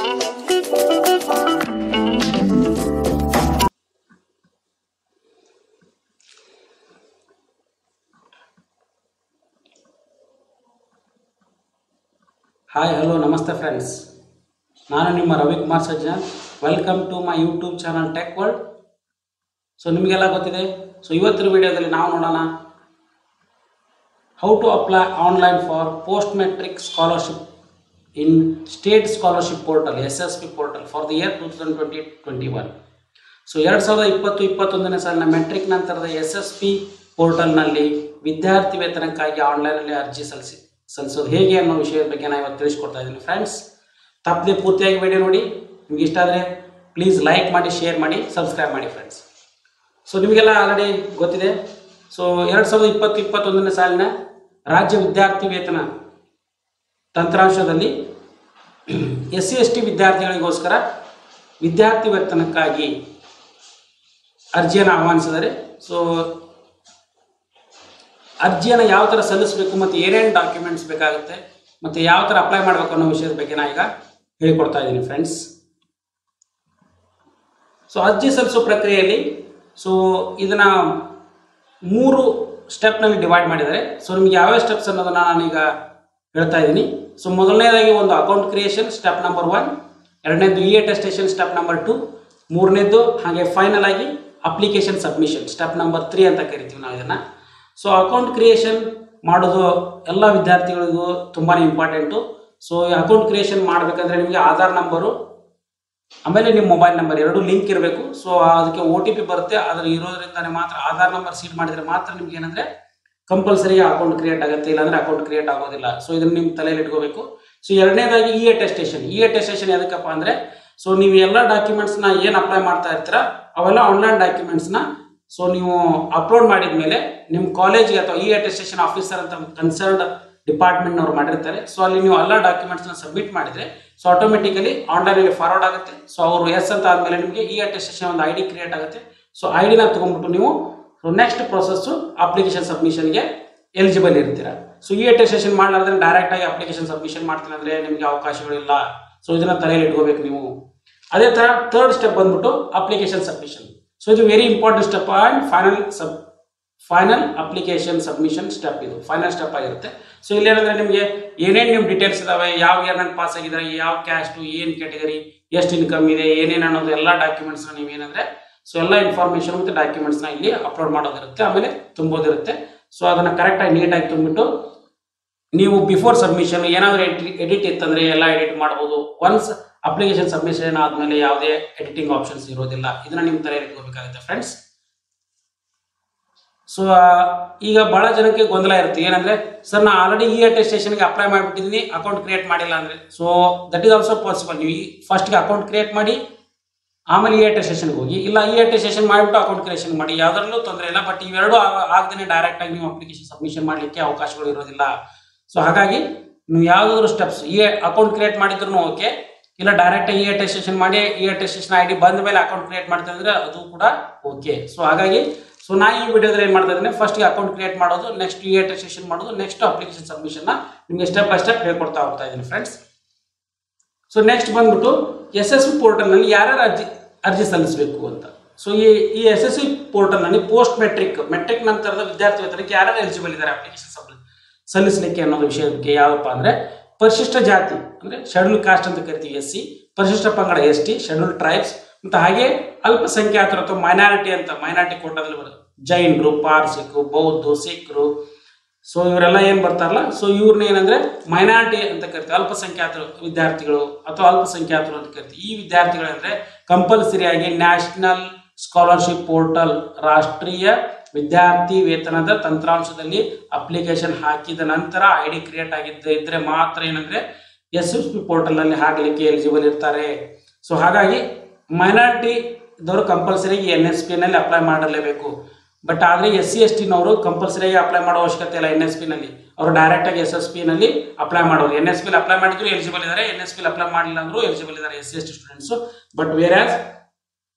Hi hello ನಮಸ್ತೆ friends, ನಾನು ನಿಮ್ಮ Ravikumar Sajjan. Welcome to my YouTube channel tech world. So ನಿಮಗೆಲ್ಲ ಗೊತ್ತಿದೆ. ಸೊ ಇವತ್ತಿನ ವಿಡಿಯೋದಲ್ಲಿ ನಾವು ನೋಡೋಣ how to apply online for post matric scholarship in state scholarship portal SSP portal for the year 2020-21. So 2020-21ನೇ ಸಾಲಿನ ಮೆಟ್ರಿಕ್ ನಂತರದ SSP ಪೋರ್ಟಲ್ನಲ್ಲಿ ವಿದ್ಯಾರ್ಥಿ ವೇತನಕ್ಕಾಗಿ ಆನ್ಲೈನಲ್ಲಿ ಅರ್ಜಿ ಸಲ್ಲಿಸೋದು ಹೇಗೆ ಅನ್ನೋ ವಿಷಯದ ಬಗ್ಗೆ ನಾನು ಇವತ್ತು ತಿಳಿಸ್ಕೊಡ್ತಾ ಇದ್ದೀನಿ ಫ್ರೆಂಡ್ಸ್. ತಪ್ಪದೆ ಪೂರ್ತಿಯಾಗಿ ವಿಡಿಯೋ ನೋಡಿ. ನಿಮ್ಗೆ ಇಷ್ಟ ಆದರೆ ಪ್ಲೀಸ್ ಲೈಕ್ ಮಾಡಿ, ಶೇರ್ ಮಾಡಿ, ಸಬ್ಸ್ಕ್ರೈಬ್ ಮಾಡಿ ಫ್ರೆಂಡ್ಸ್. ಸೊ ನಿಮಗೆಲ್ಲ ಆಲ್ರೆಡಿ ಗೊತ್ತಿದೆ. ಸೊ 2020-21ನೇ ಸಾಲಿನ ರಾಜ್ಯ ವಿದ್ಯಾರ್ಥಿ ವೇತನ ತಂತ್ರಾಂಶದಲ್ಲಿ SC/ST ವಿದ್ಯಾರ್ಥಿಗಳಿಗೋಸ್ಕರ ವಿದ್ಯಾರ್ಥಿ ವೇತನಕ್ಕಾಗಿ ಅರ್ಜಿಯನ್ನು ಆಹ್ವಾನಿಸಿದರೆ. ಸೊ ಅರ್ಜಿಯನ್ನು ಯಾವ ಥರ ಸಲ್ಲಿಸಬೇಕು ಮತ್ತು ಏನೇನು ಡಾಕ್ಯುಮೆಂಟ್ಸ್ ಬೇಕಾಗುತ್ತೆ ಮತ್ತು ಯಾವ ಥರ ಅಪ್ಲೈ ಮಾಡಬೇಕು ಅನ್ನೋ ವಿಷಯದ ಬಗ್ಗೆ ನಾನು ಈಗ ಹೇಳಿಕೊಡ್ತಾ ಇದ್ದೀನಿ ಫ್ರೆಂಡ್ಸ್. ಸೊ ಅರ್ಜಿ ಸಲ್ಲಿಸೋ ಪ್ರಕ್ರಿಯೆಯಲ್ಲಿ ಇದನ್ನು 3 ಸ್ಟೆಪ್ನಲ್ಲಿ ಡಿವೈಡ್ ಮಾಡಿದ್ದಾರೆ. ಸೊ ನಿಮಗೆ ಯಾವ್ಯಾವ ಸ್ಟೆಪ್ಸ್ ಅನ್ನೋದನ್ನು ನಾನೀಗ ಹೇಳ್ತಾ ಇದ್ದೀನಿ. ಸೊ ಮೊದಲನೇದಾಗಿ ಒಂದು ಅಕೌಂಟ್ ಕ್ರಿಯೇಷನ್ ಸ್ಟೆಪ್ ನಂಬರ್ 1, ಎರಡನೇದು ಅಟೆಸ್ಟೇಷನ್ ಸ್ಟೆಪ್ ನಂಬರ್ 2, ಮೂರನೇದು ಹಾಗೆ ಫೈನಲ್ ಆಗಿ ಅಪ್ಲಿಕೇಶನ್ ಸಬ್ಮಿಷನ್ ಸ್ಟೆಪ್ ನಂಬರ್ 3 ಅಂತ ಕರಿತೀವಿ ನಾವು ಇದನ್ನು. ಸೊ ಅಕೌಂಟ್ ಕ್ರಿಯೇಷನ್ ಮಾಡೋದು ಎಲ್ಲ ವಿದ್ಯಾರ್ಥಿಗಳಿಗೂ ತುಂಬಾ ಇಂಪಾರ್ಟೆಂಟು. ಸೊ ಈ ಅಕೌಂಟ್ ಕ್ರಿಯೇಷನ್ ಮಾಡಬೇಕಂದ್ರೆ ನಿಮಗೆ ಆಧಾರ್ ನಂಬರು ಆಮೇಲೆ ನಿಮ್ಮ ಮೊಬೈಲ್ ನಂಬರ್ ಎರಡೂ ಲಿಂಕ್ ಇರಬೇಕು. ಸೊ ಅದಕ್ಕೆ OTP ಬರುತ್ತೆ. ಅದರ ಇರೋದ್ರಿಂದನೇ ಮಾತ್ರ ಆಧಾರ್ ನಂಬರ್ ಸೀಡ್ ಮಾಡಿದರೆ ಮಾತ್ರ ನಿಮ್ಗೆ ಏನಂದರೆ ಕಂಪಲ್ಸರಿ ಅಕೌಂಟ್ ಕ್ರಿಯೇಟ್ ಆಗುತ್ತೆ, ಇಲ್ಲಾಂದರೆ ಅಕೌಂಟ್ ಕ್ರಿಯೇಟ್ ಆಗೋದಿಲ್ಲ. ಸೊ ಇದನ್ನು ನಿಮ್ಮ ತಲೆಯಲ್ಲಿ ಇಟ್ಕೋಬೇಕು. ಸೊ ಎರಡನೇದಾಗಿ ಅಟೆಸ್ಟೇಷನ್ ಎದಕ್ಕಪ್ಪ ಅಂದರೆ ಸೊ ನೀವು ಎಲ್ಲ ಡಾಕ್ಯುಮೆಂಟ್ಸ್ನ ಏನು ಅಪ್ಲೈ ಮಾಡ್ತಾ ಇರ್ತೀರ ಅವೆಲ್ಲ ಆನ್ಲೈನ್ ಡಾಕ್ಯುಮೆಂಟ್ಸ್ನ ಸೊ ನೀವು ಅಪ್ಲೋಡ್ ಮಾಡಿದ ಮೇಲೆ ನಿಮ್ಮ ಕಾಲೇಜಿಗೆ ಅಥವಾ ಅಟೆಸ್ಟೇಷನ್ ಆಫೀಸರ್ ಅಂತ ಕನ್ಸರ್ನ್ಡ್ ಡಿಪಾರ್ಟ್ಮೆಂಟ್ನವ್ರು ಮಾಡಿರ್ತಾರೆ. ಸೊ ಅಲ್ಲಿ ನೀವು ಎಲ್ಲ ಡಾಕ್ಯುಮೆಂಟ್ಸ್ನ ಸಬ್ಮಿಟ್ ಮಾಡಿದರೆ ಸೊ ಆಟೋಮೆಟಿಕಲಿ ಆನ್ಲೈನಲ್ಲಿ ಫಾರ್ವರ್ಡ್ ಆಗುತ್ತೆ. ಸೊ ಅವರು ಎಸ್ ಅಂತ ಆದಮೇಲೆ ನಿಮಗೆ ಅಟೆಸ್ಟೇಷನ್ ಒಂದು ID ಕ್ರಿಯೇಟ್ ಆಗುತ್ತೆ. ಸೊ ಐಡಿನ ತೊಗೊಂಡ್ಬಿಟ್ಟು ನೀವು ನೆಕ್ಸ್ಟ್ ಪ್ರೊಸೆಸ್ಸು ಅಪ್ಲಿಕೇಶನ್ ಸಬ್ಮಿಷನ್ಗೆ ಎಲಿಜಿಬಲ್ ಇರ್ತೀರ. ಸೊ ಅಟೆಸ್ಟೇಷನ್ ಮಾಡಲಾರ್ದ್ರೆ ಡೈರೆಕ್ಟಾಗಿ ಅಪ್ಲಿಕೇಶನ್ ಸಬ್ಮಿಷನ್ ಮಾಡ್ತೀನಿ ಅಂದರೆ ನಿಮಗೆ ಅವಕಾಶಗಳಿಲ್ಲ. ಸೊ ಇದನ್ನು ತಲೆಯಲ್ಲಿ ಇಟ್ಕೋಬೇಕು ನೀವು. ಅದೇ ಥರ ಥರ್ಡ್ ಸ್ಟೆಪ್ ಬಂದ್ಬಿಟ್ಟು ಅಪ್ಲಿಕೇಶನ್ ಸಬ್ಮಿಷನ್. ಸೊ ಇದು very important step and final application submission step. ಇದು ಫೈನಲ್ ಸ್ಟೆಪ್ ಆಗಿರುತ್ತೆ. ಸೊ ಇಲ್ಲೇನಂದರೆ ನಿಮಗೆ ಏನೇನು ನಿಮ್ಮ ಡೀಟೇಲ್ಸ್ ಇದಾವೆ, ಯಾವ ಇಯರ್ನಲ್ಲಿ ಪಾಸ್ ಆಗಿದ್ದಾರೆ, ಯಾವ ಕ್ಯಾಸ್ಟು, ಏನು ಕ್ಯಾಟಗರಿ, ಎಷ್ಟು ಇನ್ಕಮ್ ಇದೆ, ಏನೇನು ಅನ್ನೋದು ಎಲ್ಲ ಡಾಕ್ಯುಮೆಂಟ್ಸ್ನ ನೀವೇನಂದರೆ ಸೊ ಎಲ್ಲ ಇನ್ಫಾರ್ಮೇಷನ್ ಮತ್ತು ಡಾಕ್ಯುಮೆಂಟ್ಸ್ನ ಇಲ್ಲಿ ಅಪ್ಲೋಡ್ ಮಾಡೋದಿರುತ್ತೆ, ಆಮೇಲೆ ತುಂಬೋದಿರುತ್ತೆ. ಸೊ ಅದನ್ನು ಕರೆಕ್ಟಾಗಿ ನೀಟಾಗಿ ತುಂಬಿಟ್ಟು ನೀವು ಬಿಫೋರ್ ಸಬ್ಮಿಷನ್ ಏನಾದರೂ ಎಡಿಟ್ ಇತ್ತಂದರೆ ಎಲ್ಲ ಎಡಿಟ್ ಮಾಡ್ಬೋದು. ಒನ್ಸ್ ಅಪ್ಲಿಕೇಶನ್ ಸಬ್ಮಿಷನ್ ಆದಮೇಲೆ ಯಾವುದೇ ಎಡಿಟಿಂಗ್ ಆಪ್ಷನ್ಸ್ ಇರೋದಿಲ್ಲ. ಇದನ್ನು ನಿಮ್ಮ ತಲೆಯಲ್ಲಿ ಇಟ್ಕೋಬೇಕಾಗುತ್ತೆ ಫ್ರೆಂಡ್ಸ್. ಸೊ ಈಗ ಭಾಳ ಜನಕ್ಕೆ ಗೊಂದಲ ಇರುತ್ತೆ. ಏನಂದರೆ ಸರ್ ನಾನು ಆಲ್ರೆಡಿ ಅಟೆಸ್ಟೇಷನ್ಗೆ ಅಪ್ಲೈ ಮಾಡಿಬಿಟ್ಟಿದ್ದೀನಿ, ಅಕೌಂಟ್ ಕ್ರಿಯೇಟ್ ಮಾಡಿಲ್ಲ ಅಂದರೆ. So that is also possible. ನೀವು ಫಸ್ಟ್ಗೆ ಅಕೌಂಟ್ ಕ್ರಿಯೇಟ್ ಮಾಡಿ ಆಮೇಲೆ ಅಟೆಸ್ಟೇಷನ್ಗೆ ಹೋಗಿ, ಇಲ್ಲ ಅಟೆಸ್ಟೇಷನ್ ಮಾಡಿಬಿಟ್ಟು ಅಕೌಂಟ್ ಕ್ರಿಯೇಷನ್ ಮಾಡಿ, ಯಾವುದರಲ್ಲೂ ತೊಂದರೆ ಇಲ್ಲ. ಬಟ್ ಇವೆರಡು ಆಗದೇ ಡೈರೆಕ್ಟಾಗಿ ನೀವು ಅಪ್ಲಿಕೇಶನ್ ಸಬ್ಮಿಷನ್ ಮಾಡಲಿಕ್ಕೆ ಅವಕಾಶಗಳು ಇರೋದಿಲ್ಲ. ಸೊ ಹಾಗಾಗಿ ನೀವು ಯಾವುದಾದ್ರು ಸ್ಟೆಪ್ಸ್ ಅಕೌಂಟ್ ಕ್ರಿಯೇಟ್ ಮಾಡಿದ್ರು ಓಕೆ, ಇಲ್ಲ ಡೈರೆಕ್ಟಾಗಿ ಅಟೆಸ್ಟೇಷನ್ ಮಾಡಿ ಅಟೆಸ್ಟೇಷನ್ ID ಬಂದ ಮೇಲೆ ಅಕೌಂಟ್ ಕ್ರಿಯೇಟ್ ಮಾಡ್ತಾ ಇದ್ರೆ ಅದು ಕೂಡ ಓಕೆ. ಸೊ ಹಾಗಾಗಿ ನಾನು ಈ ವಿಡಿಯೋದಲ್ಲಿ ಏನು ಮಾಡ್ತಾ ಇದ್ದೀನಿ, ಫಸ್ಟ್ಗೆ ಅಕೌಂಟ್ ಕ್ರಿಯೇಟ್ ಮಾಡೋದು, ನೆಕ್ಸ್ಟ್ ಅಟೆಸ್ಟೇಷನ್ ಮಾಡೋದು, ನೆಕ್ಸ್ಟ್ ಅಪ್ಲಿಕೇಶನ್ ಸಬ್ಮಿಷನ್ನ ನಿಮಗೆ ಸ್ಟೆಪ್ ಬೈ ಸ್ಟೆಪ್ ಹೇಳ್ಕೊಡ್ತಾ ಹೋಗ್ತಾ ಇದ್ದೀನಿ ಫ್ರೆಂಡ್ಸ್. ಸೊ ನೆಕ್ಸ್ಟ್ ಬಂದ್ಬಿಟ್ಟು SSP ಪೋರ್ಟಲ್ನಲ್ಲಿ ಯಾರ್ಯಾರು ಅರ್ಜಿ ಸಲ್ಲಿಸಬೇಕು ಅಂತ. ಸೊ ಈ SSP ಪೋರ್ಟಲ್ನಲ್ಲಿ ಪೋಸ್ಟ್ ಮೆಟ್ರಿಕ್ ನಂತರದ ವಿದ್ಯಾರ್ಥಿ ವೇತನಕ್ಕೆ ಯಾರ್ಯಾರು ಎಲಿಜಿಬಲ್ ಇದ್ದಾರೆ ಅಪ್ಲಿಕೇಶನ್ ಸಲ್ಲಿಸಲಿಕ್ಕೆ ಅನ್ನೋದು ವಿಷಯಕ್ಕೆ ಯಾವಪ್ಪ ಅಂದರೆ ಪರಿಶಿಷ್ಟ ಜಾತಿ ಅಂದರೆ ಶೆಡ್ಯೂಲ್ ಕಾಸ್ಟ್ ಅಂತ ಕರಿತೀವಿ SC, ಪರಿಶಿಷ್ಟ ಪಂಗಡ ST, ಶೆಡ್ಯೂಲ್ ಟ್ರೈಬ್ಸ್ ಮತ್ತು ಹಾಗೆ ಅಲ್ಪಸಂಖ್ಯಾತರು ಅಥವಾ ಮೈನಾರಿಟಿ ಕೋಟಾದಲ್ಲಿ ಬರುತ್ತೆ. ಜೈನರು, ಪಾರ್ಸಿಕರು, ಬೌದ್ಧರು, ಸಿಖ್ರು. ಸೊ ಇವರೆಲ್ಲ ಏನು ಬರ್ತಾರಲ್ಲ, ಸೊ ಇವ್ರನ್ನ ಏನಂದರೆ ಮೈನಾರಿಟಿ ಅಂತ ಕರಿತೀವಿ. ಅಲ್ಪಸಂಖ್ಯಾತರು ವಿದ್ಯಾರ್ಥಿಗಳು ಅಥವಾ ಅಲ್ಪಸಂಖ್ಯಾತರು ಅಂತ ಕರಿತೀವಿ. ಈ ವಿದ್ಯಾರ್ಥಿಗಳಂದರೆ ಕಂಪಲ್ಸರಿಯಾಗಿ ನ್ಯಾಷನಲ್ ಸ್ಕಾಲರ್ಶಿಪ್ ಪೋರ್ಟಲ್ ರಾಷ್ಟ್ರೀಯ ವಿದ್ಯಾರ್ಥಿ ವೇತನದ ತಂತ್ರಾಂಶದಲ್ಲಿ ಅಪ್ಲಿಕೇಶನ್ ಹಾಕಿದ ನಂತರ ID ಕ್ರಿಯೇಟ್ ಇದ್ದರೆ ಮಾತ್ರ ಏನಂದರೆ SSP ಪೋರ್ಟಲ್ನಲ್ಲಿ ಹಾಕಲಿಕ್ಕೆ ಎಲಿಜಿಬಲ್ ಇರ್ತಾರೆ. ಸೊ ಹಾಗಾಗಿ ಮೈನಾರಿಟಿ ಇದ್ದವರು ಕಂಪಲ್ಸರಿಯಾಗಿ NSPನಲ್ಲಿ ಅಪ್ಲೈ ಮಾಡಲೇಬೇಕು. ಬಟ್ ಆದರೆ SC/STನವರು ಕಂಪಲ್ಸರಿಯಾಗಿ ಅಪ್ಲೈ ಮಾಡೋ ಅವಶ್ಯಕತೆ ಇಲ್ಲ. NSPನಲ್ಲಿ ಅವರು ಡೈರೆಕ್ಟಾಗಿ SSPನಲ್ಲಿ ಅಪ್ಲೈ ಮಾಡೋರು. NSPಲಿ ಅಪ್ಲೈ ಮಾಡಿದ್ರು ಎಲಿಜಿಬಲ್ ಇದ್ದಾರೆ, NSPಲಿ ಅಪ್ಲೈ ಮಾಡಿಲ್ಲ ಅಂದರೂ ಎಲಿಜಿಬಲ್ ಇದ್ದಾರೆ SC/ST ಸ್ಟೂಡೆಂಟ್ಸು. ಬಟ್ ವೇರ್ಯಾಸ್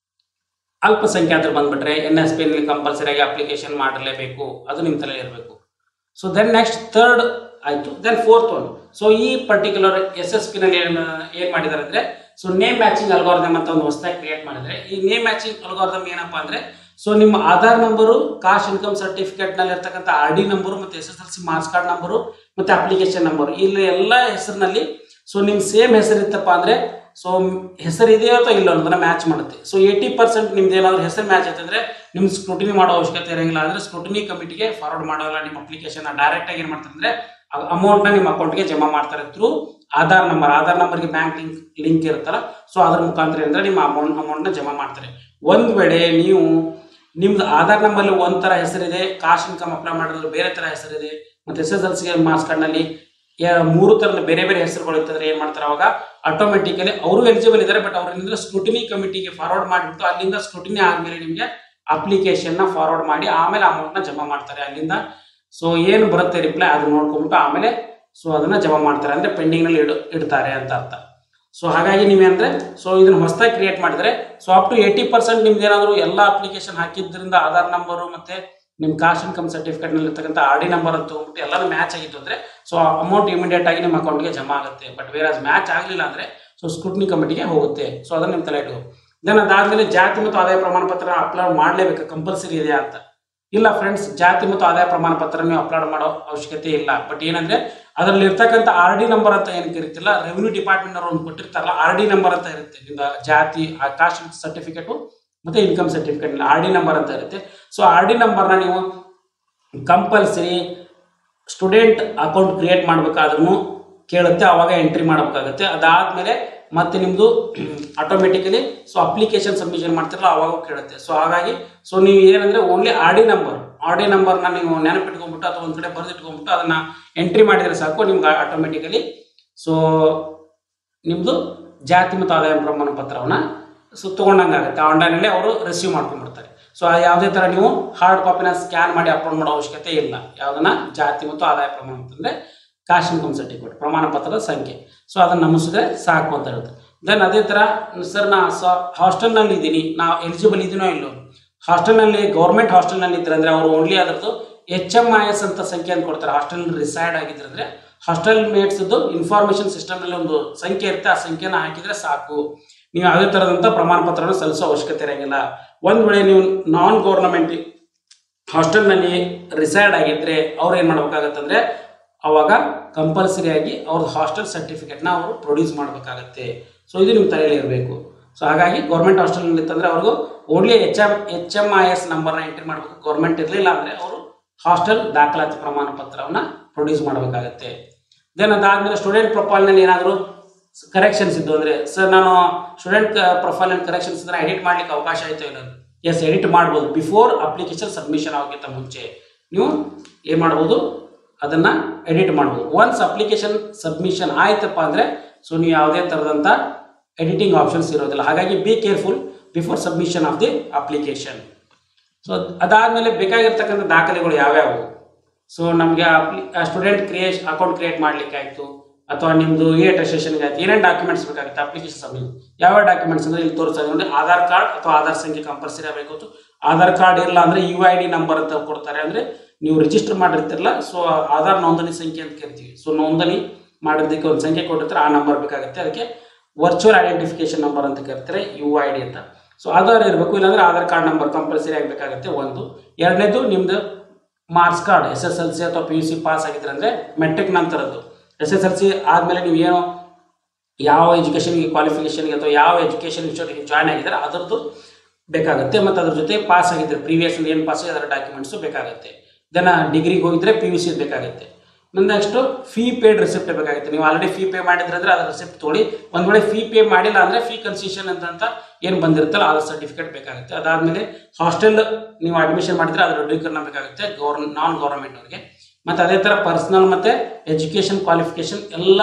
ಅಲ್ಪಸಂಖ್ಯಾತರು ಬಂದ್ಬಿಟ್ರೆ NSPನಲ್ಲಿ ಕಂಪಲ್ಸರಿಯಾಗಿ ಅಪ್ಲಿಕೇಶನ್ ಮಾಡಲೇಬೇಕು. ಅದು ನಿಮ್ಮ ತಲೆ ಇರಬೇಕು. ಸೊ ದೆನ್ ನೆಕ್ಸ್ಟ್ ಥರ್ಡ್ ಆಯ್ತು. ದೆನ್ ಫೋರ್ತ್ ಒನ್, ಸೊ ಈ ಪರ್ಟಿಕ್ಯುಲರ್ SSP ನಲ್ಲಿ ಏನ್ ಮಾಡಿದ್ದಾರೆ ಅಂದ್ರೆ, ಸೊ ನೇಮ್ ಮ್ಯಾಚಿಂಗ್ ಅಲ್ಗಾರಿದಮ್ ಅಂತ ಒಂದು ಹೊಸದಾಗಿ ಕ್ರಿಯೇಟ್ ಮಾಡಿದ್ರೆ, ಈ ನೇಮ್ ಮ್ಯಾಚಿಂಗ್ ಅಲ್ಗಾರಿದಮ್ ಏನಪ್ಪಾ ಅಂದ್ರೆ, ಸೊ ನಿಮ್ಮ Aadhaar number, caste income certificate ನಲ್ಲಿ ಇರ್ತಕ್ಕಂಥ RD ನಂಬರು ಮತ್ತೆ SSLC ಮಾರ್ಕ್ಸ್ ಕಾರ್ಡ್ ನಂಬರು ಮತ್ತೆ ಅಪ್ಲಿಕೇಶನ್ ನಂಬರ್, ಇಲ್ಲಿ ಎಲ್ಲ ಹೆಸರಿನಲ್ಲಿ ಸೊ ನಿಮ್ ಸೇಮ್ ಹೆಸರು ಇತ್ತಪ್ಪ ಅಂದ್ರೆ, ಸೊ ಹೆಸರು ಇದೆಯೋ ಅಥವಾ ಇಲ್ಲ ಅನ್ನೋದನ್ನ ಮ್ಯಾಚ್ ಮಾಡುತ್ತೆ. ಸೊ 80% ನಿಮ್ದು ಏನಾದ್ರು ಹೆಸರು ಮ್ಯಾಚ್ ಆಯ್ತಂದ್ರೆ ನಿಮ್ಗೆ ಸ್ಕ್ರೂಟಿನಿ ಮಾಡೋ ಅವಶ್ಯಕತೆ ಇರಂಗಿಲ್ಲ. ಅಂದ್ರೆ ಸ್ಕ್ರೂಟಿನಿ ಕಮಿಟಿಗೆ ಫಾರ್ವರ್ಡ್ ಮಾಡೋಲ್ಲ, ನಿಮ್ಮ ಅಪ್ಲಿಕೇಶನ್ ಡೈರೆಕ್ಟ್ ಆಗಿ ಏನ್ ಮಾಡ್ತಾರೆ ಅಂದ್ರೆ ಅಮೌಂಟ್ ನ ನಿಮ್ಮ ಅಕೌಂಟ್ಗೆ ಜಮಾ ಮಾಡ್ತಾರೆ ಥ್ರೂ ಆಧಾರ್ ನಂಬರ್ಗೆ ಬ್ಯಾಂಕ್ ಲಿಂಕ್ ಇರುತ್ತಲ್ಲ, ಸೊ ಅದ್ರ ಮುಖಾಂತರ ಅಂದ್ರೆ ನಿಮ್ಮ ಅಮೌಂಟ್ ನ ಜಮಾ ಮಾಡ್ತಾರೆ. ಒಂದ್ ವೇಳೆ ನೀವು ನಿಮ್ದು ಆಧಾರ್ ನಂಬರ್ ಒಂದ್ ತರ ಹೆಸರಿದೆ, ಕಾಸ್ಟ್ ಇನ್ಕಮ್ ಅಪ್ಲೈ ಮಾಡಿದ್ರೆ ಬೇರೆ ತರ ಹೆಸರಿದೆ, ಮತ್ತೆ SSLC ಮಾರ್ಕ್ಸ್ ಕಾರ್ಡ್ ನಲ್ಲಿ 3 ತರದ ಬೇರೆ ಬೇರೆ ಹೆಸರುಗಳು ಇರ್ತದ್ರೆ ಏನ್ ಮಾಡ್ತಾರೆ, ಅವಾಗ ಆಟೋಮೆಟಿಕಲಿ ಅವರು ಎಲಿಜಿಬಲ್ ಇದ್ದಾರೆ, ಬಟ್ ಅವ್ರಿಂದ ಸ್ಕ್ರೂಟಿನಿ ಕಮಿಟಿಗೆ ಫಾರ್ವರ್ಡ್ ಮಾಡಿಬಿಟ್ಟು ಅಲ್ಲಿಂದ ಸ್ಕ್ರೂಟಿನಿ ಆದ್ಮೇಲೆ ನಿಮ್ಗೆ ಅಪ್ಲಿಕೇಶನ್ ನ ಫಾರ್ವರ್ಡ್ ಮಾಡಿ ಆಮೇಲೆ ಅಮೌಂಟ್ ನ ಜಮಾ ಮಾಡ್ತಾರೆ ಅಲ್ಲಿಂದ. ಸೊ ಏನು ಬರುತ್ತೆ ರಿಪ್ಲೈ ಅದನ್ನ ನೋಡ್ಕೊಂಡ್ಬಿಟ್ಟು ಆಮೇಲೆ ಸೊ ಅದನ್ನ ಜಮಾ ಮಾಡ್ತಾರೆ, ಅಂದ್ರೆ ಪೆಂಡಿಂಗ್ ನಲ್ಲಿ ಇಡ್ತಾರೆ ಅಂತ ಅರ್ಥ. ಸೊ ಹಾಗಾಗಿ ನೀವೇನಂದ್ರೆ, ಸೊ ಇದನ್ನ ಹೊಸದಾಗಿ ಕ್ರಿಯೇಟ್ ಮಾಡಿದ್ರೆ, ಸೊ ಅಪ್ ಟು 80% ನಿಮ್ದು ಏನಾದ್ರು ಎಲ್ಲ ಅಪ್ಲಿಕೇಶನ್ ಹಾಕಿದ್ರಿಂದ ಆಧಾರ್ ನಂಬರು ಮತ್ತೆ ನಿಮ್ ಕಾಸ್ಟ್ ಇನ್ಕಮ್ ಸರ್ಟಿಫಿಕೇಟ್ ನಲ್ಲಿ ಇರ್ತಕ್ಕಂಥ RD ನಂಬರ್ ಅಂತ ತಗೊಂಡ್ಬಿಟ್ಟು ಎಲ್ಲಾನು ಮ್ಯಾಚ್ ಆಗಿತ್ತು ಅಂದ್ರೆ, ಸೊ ಅಮೌಂಟ್ ಇಮಿಡಿಯೇಟ್ ಆಗಿ ನಿಮ್ಮ ಅಕೌಂಟ್ಗೆ ಜಮಾ ಆಗುತ್ತೆ. ಬಟ್ ಬೇರೆ ಮ್ಯಾಚ್ ಆಗಲಿಲ್ಲ ಅಂದ್ರೆ ಸೊ ಸ್ಕ್ರೂಟಿನಿ ಕಮಿಟಿಗೆ ಹೋಗುತ್ತೆ. ಸೊ ಅದನ್ನ ನಿಮ್ ತಲೆ ಇಟ್ಕೋ. ದೆನ್ ಅದಾದ್ಮೇಲೆ ಜಾತಿ ಮತ್ತು ಆದಾಯ ಪ್ರಮಾಣ ಪತ್ರ ಅಪ್ಲೋಡ್ ಮಾಡ್ಲೇಬೇಕು, ಕಂಪಲ್ಸರಿ ಇದೆಯಾ ಅಂತ ಇಲ್ಲ ಫ್ರೆಂಡ್ಸ್. ಜಾತಿ ಮತ್ತು ಆದಾಯ ಪ್ರಮಾಣ ಪತ್ರ ನೀವು ಅಪ್ಲೋಡ್ ಮಾಡೋ ಅವಶ್ಯಕತೆ ಇಲ್ಲ. ಬಟ್ ಏನಂದ್ರೆ ಅದರಲ್ಲಿ ಇರ್ತಕ್ಕಂಥ RD ನಂಬರ್ ಅಂತ ಏನ್ ಕರಿತಿಲ್ಲ, ರೆವಿನ್ಯೂ ಡಿಪಾರ್ಟ್ಮೆಂಟ್ ಅವರು ಒಂದು ಕೊಟ್ಟಿರ್ತಾರಲ್ಲ RD ನಂಬರ್ ಅಂತ ಇರುತ್ತೆ. ನಿಮ್ಮ ಜಾತಿ ಕಾಸ್ಟ್ ಸರ್ಟಿಫಿಕೇಟ್ ಮತ್ತೆ ಇನ್ಕಮ್ ಸರ್ಟಿಫಿಕೇಟ್ RD ನಂಬರ್ ಅಂತ ಇರುತ್ತೆ. ಸೊ RD ನಂಬರ್ನ ನೀವು ಕಂಪಲ್ಸರಿ ಸ್ಟೂಡೆಂಟ್ ಅಕೌಂಟ್ ಕ್ರಿಯೇಟ್ ಮಾಡ್ಬೇಕಾದ್ರೂ ಕೇಳುತ್ತೆ, ಅವಾಗ ಎಂಟ್ರಿ ಮಾಡಬೇಕಾಗುತ್ತೆ. ಅದಾದ್ಮೇಲೆ ಮತ್ತೆ ನಿಮ್ದು ಆಟೋಮೆಟಿಕಲಿ ಸೊ ಅಪ್ಲಿಕೇಶನ್ ಸಬ್ಮಿಷನ್ ಮಾಡ್ತಿರಲ್ಲ ಅವಾಗ ಕೇಳುತ್ತೆ. ಸೊ ಹಾಗಾಗಿ ಸೊ ನೀವು ಏನಂದ್ರೆ ಓನ್ಲಿ RD ನಂಬರ್ನ ನೀವು ನೆನಪಿಟ್ಕೊಂಡ್ಬಿಟ್ಟು ಅಥವಾ ಒಂದ್ ಕಡೆ ಬರೆದಿಟ್ಕೊಂಡ್ಬಿಟ್ಟು ಅದನ್ನ ಎಂಟ್ರಿ ಮಾಡಿದ್ರೆ ಸಾಕು, ನಿಮ್ಗೆ ಆಟೋಮೆಟಿಕಲಿ ಸೊ ನಿಮ್ದು ಜಾತಿ ಮತ್ತು ಆದಾಯ ಪ್ರಮಾಣ ಪತ್ರವನ್ನ ಸೊ ತಗೊಂಡಂಗಾಗುತ್ತೆ. ಆನ್ಲೈನಲ್ಲಿ ಅವರು ರಿಸೀವ್ ಮಾಡ್ಕೊಂಡ್ಬಿಡ್ತಾರೆ. ಸೊ ಯಾವುದೇ ತರ ನೀವು ಹಾರ್ಡ್ ಕಾಪಿನ ಸ್ಕ್ಯಾನ್ ಮಾಡಿ ಅಪ್ಲೋಡ್ ಮಾಡೋ ಅವಶ್ಯಕತೆ ಇಲ್ಲ. ಯಾವ್ದನ್ನ ಜಾತಿ ಮತ್ತು ಆದಾಯ ಪ್ರಮಾಣ ಅಂತಂದ್ರೆ ಕಾಸ್ಟ್ ಇನ್ಕಮ್ ಸರ್ಟಿಫಿಕೇಟ್ ಪ್ರಮಾಣ ಪತ್ರದ ಸಂಖ್ಯೆ, ಸೊ ಅದನ್ನ ನಮೂಸಿದ್ರೆ ಸಾಕು ಅಂತ ಹೇಳುತ್ತೆ. ದೆನ್ ಅದೇ ತರ ಸರ್ ನಾ ಹಾಸ್ಟೆಲ್ ನಲ್ಲಿ ಇದ್ದೀನಿ, ನಾ ಎಲಿಜಿಬಲ್ ಇದೀನೋ ಇಲ್ಲೋ, ಹಾಸ್ಟೆಲ್ ನಲ್ಲಿ ಗೌರ್ಮೆಂಟ್ ಹಾಸ್ಟೆಲ್ ನಲ್ಲಿ ಇದ್ರೆ ಅಂದ್ರೆ ಅವರು ಓನ್ಲಿ ಅದರದ್ದು HMIS ಅಂತ ಸಂಖ್ಯೆ ಅಂತ ಕೊಡ್ತಾರೆ. ಹಾಸ್ಟೆಲ್ ರಿಸೈಡ್ ಆಗಿದ್ರೆ ಅಂದ್ರೆ ಹಾಸ್ಟೆಲ್ ಮೇಟ್ಸ್ ಇನ್ಫಾರ್ಮೇಶನ್ ಸಿಸ್ಟಮ್ ನಲ್ಲಿ ಒಂದು ಸಂಖ್ಯೆ ಇರುತ್ತೆ, ಆ ಸಂಖ್ಯೆನ ಹಾಕಿದ್ರೆ ಸಾಕು. ನೀವು ಯಾವುದೇ ತರದಂತ ಪ್ರಮಾಣ ಪತ್ರವನ್ನು ಸಲ್ಲಿಸೋ ಅವಶ್ಯಕತೆ ಇರಂಗಿಲ್ಲ. ಒಂದ್ ವೇಳೆ ನೀವು ನಾನ್ ಗೌರ್ನಮೆಂಟ್ ಹಾಸ್ಟೆಲ್ ನಲ್ಲಿ ರಿಸೈಡ್ ಆಗಿದ್ರೆ ಅವ್ರು ಏನ್ ಮಾಡ್ಬೇಕಾಗತ್ತಂದ್ರೆ ಅವಾಗ ಕಂಪಲ್ಸರಿ ಆಗಿ ಅವ್ರದ್ದು ಹಾಸ್ಟೆಲ್ ಸರ್ಟಿಫಿಕೇಟ್ ನ ಅವರು ಪ್ರೊಡ್ಯೂಸ್ ಮಾಡ್ಬೇಕಾಗತ್ತೆ. ಸೊ ಇದು ನಿಮ್ ತಲೆಯಲ್ಲಿ ಇರಬೇಕು. ಸೊ ಹಾಗಾಗಿ ಗೌರ್ಮೆಂಟ್ ಹಾಸ್ಟೆಲ್ ನಲ್ಲಿ ಇತ್ತಂದ್ರೆ ಅವ್ರಿಗೂ ಓನ್ಲಿ HMIS ನಂಬರ್ನ ಎಂಟ್ರಿ ಮಾಡ್ಬೇಕು. ಗೌರ್ಮೆಂಟ್ ಇರಲಿಲ್ಲ ಅಂದ್ರೆ ಅವರು ಹಾಸ್ಟೆಲ್ ದಾಖಲಾತಿ ಪ್ರಮಾಣ ಪತ್ರವನ್ನ ಪ್ರೊಡ್ಯೂಸ್ ಮಾಡಬೇಕಾಗತ್ತೆ. ದೆನ್ ಅದಾದ್ಮೇಲೆ ಸ್ಟೂಡೆಂಟ್ ಪ್ರೊಫೈಲ್ ನಲ್ಲಿ ಏನಾದ್ರು ಕರೆಕ್ಷನ್ಸ್ ಇದ್ದು ಅಂದ್ರೆ, ಸರ್ ನಾನು ಸ್ಟೂಡೆಂಟ್ ಪ್ರೊಫೈಲ್ ನಲ್ಲಿ ಕರೆಕ್ಷನ್ಸ್ ಇದ್ರೆ ಎಡಿಟ್ ಮಾಡ್ಲಿಕ್ಕೆ ಅವಕಾಶ ಆಯ್ತು ಇಲ್ಲ? ಎಸ್, ಎಡಿಟ್ ಮಾಡ್ಬೋದು. ಬಿಫೋರ್ ಅಪ್ಲಿಕೇಶನ್ ಸಬ್ಮಿಷನ್ ಆಗೋಕ್ಕಿಂತ ಮುಂಚೆ ನೀವು ಏನ್ ಮಾಡ್ಬೋದು, ಅದನ್ನ ಎಡಿಟ್ ಮಾಡ್ಬೋದು. ಒನ್ಸ್ ಅಪ್ಲಿಕೇಶನ್ ಸಬ್ಮಿಷನ್ ಆಯ್ತಪ್ಪ ಅಂದ್ರೆ ಸೊ ನೀವು ಯಾವುದೇ ತರದಂತ ಎಡಿಟಿಂಗ್ ಆಪ್ಷನ್ಸ್ ಇರೋದಿಲ್ಲ. ಹಾಗಾಗಿ be careful before submission of the application. So ಅದಾದ್ಮೇಲೆ ಬೇಕಾಗಿರ್ತಕ್ಕಂಥ ದಾಖಲೆಗಳು ಯಾವ್ಯಾವು, ಸೊ ನಮ್ಗೆ ಸ್ಟೂಡೆಂಟ್ ಅಕೌಂಟ್ ಕ್ರಿಯೇಟ್ ಮಾಡ್ಲಿಕ್ಕೆ ಆಯ್ತು ಅಥವಾ ನಿಮ್ದು ಅಟೆಸ್ಟೇಷನ್ಗೆ ಆಯ್ತು, ಏನೇನು ಡಾಕ್ಯುಮೆಂಟ್ಸ್ ಬೇಕಾಗುತ್ತೆ ಅಪ್ಲಿಕೇಶನ್ ಸಬ್ಮಿಟ್. ಯಾವ ಡಾಕ್ಯುಮೆಂಟ್ಸ್ ಅಂದ್ರೆ ಇಲ್ಲಿ ತೋರಿಸ್ತಾರೆ, ಆಧಾರ್ ಕಾರ್ಡ್ ಅಥವಾ ಆಧಾರ್ ಸಂಖ್ಯೆ ಕಂಪಲ್ಸರಿ ಆಗಬೇಕು. ಆಧಾರ್ ಕಾರ್ಡ್ ಇಲ್ಲ ಅಂದ್ರೆ UID ನಂಬರ್ ಅಂತ ಕೊಡ್ತಾರೆ, ಅಂದ್ರೆ ನೀವು ರಿಜಿಸ್ಟರ್ ಮಾಡಿರ್ತಿರಲ್ಲ, ಸೊ ಆಧಾರ್ ನೋಂದಣಿ ಸಂಖ್ಯೆ ಅಂತ ಕರಿತೀವಿ. ಸೊ ನೋಂದಣಿ ಮಾಡಿದ್ದಕ್ಕೆ ಒಂದು ಸಂಖ್ಯೆ ಕೊಟ್ಟಿರ್ತಾರೆ, ಆ ನಂಬರ್ ಬೇಕಾಗುತ್ತೆ. ಅದಕ್ಕೆ ವರ್ಚುವಲ್ ಐಡೆಂಟಿಫಿಕೇಶನ್ ನಂಬರ್ ಅಂತ ಕರಿತಾರೆ, UID ಅಂತ. ಸೊ ಆಧಾರ್ ಇರಬೇಕು, ಇಲ್ಲಾಂದ್ರೆ ಆಧಾರ್ ಕಾರ್ಡ್ ನಂಬರ್ ಕಂಪಲ್ಸರಿ ಆಗಬೇಕಾಗುತ್ತೆ ಒಂದು. ಎರಡನೇದು ನಿಮ್ದು ಮಾರ್ಕ್ಸ್ ಕಾರ್ಡ್, SSLC ಅಥವಾ PUC ಪಾಸ್ ಆಗಿದ್ರೆ ಅಂದ್ರೆ ಮೆಟ್ರಿಕ್ ನಂತರದ್ದು. SSLC ಆದ್ಮೇಲೆ ನೀವು ಏನು ಯಾವ ಎಜುಕೇಶನ್ಗೆ ಕ್ವಾಲಿಫಿಕೇಶನ್ಗೆ ಅಥವಾ ಯಾವ ಎಜುಕೇಶನ್ ಇನ್ಸ್ಟಿಟ್ಯೂಟ್ಗೆ ಜಾಯ್ನ್ ಆಗಿದ್ದಾರೆ ಅದರದ್ದು ಬೇಕಾಗುತ್ತೆ. ಮತ್ತು ಅದ್ರ ಜೊತೆ ಪಾಸ್ ಆಗಿದ್ರೆ ಪ್ರೀವಿಯಸ್ ಏನು ಪಾಸ್ ಆಗಿದೆ ಅದರ ಡಾಕ್ಯುಮೆಂಟ್ಸು ಬೇಕಾಗುತ್ತೆ. ದೆನ್ ಡಿಗ್ರಿಗೆ ಹೋಗಿದ್ರೆ PUC ಬೇಕಾಗುತ್ತೆ. ನೆಕ್ಸ್ಟ್ ಫೀ ಪೇಡ್ ರಿಸಿಪ್ಟ್ ಬೇಕಾಗುತ್ತೆ. ನೀವು ಆಲ್ರೆಡಿ ಫೀ ಪೇ ಮಾಡಿದ್ರೆ ಅಂದ್ರೆ ಅದ್ರ ರಿಸಿಪ್ಟ್ ತೊಗೊಳ್ಳಿ. ಒಂದ್ ವೇಳೆ ಫೀ ಪೇ ಮಾಡಿಲ್ಲ ಅಂದ್ರೆ ಫೀ ಕನ್ಸೆಷನ್ ಅಂತ ಏನು ಬಂದಿರುತ್ತಲ್ಲ ಅದ್ರ ಸರ್ಟಿಫಿಕೇಟ್ ಬೇಕಾಗುತ್ತೆ. ಅದಾದ್ಮೇಲೆ ಹಾಸ್ಟೆಲ್ ನೀವು ಅಡ್ಮಿಷನ್ ಮಾಡಿದ್ರೆ ಅದ್ರ ರಿಕರ್ನ ಬೇಕಾಗುತ್ತೆ ನಾನ್ ಗೌರ್ಮೆಂಟ್ ಅವರಿಗೆ. ಮತ್ತೆ ಅದೇ ತರ ಪರ್ಸನಲ್ ಮತ್ತೆ ಎಜುಕೇಶನ್ ಕ್ವಾಲಿಫಿಕೇಶನ್ ಎಲ್ಲ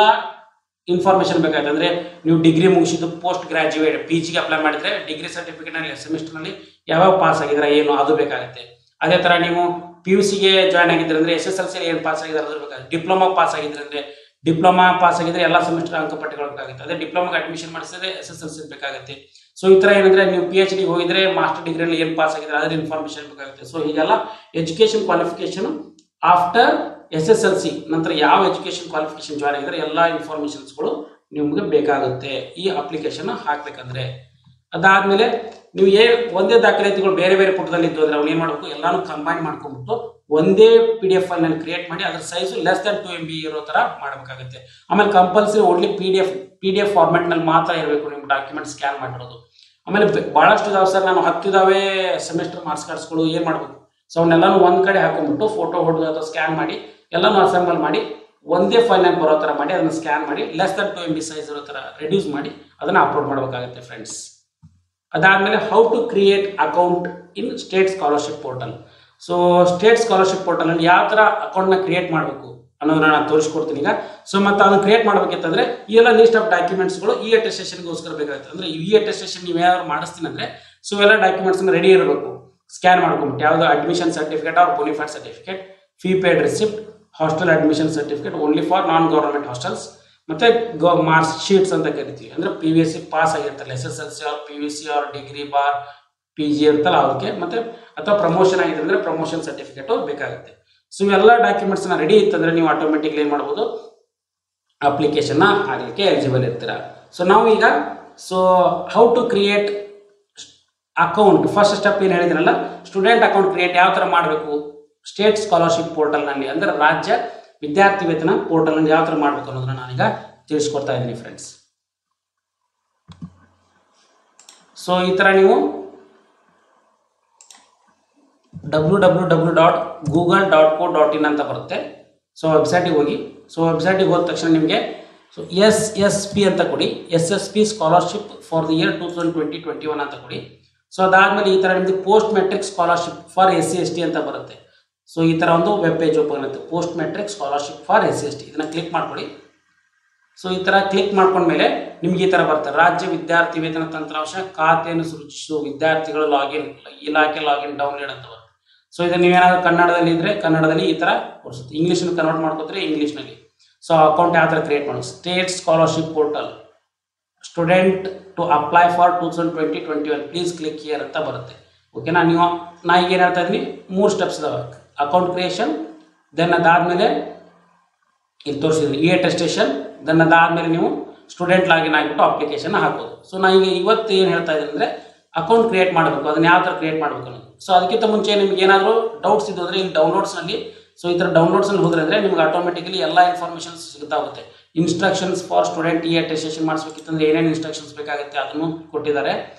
ಇನ್ಫಾರ್ಮೇಶನ್ ಬೇಕಾಗುತ್ತೆ. ಅಂದ್ರೆ ನೀವು ಡಿಗ್ರಿ ಮುಗಿಸಿದ್ದು ಪೋಸ್ಟ್ ಗ್ರಾಜುಯೇಟ್ PGಗೆ ಅಪ್ಲೈ ಮಾಡಿದ್ರೆ ಡಿಗ್ರಿ ಸರ್ಟಿಫಿಕೇಟ್ ನಲ್ಲಿ ಸೆಮಿಸ್ಟರ್ ನಲ್ಲಿ ಯಾವಾಗ ಪಾಸ್ ಆಗಿದ್ರೆ ಏನು ಅದು ಬೇಕಾಗುತ್ತೆ. ಅದೇ ತರ ನೀವು PUCಗೆ ಜಾಯ್ನ್ ಆಗಿದ್ರೆ ಅಂದ್ರೆ SSLC ಏನು ಪಾಸ್ ಆಗಿದ್ರೆ ಅದ್ರ ಬೇಕಾಗುತ್ತೆ. ಡಿಪ್ಲೊಮಾ ಪಾಸ್ ಆಗಿದ್ರೆ ಅಂದ್ರೆ ಡಿಪ್ಲೊಮಾ ಪಾಸ್ ಆಗಿದ್ರೆ ಎಲ್ಲ ಸೆಮಿಸ್ಟರ್ ಅಂಕಪಟ್ಟಿಗಳು ಬೇಕಾಗುತ್ತೆ. ಅದೇ ಡಿಪ್ಲೊಮಾಗೆ ಅಡ್ಮಿಷನ್ ಮಾಡಿಸಿದ್ರೆ SSLC ಬೇಕಾಗುತ್ತೆ. ಸೊ ಈ ತರ ಏನಂದ್ರೆ ನೀವು PhD ಹೋಗಿದ್ರೆ ಮಾಸ್ಟರ್ ಡಿಗ್ರಿಯಲ್ಲಿ ಏನು ಪಾಸ್ ಆಗಿದ್ರೆ ಅದ್ರ ಇನ್ಫಾರ್ಮೇಶನ್ ಬೇಕಾಗುತ್ತೆ. ಸೊ ಹೀಗೆಲ್ಲ ಎಜುಕೇಶನ್ ಕ್ವಾಲಿಫಿಕೇಶನ್ ಆಫ್ಟರ್ SSLC ನಂತರ ಯಾವ ಎಜುಕೇಷನ್ ಕ್ವಾಲಿಫಿಕೇಶನ್ ಜಾಯ್ನ್ ಆಗಿದ್ರೆ ಎಲ್ಲ ಇನ್ಫಾರ್ಮೇಷನ್ಸ್ಗಳು ನಿಮ್ಗೆ ಬೇಕಾಗುತ್ತೆ ಈ ಅಪ್ಲಿಕೇಶನ್ ಹಾಕ್ಬೇಕಂದ್ರೆ. ಅದಾದ್ಮೇಲೆ ನೀವು ಒಂದೇ ದಾಖಲಾತಿಗಳು ಬೇರೆ ಬೇರೆ ಪುಟದಲ್ಲಿ ಇದ್ದು ಅಂದ್ರೆ ಅವ್ನು ಏನು ಮಾಡಬೇಕು, ಎಲ್ಲಾನು ಕಂಬೈನ್ ಮಾಡ್ಕೊಂಡ್ಬಿಟ್ಟು ಒಂದೇ PDF ಫೈಲ್ ನಲ್ಲಿ ಕ್ರಿಯೇಟ್ ಮಾಡಿ ಅದ್ರ ಸೈಜು ಲೆಸ್ ದನ್ 2 MB ಇರೋ ತರ ಮಾಡಬೇಕಾಗುತ್ತೆ. ಆಮೇಲೆ ಕಂಪಲ್ಸರಿ ಓನ್ಲಿ PDF ಫಾರ್ಮೆಟ್ ನಲ್ಲಿ ಮಾತ್ರ ಇರಬೇಕು ನಿಮ್ಮ ಡಾಕ್ಯುಮೆಂಟ್ ಸ್ಕ್ಯಾನ್ ಮಾಡಿರೋದು. ಆಮೇಲೆ ಬಹಳಷ್ಟು ಇದಾವೆ ಸರ್, ನಾನು 10 ಇದಾವೆ ಸೆಮಿಸ್ಟರ್ ಮಾರ್ಕ್ಸ್ ಕಾರ್ಡ್ಸ್ಗಳು, ಏನು ಮಾಡಬೇಕು, ಸೊ ಅವನ್ನೆಲ್ಲಾನು ಒಂದ್ ಕಡೆ ಹಾಕೊಂಡ್ಬಿಟ್ಟು ಫೋಟೋ ಹೊಡೆದು ಅಥವಾ ಸ್ಕ್ಯಾನ್ ಮಾಡಿ ಎಲ್ಲಾನು ಅಸೆಂಬಲ್ ಮಾಡಿ ಒಂದೇ ಫೈಲ್ ನಲ್ಲಿ ಬರೋ ತರ ಮಾಡಿ ಅದನ್ನ ಸ್ಕ್ಯಾನ್ ಮಾಡಿ ಲೆಸ್ ದನ್ 2 MB ಸೈಜ್ ಇರೋ ತರ ರೆಡ್ಯೂಸ್ ಮಾಡಿ ಅದನ್ನ ಅಪ್ಲೋಡ್ ಮಾಡಬೇಕಾಗುತ್ತೆ ಫ್ರೆಂಡ್ಸ್. ಅದಾದ್ಮೇಲೆ how to create account in state scholarship portal. So state scholarship portal ಅಲ್ಲಿ ಯಾವ ತರ ಅಕೌಂಟ್ ನ ಕ್ರಿಯೇಟ್ ಮಾಡಬೇಕು ಅನ್ನೋದನ್ನ ನಾನು ತೋರಿಸ್ಕೊಡ್ತೀನಿ ಈಗ. ಸೊ ಮತ್ತೆ ಅದನ್ನ ಕ್ರಿಯೇಟ್ ಮಾಡ್ಬೇಕಿತ್ತಂದ್ರೆ ಈ ಎಲ್ಲ ಲಿಸ್ಟ್ ಆಫ್ ಡಾಕ್ಯುಮೆಂಟ್ಸ್ಗಳು ಈ ಅಟೆಸ್ಟೇಷನ್ಗೋಸ್ಕರ ಬೇಕಾಗುತ್ತೆ. ಅಂದ್ರೆ ಈ ಅಟೆಸ್ಟೇಷನ್ ನೀವು ಯಾರು ಮಾಡಿಸ್ತೀನಿ ಅಂದ್ರೆ ಸೊ ಎಲ್ಲ ಡಾಕ್ಯುಮೆಂಟ್ಸ್ ರೆಡಿ ಇರಬೇಕು, ಸ್ಕ್ಯಾನ್ ಮಾಡ್ಕೊಂಬಿಟ್ಟು ಯಾವ್ದು admission certificate or bonafide certificate, fee paid receipt, hostel admission certificate only for non government hostels, ಮತ್ತೆ ಮಾರ್ಕ್ಸ್ ಶೀಟ್ಸ್ ಅಂತ ಕರಿತೀವಿ. ಅಂದ್ರೆ PVC ಪಾಸ್ ಆಗಿರ್ತಾರೆ, SSLC or PVC or degree ಬಾರ್ PG ಇರ್ತಲ್ಲ ಅದಕ್ಕೆ, ಮತ್ತೆ ಅಥವಾ ಪ್ರಮೋಷನ್ ಆಗಿದೆ ಅಂದ್ರೆ ಪ್ರಮೋಷನ್ ಸರ್ಟಿಫಿಕೇಟ್ ಬೇಕಾಗುತ್ತೆ. ಸೊ ಇವೆಲ್ಲ ಡಾಕ್ಯುಮೆಂಟ್ಸ್ ರೆಡಿ ಇತ್ತಂದ್ರೆ ನೀವು ಆಟೋಮೆಟಿಕ್ಲಿ ಏನ್ ಮಾಡಬಹುದು, ಅಪ್ಲಿಕೇಶನ್ ಹಾಕ್ಲಿಕ್ಕೆ ಎಲಿಜಿಬಲ್ ಇರ್ತೀರಾ. ಸೊ ನಾವು ಈಗ so how to create account first step ಏನು ಹೇಳಿದ್ರಲ್ಲ, ಸ್ಟೂಡೆಂಟ್ ಅಕೌಂಟ್ ಕ್ರಿಯೇಟ್ ಯಾವ ತರ ಮಾಡಬೇಕು ಸ್ಟೇಟ್ ಸ್ಕಾಲರ್ಶಿಪ್ ಪೋರ್ಟಲ್ ನಲ್ಲಿ, ಅಂದ್ರೆ ರಾಜ್ಯ ವಿದ್ಯಾರ್ಥಿ ವೇತನ ಪೋರ್ಟಲ್ ನಲ್ಲಿ ಯಾವ ತರ ಮಾಡಬೇಕು ಅನ್ನೋದನ್ನ ನಾನೀಗ ತಿಳಿಸ್ಕೊಡ್ತಾ ಇದ್ದೀನಿ ಫ್ರೆಂಡ್ಸ್. ಸೊ ಈ ತರ ನೀವು www.google.co.in ಅಂತ ಬರುತ್ತೆ. ಸೊ ವೆಬ್ಸೈಟಿಗೆ ಹೋಗಿ, ಸೊ ವೆಬ್ಸೈಟಿಗೆ ಹೋದ ತಕ್ಷಣ ನಿಮಗೆ ಸೊ SSP ಅಂತ ಕೊಡಿ, SSP scholarship for the year 2020-21 ಅಂತ ಕೊಡಿ. ಸೊ ಅದಾದ್ಮೇಲೆ ಈ ತರ ನಿಮ್ಗೆ post matric scholarship for SC/ST ಅಂತ ಬರುತ್ತೆ. ಸೊ ಈ ತರ ಒಂದು ವೆಬ್ ಪೇಜ್ ಓಪನ್ ಆಗುತ್ತೆ, post matric scholarship for SC/ST, ಇದನ್ನ ಕ್ಲಿಕ್ ಮಾಡ್ಕೊಳ್ಳಿ. ಸೊ ಈ ತರ ಕ್ಲಿಕ್ ಮಾಡ್ಕೊಂಡ್ಮೇಲೆ ನಿಮ್ಗೆ ಈ ತರ ಬರುತ್ತೆ, ರಾಜ್ಯ ವಿದ್ಯಾರ್ಥಿ ವೇತನ ತಂತ್ರಾಂಶ ಖಾತೆಯನ್ನು ಸೃಜಿಸುವ ವಿದ್ಯಾರ್ಥಿಗಳು ಲಾಗಿನ್ ಇಲಾಖೆ ಲಾಗಿನ್ ಡೌನ್ಲೋಡ್ ಅಂತ ಬರುತ್ತೆ. ಸೊ ಇದು ನೀವೇನಾದ್ರೂ ಕನ್ನಡದಲ್ಲಿ ಇದ್ರೆ ಕನ್ನಡದಲ್ಲಿ ಈ ತರ ತೋರಿಸುತ್ತೆ, ಇಂಗ್ಲಿಷ್ ಕನ್ವರ್ಟ್ ಮಾಡ್ಕೋತಾರೆ ಇಂಗ್ಲಿಷ್ ನಲ್ಲಿ. ಸೊ ಅಕೌಂಟ್ ಯಾವ ತರ ಕ್ರಿಯೇಟ್ ಮಾಡೋದು, state scholarship portal student to apply for 2020-21 please click here ಅಂತ ಬರುತ್ತೆ. ಓಕೆನಾ, ನಾ ಈಗ ಏನು ಹೇಳ್ತಾ ಇದ್ದೀನಿ, 3 ಸ್ಟೆಪ್ಸ್ ಇದಾವೆ. ಅಕೌಂಟ್ ಕ್ರಿಯೇಷನ್, ದೆನ್ ಅದಾದ್ಮೇಲೆ ಇಲ್ಲಿ ತೋರಿಸಿದ್ರಿ ಈ ಅಟೆಸ್ಟೇಷನ್, ದೆನ್ ಅದಾದ್ಮೇಲೆ ನೀವು ಸ್ಟೂಡೆಂಟ್ ಲಾಗಿನ್ ಆಗಿಬಿಟ್ಟು ಅಪ್ಲಿಕೇಶನ್ ಹಾಕೋದು. ಸೊ ನಾ ಈಗ ಇವತ್ತು ಏನು ಹೇಳ್ತಾ ಇದ್ದೀನಿ ಅಂದ್ರೆ ಅಕೌಂಟ್ ಕ್ರಿಯೇಟ್ ಮಾಡಬೇಕು, ಅದನ್ನ ಯಾವ ತರ ಕ್ರಿಯೇಟ್ ಮಾಡಬೇಕು ಅನ್ನೋದು. ಸೊ ಅದಕ್ಕಿಂತ ಮುಂಚೆ ನಿಮ್ಗೆ ಏನಾದರೂ ಡೌಟ್ಸ್ ಇದ್ದು ಅಂದ್ರೆ ಇಲ್ಲಿ ಡೌನ್ಲೋಡ್ಸ್ ನಲ್ಲಿ, ಸೊ ಈ ತರ ಡೌನ್ಲೋಡ್ಸ್ ಅಲ್ಲಿ ಹೋದ್ರೆ ನಿಮ್ಗೆ ಆಟೋಮೆಟಿಕಲಿ ಎಲ್ಲ ಇನ್ಫಾರ್ಮೇಶನ್ ಸಿಗ್ತಾ ಹೋಗುತ್ತೆ. ಇನ್ಸ್ಟ್ರಕ್ಷನ್ಸ್ ಫಾರ್ ಸ್ಟೂಡೆಂಟ್ ಈ ಅಟೆಸ್ಟೇಷನ್ ಮಾಡಿಸ್ಬೇಕಿತ್ತಂದ್ರೆ ಏನೇನು ಇನ್ಸ್ಟ್ರಕ್ಷನ್ಸ್ ಬೇಕಾಗುತ್ತೆ ಅದನ್ನು ಕೊಟ್ಟಿದ್ದಾರೆ.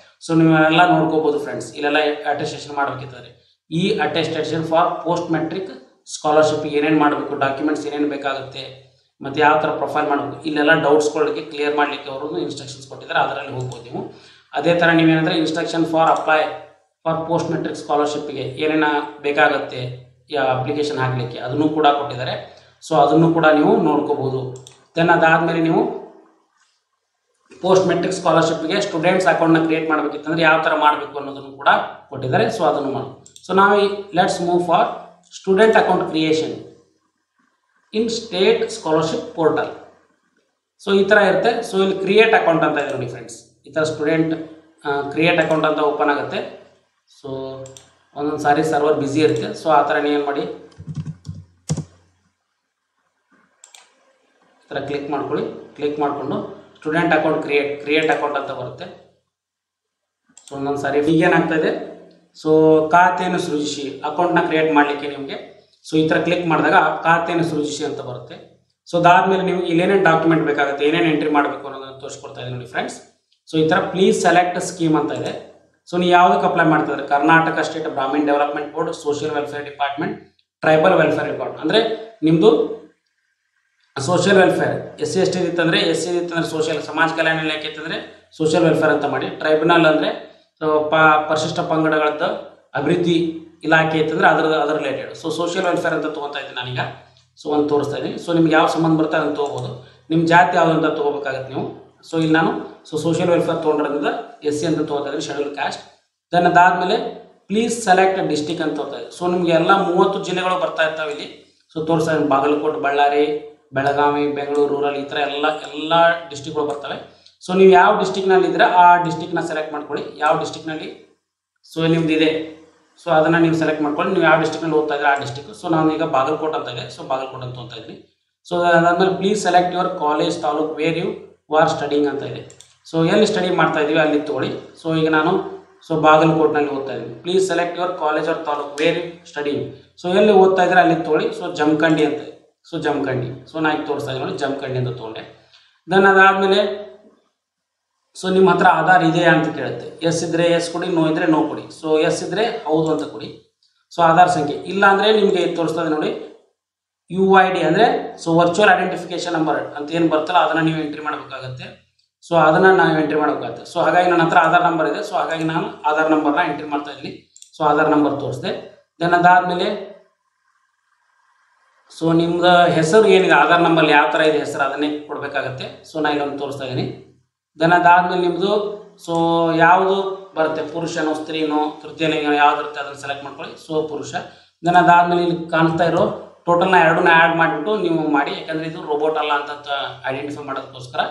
ಸೊ ನೀವೆಲ್ಲ ನೋಡ್ಕೋಬಹುದು ಫ್ರೆಂಡ್ಸ್, ಇಲ್ಲೆಲ್ಲ ಅಟೆಸ್ಟೇಷನ್ ಮಾಡಬೇಕಿದ್ದಾರೆ. ಈ attestation for post matric scholarship ಏನೇನು ಮಾಡಬೇಕು, ಡಾಕ್ಯುಮೆಂಟ್ಸ್ ಏನೇನು ಬೇಕಾಗುತ್ತೆ, ಮತ್ತೆ ಯಾವ ತರ ಪ್ರೊಫೈಲ್ ಮಾಡಬೇಕು, ಇಲ್ಲೆಲ್ಲ ಡೌಟ್ಸ್ಗಳಿಗೆ ಕ್ಲಿಯರ್ ಮಾಡಲಿಕ್ಕೆ ಅವರು ಇನ್ಸ್ಟ್ರಕ್ಷನ್ಸ್ ಕೊಟ್ಟಿದ್ದಾರೆ, ಅದರಲ್ಲಿ ಹೋಗ್ಬೋದು ನೀವು. ಅದೇ ತರ ನೀವೇನಂದ್ರೆ instruction for apply for post matric ಸ್ಕಾಲರ್ಶಿಪ್ಗೆ ಏನೇನ ಬೇಕಾಗುತ್ತೆ ಅಪ್ಲಿಕೇಶನ್ ಹಾಕಲಿಕ್ಕೆ ಅದನ್ನು ಕೂಡ ಕೊಟ್ಟಿದ್ದಾರೆ. ಸೊ ಅದನ್ನು ಕೂಡ ನೀವು ನೋಡ್ಕೋಬಹುದು. ದೆನ್ ಅದಾದ್ಮೇಲೆ ನೀವು ಪೋಸ್ಟ್ ಮೆಟ್ರಿಕ್ ಸ್ಕಾಲರ್ಶಿಪ್ಗೆ ಸ್ಟೂಡೆಂಟ್ಸ್ ಅಕೌಂಟ್ನ ಕ್ರಿಯೇಟ್ ಮಾಡಬೇಕಿತ್ತಂದ್ರೆ ಯಾವ ತರ ಮಾಡಬೇಕು ಅನ್ನೋದನ್ನು ಕೂಡ ಕೊಟ್ಟಿದ್ದಾರೆ. ಸೊ ಅದನ್ನು ಮಾಡಿ. ಸೊ ನಾವು let's move for student account creation in state scholarship portal. So ಈ ತರ ಇರುತ್ತೆ. ಸೊ ಇಲ್ಲಿ ಕ್ರಿಯೇಟ್ ಅಕೌಂಟ್ ಅಂತ ಇದೆ ನೋಡಿ ಫ್ರೆಂಡ್ಸ್, ಈ ತರ ಸ್ಟೂಡೆಂಟ್ ಕ್ರಿಯೇಟ್ ಅಕೌಂಟ್ ಅಂತ ಓಪನ್ ಆಗುತ್ತೆ. ಸೊ ಒಂದೊಂದು ಸಾರಿ ಸರ್ವರ್ ಬಿಸಿ ಇರುತ್ತೆ. ಸೊ ಆ ಥರ ಏನು ಮಾಡಿ ಈ ಥರ ಕ್ಲಿಕ್ ಮಾಡ್ಕೊಳ್ಳಿ. ಕ್ಲಿಕ್ ಮಾಡಿಕೊಂಡು ಸ್ಟೂಡೆಂಟ್ ಅಕೌಂಟ್ ಕ್ರಿಯೇಟ್ ಅಕೌಂಟ್ ಅಂತ ಬರುತ್ತೆ. ಸೊ ಒಂದೊಂದು ಸಾರಿ ಈಗೇನಾಗ್ತಾ ಇದೆ, ಸೊ ಖಾತೆಯನ್ನು ಸೃಜಿಸಿ ಅಕೌಂಟ್ನ ಕ್ರಿಯೇಟ್ ಮಾಡಲಿಕ್ಕೆ ನಿಮಗೆ ಸೊ ಈ ಥರ ಕ್ಲಿಕ್ ಮಾಡಿದಾಗ ಖಾತೆಯನ್ನು ಸೃಜಿಸಿ ಅಂತ ಬರುತ್ತೆ. ಸೊ ಅದಾದ್ಮೇಲೆ ನೀವು ಇಲ್ಲೇನೇನು ಡಾಕ್ಯುಮೆಂಟ್ ಬೇಕಾಗುತ್ತೆ, ಏನೇನು ಎಂಟ್ರಿ ಮಾಡಬೇಕು ಅನ್ನೋದನ್ನು ತೋರಿಸ್ಕೊಡ್ತಾ ಇದ್ದೀನಿ ನೋಡಿ ಫ್ರೆಂಡ್ಸ್. ಸೊ ಈ ಥರ ಪ್ಲೀಸ್ ಸೆಲೆಕ್ಟ್ ಸ್ಕೀಮ್ ಅಂತ ಇದೆ. ಸೊ ನೀವು ಯಾವುದಕ್ಕೆ ಅಪ್ಲೈ ಮಾಡ್ತಿದ್ರೆ Karnataka state ಬ್ರಾಹ್ಮಣ್ development board, social welfare department, tribal welfare department, ಅಂದರೆ ನಿಮ್ಮದು ಸೋಷಿಯಲ್ ವೆಲ್ಫೇರ್. SC/ST ಇತ್ತಂದರೆ SC ಇತ್ತಂದರೆ ಸೋಷಿಯಲ್ ಸಮಾಜ ಕಲ್ಯಾಣ ಇಲಾಖೆ ಇತ್ತಂದರೆ ಸೋಷಿಯಲ್ ವೆಲ್ಫೇರ್ ಅಂತ ಮಾಡಿ. ಟ್ರೈಬ್ಯುನಲ್ ಅಂದರೆ ಪರಿಶಿಷ್ಟ ಪಂಗಡಗಳದ್ದು ಅಭಿವೃದ್ಧಿ ಇಲಾಖೆ ಇತ್ತಂದರೆ ಅದರ ರಿಲೇಟೆಡ್. ಸೊ ಸೋಷಿಯಲ್ ವೆಲ್ಫೇರ್ ಅಂತ ತೊಗೊತಾ ಇದ್ದೀನಿ ನಾನೀಗ. ಸೊ ಒಂದು ತೋರಿಸ್ತಾ ಇದ್ದೀನಿ. ಸೊ ನಿಮ್ಗೆ ಯಾವ ಸಂಬಂಧ ಬರುತ್ತೆ ಅದನ್ನು ತೊಗೋಬೋದು. ನಿಮ್ಮ ಜಾತಿ ಯಾವುದು ಅಂತ ತೊಗೋಬೇಕಾಗತ್ತೆ ನೀವು. ಸೊ ಇಲ್ಲಿ ನಾನು ಸೋಷಿಯಲ್ ವೆಲ್ಫೇರ್ ತೊಗೊಂಡಿರೋದ್ರಿಂದ SC ಅಂತ ತೊಗೋತಾ ಇದ್ದೀನಿ, ಶೆಡ್ಯೂಲ್ ಕ್ಯಾಸ್ಟ್. ದೆನ್ ಅದಾದಮೇಲೆ ಪ್ಲೀಸ್ ಸೆಲೆಕ್ಟ್ ಡಿಸ್ಟಿಕ್ ಅಂತ ತೊಗೋತಾ ಇದ್ದೀನಿ. ಸೊ ನಿಮಗೆ ಎಲ್ಲ 30 ಜಿಲ್ಲೆಗಳು ಬರ್ತಾ ಇರ್ತಾವೆ ಇಲ್ಲಿ. ಸೊ ತೋರಿಸ್ತಾ ಇದ್ದೀನಿ ಬಾಗಲಕೋಟೆ, ಬಳ್ಳಾರಿ, ಬೆಳಗಾವಿ, ಬೆಂಗಳೂರು ರೂರಲ್, ಈ ಥರ ಎಲ್ಲ ಡಿಸ್ಟಿಕ್ಗಳು ಬರ್ತವೆ. ಸೊ ನೀವು ಯಾವ ಡಿಸ್ಟಿಕ್ನಲ್ಲಿ ಇದ್ರೆ ಆ ಡಿಸ್ಟಿಕ್ನ ಸೆಲೆಕ್ಟ್ ಮಾಡ್ಕೊಳ್ಳಿ. ಯಾವ ಡಿಸ್ಟಿಕ್ನಲ್ಲಿ ಸೊ ನಿಮ್ದು ಇದೆ ಸೊ ಅದನ್ನು ನೀವು ಸೆಲೆಕ್ಟ್ ಮಾಡ್ಕೊಂಡು ನೀವು ಯಾವ ಡಿಸ್ಟ್ರಿಕ್ಟಲ್ಲಿ ಓದ್ತಾ ಇದ್ರೆ ಆ ಡಿಸ್ಟ್ರಿಕ್ಟ್. ಸೊ ನಾನು ಈಗ ಬಾಗಲಕೋಟೆ ಅಂತ ಇದೆ, ಸೊ ಬಾಗಲಕೋಟೆ ಅಂತ ಓದ್ತಾ ಇದ್ದೀನಿ. ಸೊ ಅದಾದಮೇಲೆ please select your college taluk where you are studying ಅಂತ ಇದೆ. ಸೊ ಎಲ್ಲಿ ಸ್ಟಡಿ ಮಾಡ್ತಾ ಇದ್ದೀವಿ ಅಲ್ಲಿ ತೊಗೊಳ್ಳಿ. ಸೊ ಈಗ ನಾನು ಬಾಗಲಕೋಟ್ನಲ್ಲಿ ಓದ್ತಾ ಇದ್ದೀನಿ. Please select your college or taluk where you studying. So ಎಲ್ಲಿ ಓದ್ತಾ ಇದ್ರೆ ಅಲ್ಲಿ ತೊಗೊಳ್ಳಿ. ಸೊ ಜಮಖಂಡಿ ಅಂತ ಇದೆ. ಸೊ ಜಮಖಂಡಿ. ಸೊ ನಾನು ಈಗ ತೋರಿಸ್ತಾ ಇದ್ದೀನಿ ನೋಡಿ, ಜಮಖಂಡಿ ಅಂತ ತೊಗೊಂಡೆ. ದೆನ್ ಅದಾದಮೇಲೆ ಸೊ ನಿಮ್ಮ ಹತ್ರ ಆಧಾರ್ ಇದೆಯಾ ಅಂತ ಕೇಳುತ್ತೆ. ಎಸ್ ಇದ್ದರೆ ಎಸ್ ಕೊಡಿ, ನೋ ಇದ್ದರೆ ನೋ ಕೊಡಿ. ಸೊ ಎಸ್ ಇದ್ದರೆ ಹೌದು ಅಂತ ಕೊಡಿ. ಸೊ ಆಧಾರ್ ಸಂಖ್ಯೆ ಇಲ್ಲ ಅಂದರೆ ನಿಮಗೆ ತೋರಿಸ್ತಾ ಇದೆ ನೋಡಿ, UID ಅಂದರೆ ಸೊ ವರ್ಚುವಲ್ ಐಡೆಂಟಿಫಿಕೇಶನ್ ನಂಬರ್ ಅಂತ ಏನು ಬರ್ತಲ್ಲ ಅದನ್ನು ನೀವು ಎಂಟ್ರಿ ಮಾಡಬೇಕಾಗತ್ತೆ. ಸೊ ಅದನ್ನು ನಾವು ಎಂಟ್ರಿ ಮಾಡಬೇಕಾಗುತ್ತೆ. ಸೊ ಹಾಗಾಗಿ ನನ್ನ ಹತ್ರ ಆಧಾರ್ ನಂಬರ್ ಇದೆ. ಸೊ ಹಾಗಾಗಿ ನಾನು ಆಧಾರ್ ನಂಬರ್ನ ಎಂಟ್ರಿ ಮಾಡ್ತಾ ಇದ್ದೀನಿ. ಸೊ ಆಧಾರ್ ನಂಬರ್ ತೋರಿಸಿದೆ. ದೆನ್ ಅದಾದಮೇಲೆ ಸೊ ನಿಮ್ಮದು ಹೆಸರು ಏನಿದೆ ಆಧಾರ್ ನಂಬರ್ ಯಾವ ಥರ ಇದೆ ಹೆಸರು ಅದನ್ನೇ ಕೊಡಬೇಕಾಗತ್ತೆ. ಸೊ ನಾನು ಇಲ್ಲೊಂದು ತೋರಿಸ್ತಾ ಇದ್ದೀನಿ. ದೆನ್ ಅದಾದಮೇಲೆ ನಿಮ್ಮದು ಸೊ ಯಾವುದು ಬರುತ್ತೆ, ಪುರುಷನೋ ಸ್ತ್ರೀನೋ ತೃತೀಯಲಿಂಗ ಯಾವ್ದು ಇರುತ್ತೆ ಅದನ್ನು ಸೆಲೆಕ್ಟ್ ಮಾಡ್ಕೊಳ್ಳಿ. ಸೊ ಪುರುಷ. ದೆನ್ ಅದಾದಮೇಲೆ ಇಲ್ಲಿ ಕಾಣಿಸ್ತಾ ಇರೋ ಟೋಟಲ್ನ ಎರಡನ್ನ ಆ್ಯಡ್ ಮಾಡಿಬಿಟ್ಟು ನೀವು ಮಾಡಿ, ಯಾಕಂದರೆ ಇದು ರೋಬೋಟ್ ಅಲ್ಲ ಅಂತ ಐಡೆಂಟಿಫೈ ಮಾಡೋದಕ್ಕೋಸ್ಕರ.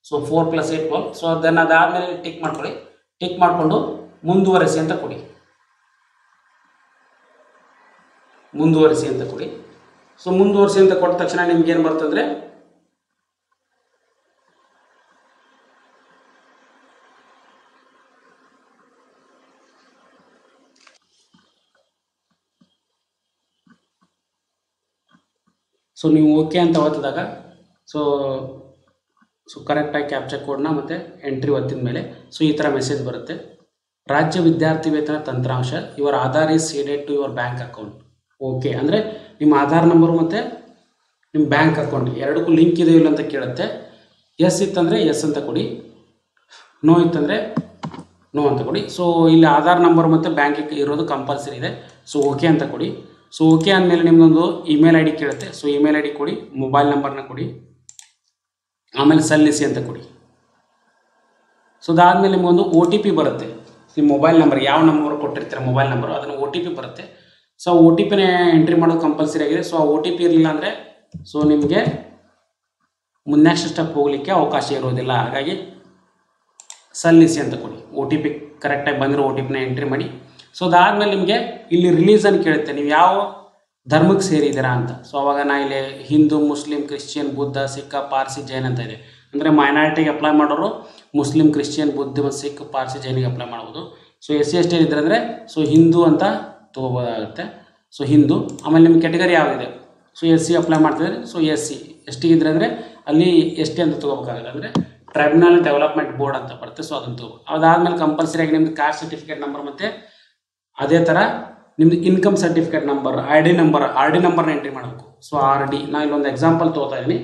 ಸೊ 4+8 12. ಸೊ ದೆನ್ ಅದಾದಮೇಲೆ ಟಿಕ್ ಮಾಡ್ಕೊಳ್ಳಿ. ಟಿಕ್ ಮಾಡಿಕೊಂಡು ಮುಂದುವರಿಸಿ ಅಂತ ಕೊಡಿ. ಮುಂದುವರಿಸಿ ಅಂತ ಕೊಡಿ. ಸೊ ಮುಂದುವರಿಸಿ ಅಂತ ಕೊಟ್ಟ ತಕ್ಷಣ ನಿಮ್ಗೆ ಏನು ಬರ್ತಂದರೆ ಸೊ ನೀವು ಓಕೆ ಅಂತ ಒತ್ತಿದಾಗ ಸೊ ಕರೆಕ್ಟಾಗಿ ಕ್ಯಾಪ್ಚರ್ ಕೋಡ್ನ ಮತ್ತು ಎಂಟ್ರಿ ಒತ್ತಿದ ಮೇಲೆ ಸೊ ಈ ಥರ ಮೆಸೇಜ್ ಬರುತ್ತೆ. ರಾಜ್ಯ ವಿದ್ಯಾರ್ಥಿ ವೇತನ ತಂತ್ರಾಂಶ your Aadhaar is seeded to your bank account. Okay ಅಂದರೆ ನಿಮ್ಮ ಆಧಾರ್ ನಂಬರು ಮತ್ತು ನಿಮ್ಮ ಬ್ಯಾಂಕ್ ಅಕೌಂಟ್ ಎರಡಕ್ಕೂ ಲಿಂಕ್ ಇದೆಯೋ ಇಲ್ಲ ಅಂತ ಕೇಳುತ್ತೆ. ಎಸ್ ಇತ್ತಂದರೆ ಎಸ್ ಅಂತ ಕೊಡಿ, ನೋ ಇತ್ತಂದರೆ ನೋ ಅಂತ ಕೊಡಿ. ಸೊ ಇಲ್ಲಿ ಆಧಾರ್ ನಂಬರ್ ಮತ್ತು ಬ್ಯಾಂಕಿಗೆ ಇರೋದು ಕಂಪಲ್ಸರಿ ಇದೆ. ಸೊ ಓಕೆ ಅಂತ ಕೊಡಿ. ಸೊ ಓಕೆ ಅಂದಮೇಲೆ ನಿಮ್ಮದೊಂದು ಇಮೇಲ್ ID ಕೇಳುತ್ತೆ. ಸೊ ಇಮೇಲ್ ID ಕೊಡಿ, ಮೊಬೈಲ್ ನಂಬರ್ನ ಕೊಡಿ, ಆಮೇಲೆ ಸಲ್ಲಿಸಿ ಅಂತ ಕೊಡಿ. ಸೊ ಅದಾದಮೇಲೆ ನಿಮಗೊಂದು OTP ಬರುತ್ತೆ. ನಿಮ್ಮ ಮೊಬೈಲ್ ನಂಬರ್ ಯಾವ ನಂಬರ್ ಕೊಟ್ಟಿರ್ತೀರ ಮೊಬೈಲ್ ನಂಬರು ಅದನ್ನು OTP ಬರುತ್ತೆ. ಸೊ OTPನೇ ಎಂಟ್ರಿ ಮಾಡೋದು ಕಂಪಲ್ಸರಿ ಆಗಿದೆ. ಸೊ ಆ OTP ಇರಲಿಲ್ಲ ಅಂದರೆ ಸೊ ನಿಮಗೆ ನೆಕ್ಸ್ಟ್ ಸ್ಟೆಪ್ ಹೋಗಲಿಕ್ಕೆ ಅವಕಾಶ ಇರೋದಿಲ್ಲ. ಹಾಗಾಗಿ ಸಲ್ಲಿಸಿ ಅಂತ ಕೊಡಿ. OTP ಕರೆಕ್ಟಾಗಿ ಬಂದಿರೋ OTPನ ಎಂಟ್ರಿ ಮಾಡಿ. ಸೊ ಅದಾದಮೇಲೆ ನಿಮಗೆ ಇಲ್ಲಿ ರಿಲೀಸನ್ ಕೇಳುತ್ತೆ, ನೀವು ಯಾವ ಧರ್ಮಕ್ಕೆ ಸೇರಿದ್ದೀರಾ ಅಂತ. ಸೊ ಅವಾಗ ನಾ ಇಲ್ಲಿ ಹಿಂದೂ, ಮುಸ್ಲಿಂ, ಕ್ರಿಶ್ಚಿಯನ್, ಬುದ್ಧ, ಸಿಖ್, ಪಾರ್ಸಿ, ಜೈನ್ ಅಂತ ಇದೆ. ಅಂದರೆ ಮೈನಾರಿಟಿಗೆ ಅಪ್ಲೈ ಮಾಡೋರು ಮುಸ್ಲಿಂ, ಕ್ರಿಶ್ಚಿಯನ್, ಬುದ್ಧ, ಸಿಖ್, ಪಾರ್ಸಿ, ಜೈನಿಗೆ ಅಪ್ಲೈ ಮಾಡ್ಬೋದು. ಸೊ SC ST ಇದ್ರೆ ಅಂದರೆ ಸೊ ಹಿಂದೂ ಅಂತ ತೊಗೋಬೋದಾಗುತ್ತೆ. ಸೊ ಹಿಂದೂ. ಆಮೇಲೆ ನಿಮ್ಮ ಕ್ಯಾಟಗರಿ ಯಾವುದಿದೆ, ಸೊ SC ಅಪ್ಲೈ ಮಾಡ್ತಿದ್ರೆ ಸೊ SC, ST ಇದ್ರೆ ಅಂದರೆ ಅಲ್ಲಿ ST ಅಂತ ತೊಗೋಬೇಕಾಗುತ್ತೆ. ಅಂದರೆ ಟ್ರೈಬಲ್ ಡೆವಲಪ್ಮೆಂಟ್ ಬೋರ್ಡ್ ಅಂತ ಬರುತ್ತೆ. ಸೊ ಅದನ್ನು ತಗೋ. ಅದಾದಮೇಲೆ ಕಂಪಲ್ಸರಿಯಾಗಿ ನಿಮ್ಮದು ಕಾಸ್ಟ್ ಸರ್ಟಿಫಿಕೇಟ್ ನಂಬರ್ ಮತ್ತು ಅದೇ ಥರ ನಿಮ್ಮದು ಇನ್ಕಮ್ ಸರ್ಟಿಫಿಕೇಟ್ ನಂಬರ್, RD ನಂಬರ್ನ ಎಂಟ್ರಿ ಮಾಡಬೇಕು. ಸೊ RD ನಾನು ಇಲ್ಲೊಂದು ಎಕ್ಸಾಂಪಲ್ ತೊಗೋತಾ ಇದ್ದೀನಿ.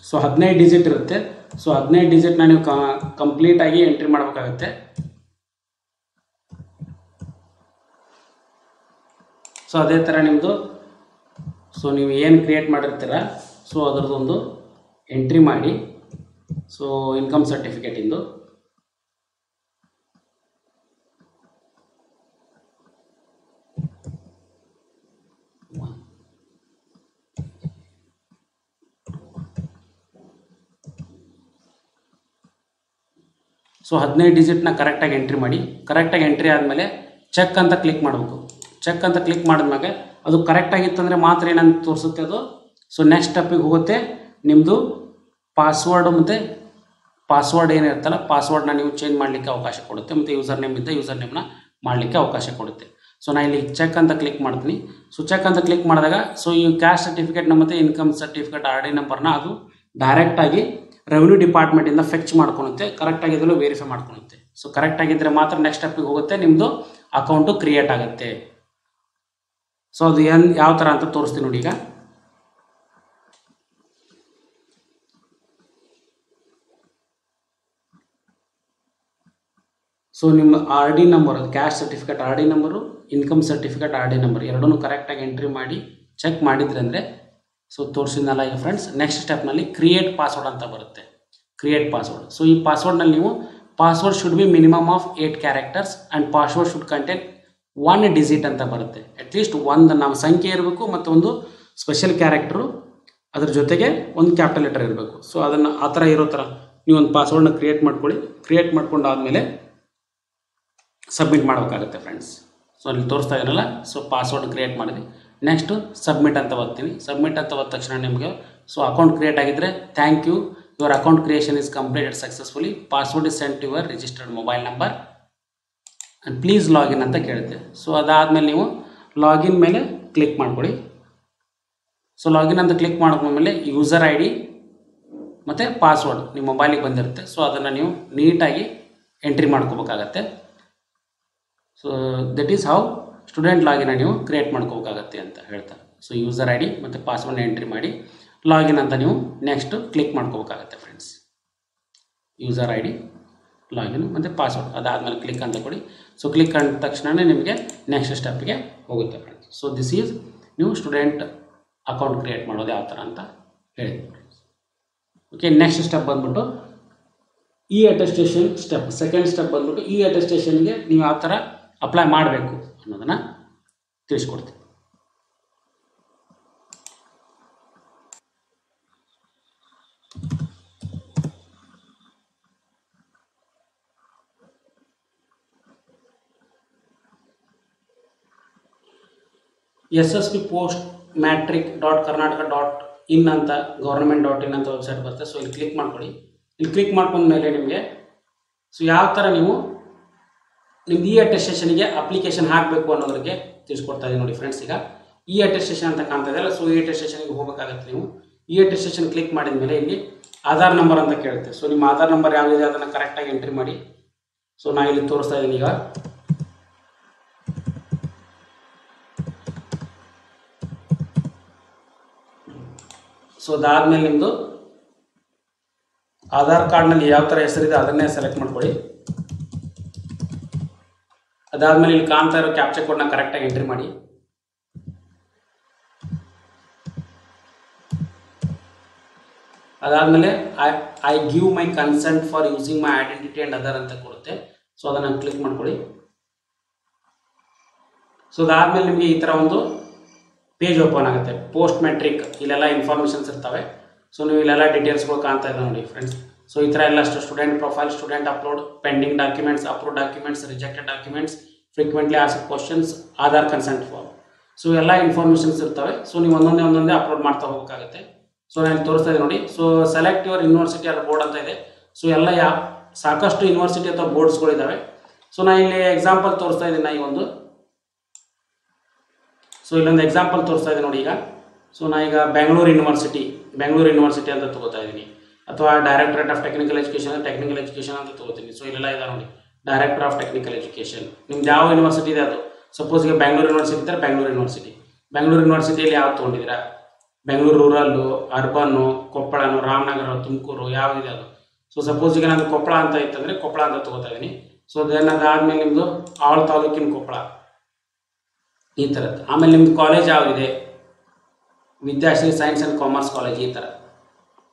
ಸೊ 15 ಡಿಜಿಟ್ ಇರುತ್ತೆ. ಸೊ 15 ಡಿಜಿಟ್ನ ನೀವು ಕಂಪ್ಲೀಟಾಗಿ ಎಂಟ್ರಿ ಮಾಡಬೇಕಾಗುತ್ತೆ. ಸೊ ಅದೇ ಥರ ನಿಮ್ಮದು ಸೊ ನೀವು ಏನು ಕ್ರಿಯೇಟ್ ಮಾಡಿರ್ತೀರ ಸೊ ಅದರದ್ದೊಂದು ಎಂಟ್ರಿ ಮಾಡಿ. ಸೊ ಇನ್ಕಮ್ ಸರ್ಟಿಫಿಕೇಟಿಂದು ಸೊ 15 ಡಿಜಿಟ್ನ ಕರೆಕ್ಟಾಗಿ ಎಂಟ್ರಿ ಮಾಡಿ. ಕರೆಕ್ಟಾಗಿ ಎಂಟ್ರಿ ಆದಮೇಲೆ ಚೆಕ್ ಅಂತ ಕ್ಲಿಕ್ ಮಾಡಬೇಕು. ಚೆಕ್ ಅಂತ ಕ್ಲಿಕ್ ಮಾಡಿದ್ಮೇಲೆ ಅದು ಕರೆಕ್ಟಾಗಿತ್ತಂದರೆ ಮಾತ್ರ ಏನಂತ ತೋರಿಸುತ್ತೆ ಅದು. ಸೊ ನೆಕ್ಸ್ಟ್ ಸ್ಟೆಪ್ಪಿಗೆ ಹೋಗುತ್ತೆ. ನಿಮ್ಮದು ಪಾಸ್ವರ್ಡ್ ಏನಿರುತ್ತಲ್ಲ ಪಾಸ್ವರ್ಡ್ನ ನೀವು ಚೇಂಜ್ ಮಾಡಲಿಕ್ಕೆ ಅವಕಾಶ ಕೊಡುತ್ತೆ. ಮತ್ತು ಯೂಸರ್ ನೇಮ್ನ ಮಾಡಲಿಕ್ಕೆ ಅವಕಾಶ ಕೊಡುತ್ತೆ. ಸೊ ನಾನು ಇಲ್ಲಿ ಚೆಕ್ ಅಂತ ಕ್ಲಿಕ್ ಮಾಡ್ತೀನಿ. ಸೊ ಚೆಕ್ ಅಂತ ಕ್ಲಿಕ್ ಮಾಡಿದಾಗ ಸೊ ಈ ಕ್ಯಾಸ್ಟ್ ಸರ್ಟಿಫಿಕೇಟ್ನ ಮತ್ತು ಇನ್ಕಮ್ ಸರ್ಟಿಫಿಕೇಟ್ RD ನಂಬರ್ನ ಅದು ಡೈರೆಕ್ಟಾಗಿ ರೆವಿನ್ಯೂ ಡಿಪಾರ್ಟ್ಮೆಂಟಿಂದ ಫೆಚ್ ಮಾಡ್ಕೊಳುತ್ತೆ. ಕರೆಕ್ಟಾಗಿದ್ದಲು ವೆರಿಫೈ ಮಾಡ್ಕೊಳುತ್ತೆ. ಸೊ ಕರೆಕ್ಟಾಗಿದ್ದರೆ ಮಾತ್ರ ನೆಕ್ಸ್ಟ್ ಸ್ಟೆಪ್ಪಿಗೆ ಹೋಗುತ್ತೆ, ನಿಮ್ಮದು ಅಕೌಂಟು ಕ್ರಿಯೇಟ್ ಆಗುತ್ತೆ. ಸೊ ಅದು ಯಾವ ಥರ ಅಂತ ತೋರಿಸ್ತೀನಿ ನೋಡಿ. ಈಗ ಸೊ ನಿಮ್ಮ RD number, caste certificate RD number, income certificate RD number ಎರಡನ್ನೂ ಕರೆಕ್ಟಾಗಿ ಎಂಟ್ರಿ ಮಾಡಿ ಚೆಕ್ ಮಾಡಿದ್ರಿ ಅಂದರೆ ಸೊ ತೋರಿಸಿದ್ನಲ್ಲ ಈಗ ಫ್ರೆಂಡ್ಸ್, ನೆಕ್ಸ್ಟ್ ಸ್ಟೆಪ್ನಲ್ಲಿ ಕ್ರಿಯೇಟ್ ಪಾಸ್ವರ್ಡ್ ಅಂತ ಬರುತ್ತೆ. Create password. ಸೊ ಈ ಪಾಸ್ವರ್ಡ್ನಲ್ಲಿ ನೀವು password should be minimum of 8 characters and password should contain 1 digit ಅಂತ ಬರುತ್ತೆ. ಅಟ್ಲೀಸ್ಟ್ ಒಂದು ನಮ್ಮ ಸಂಖ್ಯೆ ಇರಬೇಕು ಮತ್ತು ಒಂದು ಸ್ಪೆಷಲ್ ಕ್ಯಾರೆಕ್ಟರು ಅದ್ರ ಜೊತೆಗೆ ಒಂದು ಕ್ಯಾಪಿಟಲ್ ಲೆಟರ್ ಇರಬೇಕು. ಸೊ ಅದನ್ನು ಆ ಥರ ಇರೋ ಥರ ನೀವು ಒಂದು ಪಾಸ್ವರ್ಡ್ನ ಕ್ರಿಯೇಟ್ ಮಾಡ್ಕೊಳ್ಳಿ. ಕ್ರಿಯೇಟ್ ಮಾಡ್ಕೊಂಡಾದಮೇಲೆ ಸಬ್ಮಿಟ್ ಮಾಡಬೇಕಾಗುತ್ತೆ ಫ್ರೆಂಡ್ಸ್. ಸೊ ಅಲ್ಲಿ ತೋರಿಸ್ತಾ ಇದ್ದೀನಲ್ಲ, ಸೊ ಪಾಸ್ವರ್ಡ್ ಕ್ರಿಯೇಟ್ ಮಾಡಿದೆ. ನೆಕ್ಸ್ಟು ಸಬ್ಮಿಟ್ ಅಂತ ಓದ್ತೀನಿ. ಸಬ್ಮಿಟ್ ಅಂತ ಹೋದ ತಕ್ಷಣ ನಿಮಗೆ ಸೊ ಅಕೌಂಟ್ ಕ್ರಿಯೇಟ್ ಆಗಿದ್ದರೆ thank you, your account creation is completed successfully, password is sent to your registered mobile number and please login ಅಂತ ಕೇಳುತ್ತೆ. ಸೊ ಅದಾದಮೇಲೆ ನೀವು ಲಾಗಿನ್ ಮೇಲೆ ಕ್ಲಿಕ್ ಮಾಡಿಕೊಡಿ. ಸೊ ಲಾಗಿನ್ ಅಂತ ಕ್ಲಿಕ್ ಮಾಡ್ಕೊಂಡ್ಮೇಲೆ ಯೂಸರ್ ಐ ಡಿ ಮತ್ತು ಪಾಸ್ವರ್ಡ್ ನಿಮ್ಮ ಮೊಬೈಲಿಗೆ ಬಂದಿರುತ್ತೆ. ಸೊ ಅದನ್ನು ನೀವು ನೀಟಾಗಿ ಎಂಟ್ರಿ ಮಾಡ್ಕೋಬೇಕಾಗತ್ತೆ. So that is how student login ನೀವು ಕ್ರಿಯೇಟ್ ಮಾಡ್ಕೋಬೇಕಾಗತ್ತೆ ಅಂತ ಹೇಳ್ತಾರೆ. ಸೊ ಯೂಸರ್ ಐ ಡಿ ಮತ್ತು ಪಾಸ್ವರ್ಡ್ನ ಎಂಟ್ರಿ ಮಾಡಿ ಲಾಗಿನ್ ಅಂತ ನೀವು ನೆಕ್ಸ್ಟು ಕ್ಲಿಕ್ ಮಾಡ್ಕೋಬೇಕಾಗತ್ತೆ friends. User I D, login ಮತ್ತು ಪಾಸ್ವರ್ಡ್ ಅದಾದಮೇಲೆ ಕ್ಲಿಕ್ ಅಂತ ಕೊಡಿ. ಸೊ ಕ್ಲಿಕ್ ಅಂದ ತಕ್ಷಣ ನಿಮಗೆ ನೆಕ್ಸ್ಟ್ ಸ್ಟೆಪ್ಗೆ ಹೋಗುತ್ತೆ ಫ್ರೆಂಡ್ಸ್. ಸೊ ದಿಸ್ ಈಸ್ ನೀವು ಸ್ಟೂಡೆಂಟ್ ಅಕೌಂಟ್ ಕ್ರಿಯೇಟ್ ಮಾಡೋದು ಯಾವ ಥರ ಅಂತ ಹೇಳಿದ್ವಿ ಫ್ರೆಂಡ್ಸ್. ಓಕೆ, ನೆಕ್ಸ್ಟ್ ಸ್ಟೆಪ್ ಬಂದ್ಬಿಟ್ಟು E attestation step. Second step ಬಂದ್ಬಿಟ್ಟು ಇ ಅಟೆಸ್ಟೇಷನ್ಗೆ ನೀವು ಯಾವ ಥರ ಅಪ್ಲೈ ಮಾಡಬೇಕು ಅನ್ನೋದನ್ನು ತಿಳಿಸ್ಕೊಡ್ತೀನಿ. SSB post matric .karnataka.in ಅಂತ government.in ಅಂತ ವೆಬ್ಸೈಟ್ ಬರುತ್ತೆ. ಸೊ ಇಲ್ಲಿ ಕ್ಲಿಕ್ ಮಾಡ್ಕೊಳ್ಳಿ. ಇಲ್ಲಿ ಕ್ಲಿಕ್ ಮಾಡ್ಕೊಂಡ್ಮೇಲೆ ನಿಮಗೆ ಸೊ ಯಾವ ಥರ ನೀವು ನಿಮ್ದು ಇ ಅಟೆಸ್ಟೇಷನ್ಗೆ ಅಪ್ಲಿಕೇಶನ್ ಹಾಕಬೇಕು ಅನ್ನೋದಕ್ಕೆ ತಿಳಿಸ್ಕೊಡ್ತಾ ಇದ್ದೀನಿ ನೋಡಿ ಫ್ರೆಂಡ್ಸ್. ಈಗ ಇ ಅಟೆಸ್ಟೇಷನ್ ಅಂತ ಕಾಣ್ತಾ ಇದೆಯಲ್ಲ, ಸೊ ಇ ಅಟೆಸ್ಟೇಷನ್ಗೆ ಹೋಗಬೇಕಾಗುತ್ತೆ. ನೀವು ಇ ಅಟೆಸ್ಟೇಷನ್ ಕ್ಲಿಕ್ ಮಾಡಿದ ಮೇಲೆ ಇಲ್ಲಿ ಆಧಾರ್ ನಂಬರ್ ಅಂತ ಕೇಳುತ್ತೆ. ಸೊ ನಿಮ್ಮ ಆಧಾರ್ ನಂಬರ್ ಯಾವುದಿದೆ ಅದನ್ನು ಕರೆಕ್ಟಾಗಿ ಎಂಟ್ರಿ ಮಾಡಿ. ಸೊ ನಾನು ಇಲ್ಲಿ ತೋರಿಸ್ತಾ ಇದ್ದೀನಿ ಈಗ. ಸೊ ಅದಾದಮೇಲೆ ನಿಮ್ಮದು ಆಧಾರ್ ಕಾರ್ಡ್ನಲ್ಲಿ ಯಾವ ಥರ ಹೆಸರಿದೆ ಅದನ್ನೇ ಸೆಲೆಕ್ಟ್ ಮಾಡ್ಕೊಳ್ಳಿ. ಅದಾದಮೇಲೆ ಇಲ್ಲಿ ಕಾಣ್ತಾ ಇರೋ ಕ್ಯಾಪ್ಚರ್ ಕೋಡ್ನ ಕರೆಕ್ಟಾಗಿ ಎಂಟ್ರಿ ಮಾಡಿ. ಅದಾದಮೇಲೆ I give my consent for using my identity and other ಅಂತ ಕೊಡುತ್ತೆ. ಸೊ ಅದನ್ನು ಕ್ಲಿಕ್ ಮಾಡ್ಕೊಳ್ಳಿ. ಸೊ ಅದಾದಮೇಲೆ ನಿಮಗೆ ಈ ಥರ ಒಂದು ಪೇಜ್ ಓಪನ್ ಆಗುತ್ತೆ. ಪೋಸ್ಟ್ ಮೆಟ್ರಿಕ್ ಇಲ್ಲೆಲ್ಲ ಇನ್ಫಾರ್ಮೇಷನ್ಸ್ ಇರ್ತವೆ. ಸೊ ನೀವು ಇಲ್ಲೆಲ್ಲ ಡೀಟೇಲ್ಸ್ಗಳು ಕಾಣ್ತಾ ಇದ್ದಾವೆ ನೋಡಿ ಫ್ರೆಂಡ್ಸ್. ಸೊ ಈ ಥರ ಎಲ್ಲ student profile, student upload, pending documents, approve documents, rejected documents, frequently asked questions, Aadhaar consent form. So ಎಲ್ಲ ಇನ್ಫಾರ್ಮೇಷನ್ಸ್ ಇರ್ತವೆ. ಸೊ ನೀವು ಒಂದೊಂದೇ ಅಪ್ಲೋಡ್ ಮಾಡ್ತಾ ಹೋಗಬೇಕಾಗುತ್ತೆ. ಸೊ ನಾನು ತೋರಿಸ್ತಾ ಇದ್ದೀನಿ ನೋಡಿ. So select your university or board ಅಂತ ಇದೆ. ಸೊ ಎಲ್ಲ ಸಾಕಷ್ಟು ಯೂನಿವರ್ಸಿಟಿ ಅಥವಾ ಬೋರ್ಡ್ಸ್ಗಳಿದ್ದಾವೆ. ಸೊ ನಾನು ಇಲ್ಲಿ ಎಕ್ಸಾಂಪಲ್ ತೋರಿಸ್ತಾ ಇದ್ದೀನಿ. ಈ ಒಂದು ಸೊ ಇಲ್ಲೊಂದು ಎಕ್ಸಾಂಪಲ್ ತೋರಿಸ್ತಾ ಇದ್ದೀನಿ ನೋಡಿ. ಈಗ ಸೊ ನಾ ಈಗ ಬೆಂಗಳೂರು ಯೂನಿವರ್ಸಿಟಿ ಅಂತ ತಗೋತಾ ಇದ್ದೀನಿ, ಅಥವಾ ಡೈರೆಕ್ಟರೇಟ್ ಆಫ್ ಟೆಕ್ನಿಕಲ್ ಎಜುಕೇಷನ್ ಅಂತ ತಗೋತೀನಿ. ಸೊ ಇಲ್ಲೆಲ್ಲ ಇದೆ ನೋಡಿ, ಡೈರೆಕ್ಟರ್ ಆಫ್ ಟೆಕ್ನಿಕಲ್ ಎಜುಕೇಷನ್. ನಿಮ್ದು ಯಾವ ಯೂನಿವರ್ಸಿಟಿ ಇದೆ ಅದು. ಸಪೋಸ್ ಈಗ ಬೆಂಗಳೂರು ಯೂನಿವರ್ಸಿಟಿ ಇದ್ದರೆ ಬೆಂಗಳೂರು ಯೂನಿವರ್ಸಿಟಿಯಲ್ಲಿ ಯಾವ್ದು ತೊಗೊಂಡಿದ್ದೀರಾ, ಬೆಂಗಳೂರು ರೂರಲ್ಲು, ಅರ್ಬನ್ನು, ಕೊಪ್ಪಳನು, ರಾಮನಗರ, ತುಮಕೂರು ಯಾವುದಿದೆ ಅದು. ಸೊ ಸಪೋಸ್ ಈಗ ನಾನು ಕೊಪ್ಪಳ ಅಂತ ಇತ್ತಂದರೆ ಕೊಪ್ಪಳ ಅಂತ ತಗೋತಾ ಇದ್ದೀನಿ. ಸೊ ದೆನ್ ಅದಾದಮೇಲೆ ನಿಮ್ಮದು ಆಳ್ ತಾಲೂಕಿನ ಕೊಪ್ಪಳ ಈ ಥರದ್ದು. ಆಮೇಲೆ ನಿಮ್ಮದು ಕಾಲೇಜ್ ಯಾವುದಿದೆ, Vidyashree science and commerce college ಈ ಥರ.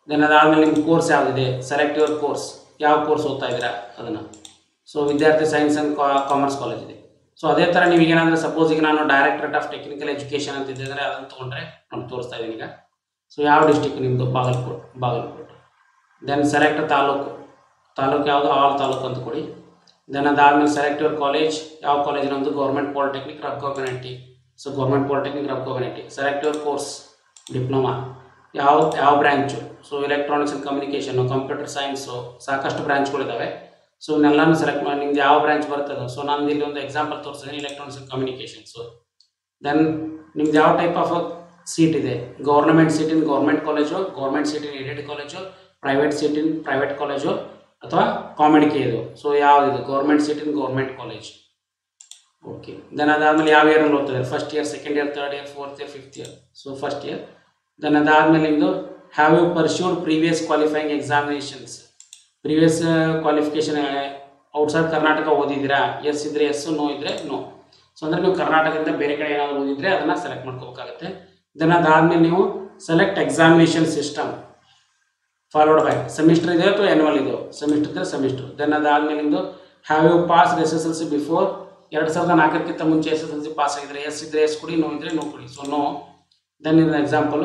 ದೆನ್ ಅದಾದಮೇಲೆ ನಿಮ್ದು ಕೋರ್ಸ್ ಯಾವುದಿದೆ, ಸೆಲೆಕ್ಟ್ ಯುವರ್ ಕೋರ್ಸ್, ಯಾವ ಕೋರ್ಸ್ ಓದ್ತಾ ಇದ್ದೀರಾ ಅದನ್ನು. ಸೊ ವಿದ್ಯಾರ್ಥಿ ಸೈನ್ಸ್ ಆ್ಯಂಡ್ ಕಾಮರ್ಸ್ ಕಾಲೇಜ್ ಇದೆ. ಸೊ ಅದೇ ಥರ ನೀವು ಏನಾದರೂ ಸಪೋಸ್ ಈಗ ನಾನು ಡೈರೆಕ್ಟರೇಟ್ ಆಫ್ ಟೆಕ್ನಿಕಲ್ ಎಜುಕೇಷನ್ ಅಂತ ಇದ್ದರೆ ಅದನ್ನು ತೊಗೊಂಡ್ರೆ ನಾನು ತೋರಿಸ್ತಾ ಇದ್ದೀನಿ ಈಗ. ಸೊ ಯಾವ ಡಿಸ್ಟಿಕ್ ನಿಮ್ಮದು, ಬಾಗಲಕೋಟೆ. ದೆನ್ ಸೆಲೆಕ್ಟ್ ತಾಲೂಕು ಯಾವುದು, ಆಲ್ ತಾಲೂಕು ಅಂತ ಕೊಡಿ. ದೆನ್ ಅದಾದಮೇಲೆ ಸೆಲೆಕ್ಟ್ ಯುವರ್ ಕಾಲೇಜ್, ಯಾವ ಕಾಲೇಜ್ ನಮ್ಮದು government polytechnic Rabkavi Banahatti. So government polytechnic Rabkavi Banahatti. Select your course, diploma, ಯಾವ branch. So electronics and communication, computer science, ಸಾಕಷ್ಟು ಬ್ರಾಂಚ್ಗಳಿದ್ದಾವೆ. ಸೊ ಇವನ್ನೆಲ್ಲನೂ ಸೆಲೆಕ್ಟ್ ಮಾಡಿ ನಿಮ್ದು ಯಾವ ಬ್ರಾಂಚ್ ಬರ್ತದೆ. ಸೊ ನಾನು ಇಲ್ಲಿ ಒಂದು ಎಕ್ಸಾಂಪಲ್ ತೋರಿಸ್ತೀನಿ, ಎಲೆಕ್ಟ್ರಾನಿಕ್ಸ್ ಆ್ಯಂಡ್ ಕಮ್ಯುನಿಕೇಷನ್ಸು. ದೆನ್ ನಿಮ್ದು ಯಾವ ಟೈಪ್ ಆಫ್ ಸೀಟ್ ಇದೆ, government seat in government college, government seat in aided college, private seat in private college, ಅಥವಾ ಕಾಮಿಡಿಕೆ ಇದು. ಸೊ ಯಾವುದಿದು, government seat in government college. Okay. Then ಅದಾದಮೇಲೆ ಯಾವ ಇಯರಲ್ಲಿ ಓದ್ತಿದ್ದಾರೆ, first year, second year, third year, fourth year, fifth year. So first year. Then ಅದಾದಮೇಲೆ ನಿಮ್ಮದು have you pursued previous qualifying examinations, previous qualification outside Karnataka ಓದಿದ್ದೀರಾ, yes ಇದ್ದರೆ yes, no ಇದ್ದರೆ no. So ಅಂದರೆ ನೀವು ಕರ್ನಾಟಕದಿಂದ ಬೇರೆ ಕಡೆ ಏನಾದರೂ ಓದಿದರೆ ಅದನ್ನು ಸೆಲೆಕ್ಟ್ ಮಾಡ್ಕೋಬೇಕಾಗುತ್ತೆ. ದೆನ್ ಅದಾದಮೇಲೆ ನೀವು select examination system followed by semester ಇದೆ ಅಥವಾ ಆ್ಯನ್ಯುವಲ್ ಇದೆಯೋ, ಸೆಮಿಸ್ಟರ್ ಇದ್ದರೆ ಸೆಮಿಸ್ಟರ್. ದೆನ್ ಅದಾದಮೇಲೆ ನಿಮ್ಮದು have you pass SSLC before 2004ಕ್ಕಿಂತ ಮುಂಚೆ SSLC ಪಾಸ್ ಆಗಿದ್ರೆ ಎಸ್ ಇದ್ದರೆ ಎಸ್ ಕೊಡಿ, ನೋ ಇದ್ದರೆ ನೋ ಕೊಡಿ. So no. Then in example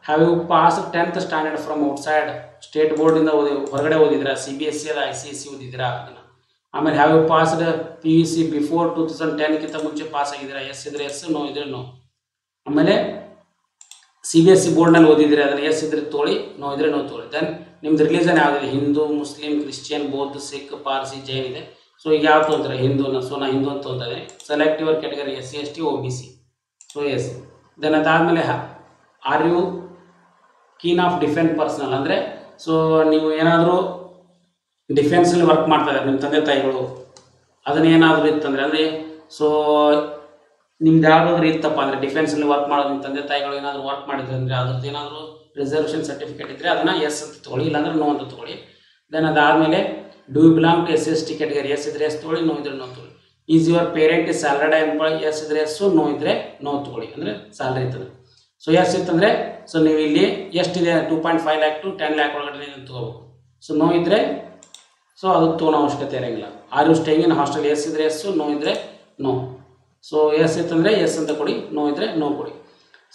have you pass 10th standard from outside state ಬೋರ್ಡಿಂದ ಹೊರಗಡೆ ಓದಿದ್ದೀರಾ, CBSE ಅಲ್ಲ ICSE ಓದಿದ್ದೀರಾ ಅದನ್ನು. ಆಮೇಲೆ have you passed PUC before 2010 ಮುಂಚೆ ಪಾಸ್ ಆಗಿದ್ದೀರಾ, ಎಸ್ ಇದ್ರೆ ಎಸ್, ನೋ ಇದ್ರೆ ನೋ. ಆಮೇಲೆ CBSE ಬೋರ್ಡ್ನಲ್ಲಿ ಓದಿದ್ರೆ ಅದನ್ನು ಎಸ್ ಇದ್ರೆ ತೊಗೊಳ್ಳಿ, ನೋ ಇದ್ರೆ ನೋ ತೊಗೊಳ್ಳಿ. ದೆನ್ ನಿಮ್ದು ರಿಲಿಜನ್ ಯಾವುದಿದೆ, ಹಿಂದೂ, ಮುಸ್ಲಿಂ, ಕ್ರಿಶ್ಚಿಯನ್, ಬೌದ್ಧ, ಸಿಖ್, ಪಾರ್ಸಿ, ಜೈನ್ ಇದೆ. ಸೊ ಈಗ ಯಾವ ತೊಗೊಂತಾರೆ, ಹಿಂದೂನ. ಸೊ ನಾ ಹಿಂದೂ ಅಂತ ತೊಗೊತಾ ಇದ್ದೀನಿ. Select your category SC ST OBC. So yes. Then ಅದಾದಮೇಲೆ are you kin of defence personnel, ಅಂದರೆ ಸೊ ನೀವು ಏನಾದರೂ ಡಿಫೆನ್ಸಲ್ಲಿ ವರ್ಕ್ ಮಾಡ್ತಾ ಇದ್ದಾರೆ ನಿಮ್ಮ ತಂದೆ ತಾಯಿಗಳು, ಅದನ್ನ ಏನಾದರೂ ಇತ್ತಂದರೆ, ಅಂದರೆ ಸೊ ನಿಮ್ದು ಯಾವುದಾದ್ರೂ ಇತ್ತಪ್ಪ ಅಂದರೆ ಡಿಫೆನ್ಸಲ್ಲಿ ವರ್ಕ್ ಮಾಡೋದು, ನಿಮ್ಮ ತಂದೆ ತಾಯಿಗಳು ಏನಾದರೂ ವರ್ಕ್ ಮಾಡಿದ್ರೆ ಅಂದರೆ ಅದ್ರದ್ದು ಏನಾದರೂ ರಿಸರ್ವೇಷನ್ ಸರ್ಟಿಫಿಕೇಟ್ ಇದ್ದರೆ ಅದನ್ನು ಎಸ್ ಅಂತ ತೊಗೊಳ್ಳಿ, ಇಲ್ಲಾಂದ್ರೆ ನೋ ಅಂತ ತೊಗೊಳ್ಳಿ. ದೆನ್ ಅದಾದಮೇಲೆ do you belong to SC ST category, yes ಇದ್ರೆ ಎಸ್ ತೊಗೊಳ್ಳಿ, ನೋ ಇದ್ರೆ ನೋ ತೊಗೊಳ್ಳಿ. Is your parent is salaried employee, yes ಇದ್ರೆ ಎಸ್ಸು, ನೋ ಇದ್ರೆ ನೋ ತೊಗೊಳ್ಳಿ, ಅಂದರೆ ಸ್ಯಾಲ್ರಿ ಇರ್ತದೆ. ಸೊ ಎಸ್ ಇತ್ತಂದರೆ ಸೊ ನೀವು ಇಲ್ಲಿ ಎಷ್ಟಿದೆ 2.5 lakh to 10 lakh ಒಳಗಡೆ ತೊಗೋಬೇಕು. ಸೊ ನೋ ಇದ್ದರೆ ಸೊ ಅದು ತೊಗೊಳೋ ಅವಶ್ಯಕತೆ ಇರೋಂಗಿಲ್ಲ. Are you staying in hostel, yes ಇದ್ರೆ ಎಸ್ಸು, ನೋ ಇದ್ರೆ ನೋ. ಸೊ ಎಸ್ ಇತ್ತಂದರೆ ಎಸ್ ಅಂತ ಕೊಡಿ, ನೋ ಇದ್ರೆ ನೋ ಕೊಡಿ.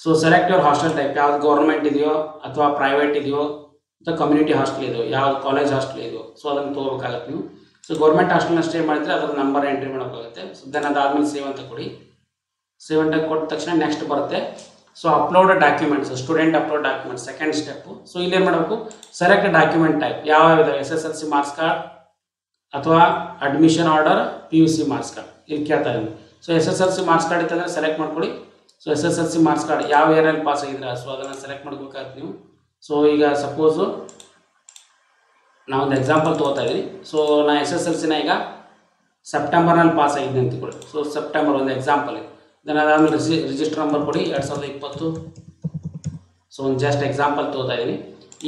So select your hostel type, ಯಾವ್ದು ಗೌರ್ಮೆಂಟ್ ಇದೆಯೋ ಅಥವಾ ಪ್ರೈವೇಟ್ ಇದೆಯೋ ಅಥವಾ ಕಮ್ಯುನಿಟಿ ಹಾಸ್ಟೆಲ್ ಇದೆಯೋ, ಯಾವ್ದು ಕಾಲೇಜ್ ಹಾಸ್ಟೆಲ್ ಇದೆಯೋ, ಸೊ ಅದನ್ನು ತೊಗೋಬೇಕಾಗತ್ತೆ ನೀವು. ಸೊ ಗೌರ್ಮೆಂಟ್ ಹಾಸ್ಟೆಲ್ನ ಸ್ಟೇ ಮಾಡಿದರೆ ಅದರ ನಂಬರ್ ಎಂಟ್ರಿ ಮಾಡೋಕ್ಕಾಗುತ್ತೆ. ಸೊ ದೆನ್ ಅದಾದಮೇಲೆ ಸೇವ್ ಅಂತ ಕೊಡಿ. ಸೇವ್ ಅಂತ ಕೊಟ್ಟ ತಕ್ಷಣ ನೆಕ್ಸ್ಟ್ ಬರುತ್ತೆ. So upload documents, student upload documents second step. So ಇಲ್ಲೇನು ಮಾಡಬೇಕು, ಸೆಲೆಕ್ಟ್ ಡಾಕ್ಯುಮೆಂಟ್ ಟೈಪ್ ಯಾವ್ಯಾವ SSLC ಮಾರ್ಕ್ಸ್ ಕಾರ್ಡ್ ಅಥವಾ admission order, PUC marks card ಇಲ್ಲಿ ಕೇಳ್ತಾ ಇದ್ದೀನಿ. ಸೊ SSLC ಮಾರ್ಕ್ಸ್ ಕಾರ್ಡ್ ಇತ್ತಂದರೆ ಸೆಲೆಕ್ಟ್ ಮಾಡ್ಕೊಳ್ಳಿ. ಸೊ SSLC ಮಾರ್ಕ್ಸ್ ಕಾರ್ಡ್ ಯಾವ ಇಯರಲ್ಲಿ ಪಾಸ್ ಆಗಿದ್ರೆ ಸೊ ಅದನ್ನು ಸೆಲೆಕ್ಟ್ ಮಾಡ್ಬೇಕಾಗುತ್ತೆ ನೀವು. ಸೊ ಈಗ ಸಪೋಸು ನಾವೊಂದು ಎಕ್ಸಾಂಪಲ್ ತೊಗೋತಾ ಇದ್ದೀನಿ. ಸೊ ನಾ SSLCನ ಈಗ ಸೆಪ್ಟೆಂಬರ್ನಲ್ಲಿ ಪಾಸ್ ಆಗಿದ್ದೆ ಅಂತಿಕೊಳ್ಳಿ. ಸೊ ಸೆಪ್ಟೆಂಬರ್ ಒಂದು ಎಕ್ಸಾಂಪಲ್ ಇದೆ. ದೆನ್ ಅದಾದಮೇಲೆ ರಿಜಿಸ್ಟರ್ ನಂಬರ್ ಕೊಡಿ 2020. ಸೊ ಒಂದು ಜಸ್ಟ್ ಎಕ್ಸಾಂಪಲ್ ತೊಗೋತಾ ಇದ್ದೀನಿ.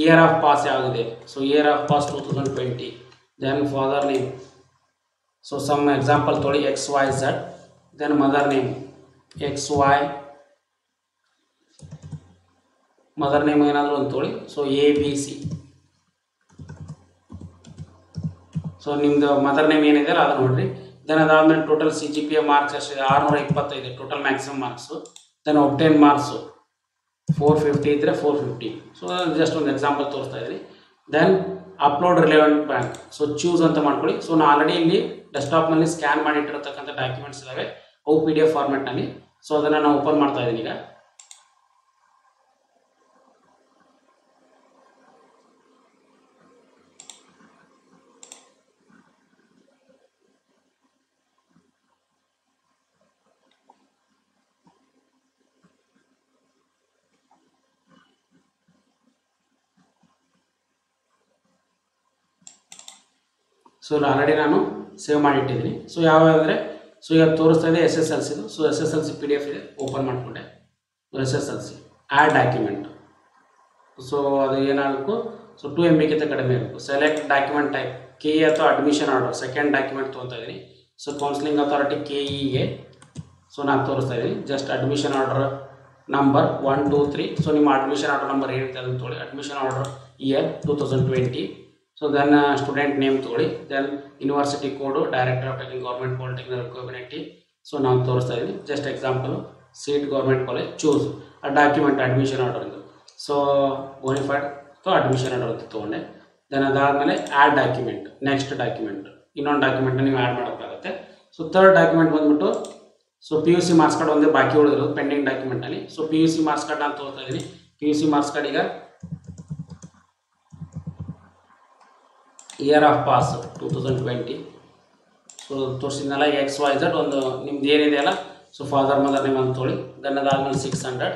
ಇಯರ್ ಆಫ್ ಪಾಸ್ ಯಾವುದಿದೆ, so year of pass 2020. Then father name, so some example ತೊಗೊಳ್ಳಿ XYZ. Then mother name XY, mother name ಏನಾದರೂ ಒಂದು ತೊಗೊಳ್ಳಿ. So ABC. ಸೊ ನಿಮ್ಮದು ಮದರ್ ನೇಮ್ ಏನಿದೆ ಅದನ್ನು ನೋಡಿರಿ. ದೆನ್ ಅದಾದಮೇಲೆ ಟೋಟಲ್ CGPA ಮಾರ್ಕ್ಸ್ ಎಷ್ಟಿದೆ, 625 total maximum marks. Then obtain marks 450 ಇದ್ದರೆ 450. ಸೊ ಜಸ್ಟ್ ಒಂದು ಎಕ್ಸಾಂಪಲ್ ತೋರಿಸ್ತಾ ಇದ್ದೀನಿ. Then upload relevant bank, so choose ಅಂತ ಮಾಡ್ಕೊಳ್ಳಿ. ಸೊ ನಾನು ಆಲ್ರೆಡಿ ಇಲ್ಲಿ ಡೆಸ್ಕ್ಟಾಪ್ನಲ್ಲಿ ಸ್ಕ್ಯಾನ್ ಮಾಡಿಟ್ಟಿರತಕ್ಕಂಥ ಡಾಕ್ಯುಮೆಂಟ್ಸ್ ಇದ್ದಾವೆ, ಅವು PDF ಫಾರ್ಮೆಟ್ನಲ್ಲಿ. ಸೊ ಅದನ್ನು ನಾನು ಓಪನ್ ಮಾಡ್ತಾ ಇದ್ದೀನಿ ಈಗ. ಸೊ ಆಲ್ರೆಡಿ ನಾನು ಸೇವ್ ಮಾಡಿಟ್ಟಿದ್ದೀನಿ. ಸೊ ಯಾವ್ಯಾವಂದರೆ ಸೊ ಈಗ ತೋರಿಸ್ತಾ ಇದೆ SSLCದು. ಸೊ SSLC PDF ಇದೆ, ಓಪನ್ ಮಾಡಿಕೊಂಡೆ. SSLC add document. ಸೊ ಅದು ಏನಾಗಬೇಕು, ಸೊ 2 MB ಕಡಿಮೆ ಇರಬೇಕು. ಸೆಲೆಕ್ಟ್ ಡಾಕ್ಯುಮೆಂಟ್ ಟೈಪ್ KE ಅಥವಾ ಅಡ್ಮಿಷನ್ ಆರ್ಡರ್, ಸೆಕೆಂಡ್ ಡಾಕ್ಯುಮೆಂಟ್ ತೊಗೊತಾ ಇದ್ದೀನಿ. ಸೊ ಕೌನ್ಸಿಲಿಂಗ್ ಅಥಾರಿಟಿ KEಗೆ ಸೊ ನಾನು ತೋರಿಸ್ತಾ ಇದ್ದೀನಿ. Just admission order number 1 2 3. So ನಿಮ್ಮ ಅಡ್ಮಿಷನ್ ಆರ್ಡರ್ ನಂಬರ್ ಏನಿದೆ ಅದನ್ನು ತೊಗೊಳ್ಳಿ. Admission order year 2020. So then student name ತೊಗೊಳ್ಳಿ. Then university code, director of technic government polytechnic community. So ನಾನು ತೋರಿಸ್ತಾ ಇದ್ದೀನಿ just example. Seat government college, choose ಆ document admission order ಇದು. ಸೊ ಬೋನಿಫೈಡ್ ಅಥವಾ ಅಡ್ಮಿಷನ್ ಆರ್ಡರ್ ಅಂತ ತೊಗೊಂಡೆ. ದೆನ್ ಅದಾದಮೇಲೆ ಆ್ಯಡ್ ಡಾಕ್ಯುಮೆಂಟ್, ನೆಕ್ಸ್ಟ್ ಡಾಕ್ಯುಮೆಂಟ್, ಇನ್ನೊಂದು ಡಾಕ್ಯುಮೆಂಟ್ನ ನೀವು ಆ್ಯಡ್ ಮಾಡೋಕ್ಕಾಗುತ್ತೆ. ಸೊ ಥರ್ಡ್ ಡಾಕ್ಯುಮೆಂಟ್ ಬಂದ್ಬಿಟ್ಟು ಸೊ PUC ಮಾರ್ಕ್ಸ್ ಕಾರ್ಡ್ ಒಂದೇ ಬಾಕಿ ಉಳಿದಿರೋದು ಪೆಂಡಿಂಗ್ ಡಾಕ್ಯುಮೆಂಟಲ್ಲಿ. ಸೊ PUC ಮಾರ್ಕ್ಸ್ ಕಾರ್ಡ್ ನಾನು ತೊಗೊತಾ ಇದ್ದೀನಿ. PUC ಮಾರ್ಕ್ಸ್ ಕಾರ್ಡ್ ಈಗ ಇಯರ್ ಆಫ್ ಪಾಸ್ 2020. ಸೊ ತೋರಿಸಿದ್ನಲ್ಲ XYZ ಒಂದು ನಿಮ್ದು ಏನಿದೆ ಅಲ್ಲ, ಸೊ ಫಾದರ್ ಮದರ್ ನೇಮ್ ಅಂತ ತೊಗೊಳ್ಳಿ. ದೆನ್ ಅದಾದಮೇಲೆ 600.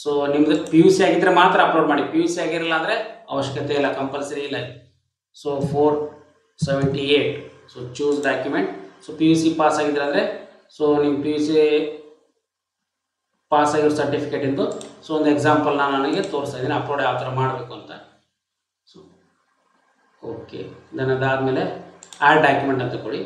ಸೊ ನಿಮ್ದು PUC ಆಗಿದ್ದರೆ ಮಾತ್ರ ಅಪ್ಲೋಡ್ ಮಾಡಿ, PUC ಆಗಿರಲ್ಲ ಅಂದರೆ ಅವಶ್ಯಕತೆ ಇಲ್ಲ, ಕಂಪಲ್ಸರಿ ಇಲ್ಲ. So 478. So choose document. So PUC pass ಆಗಿದ್ರೆ ಅಂದರೆ ಸೊ ನಿಮ್ಮ PUC ಪಾಸ್ ಆಗಿರೋ ಸರ್ಟಿಫಿಕೇಟಿಂದು ಸೊ ಒಂದು ಎಕ್ಸಾಂಪಲ್ ನಾನು ನನಗೆ ತೋರಿಸ್ತಾ ಇದ್ದೀನಿ ಅಪ್ಲೋಡ್ ಯಾವ ಥರ ಮಾಡಬೇಕು ಅಂತ. ಸೊ ಓಕೆ, ದೆನ್ ಅದಾದಮೇಲೆ ಆ್ಯಡ್ ಡಾಕ್ಯುಮೆಂಟ್ ಅಂತ ಕೊಡಿ.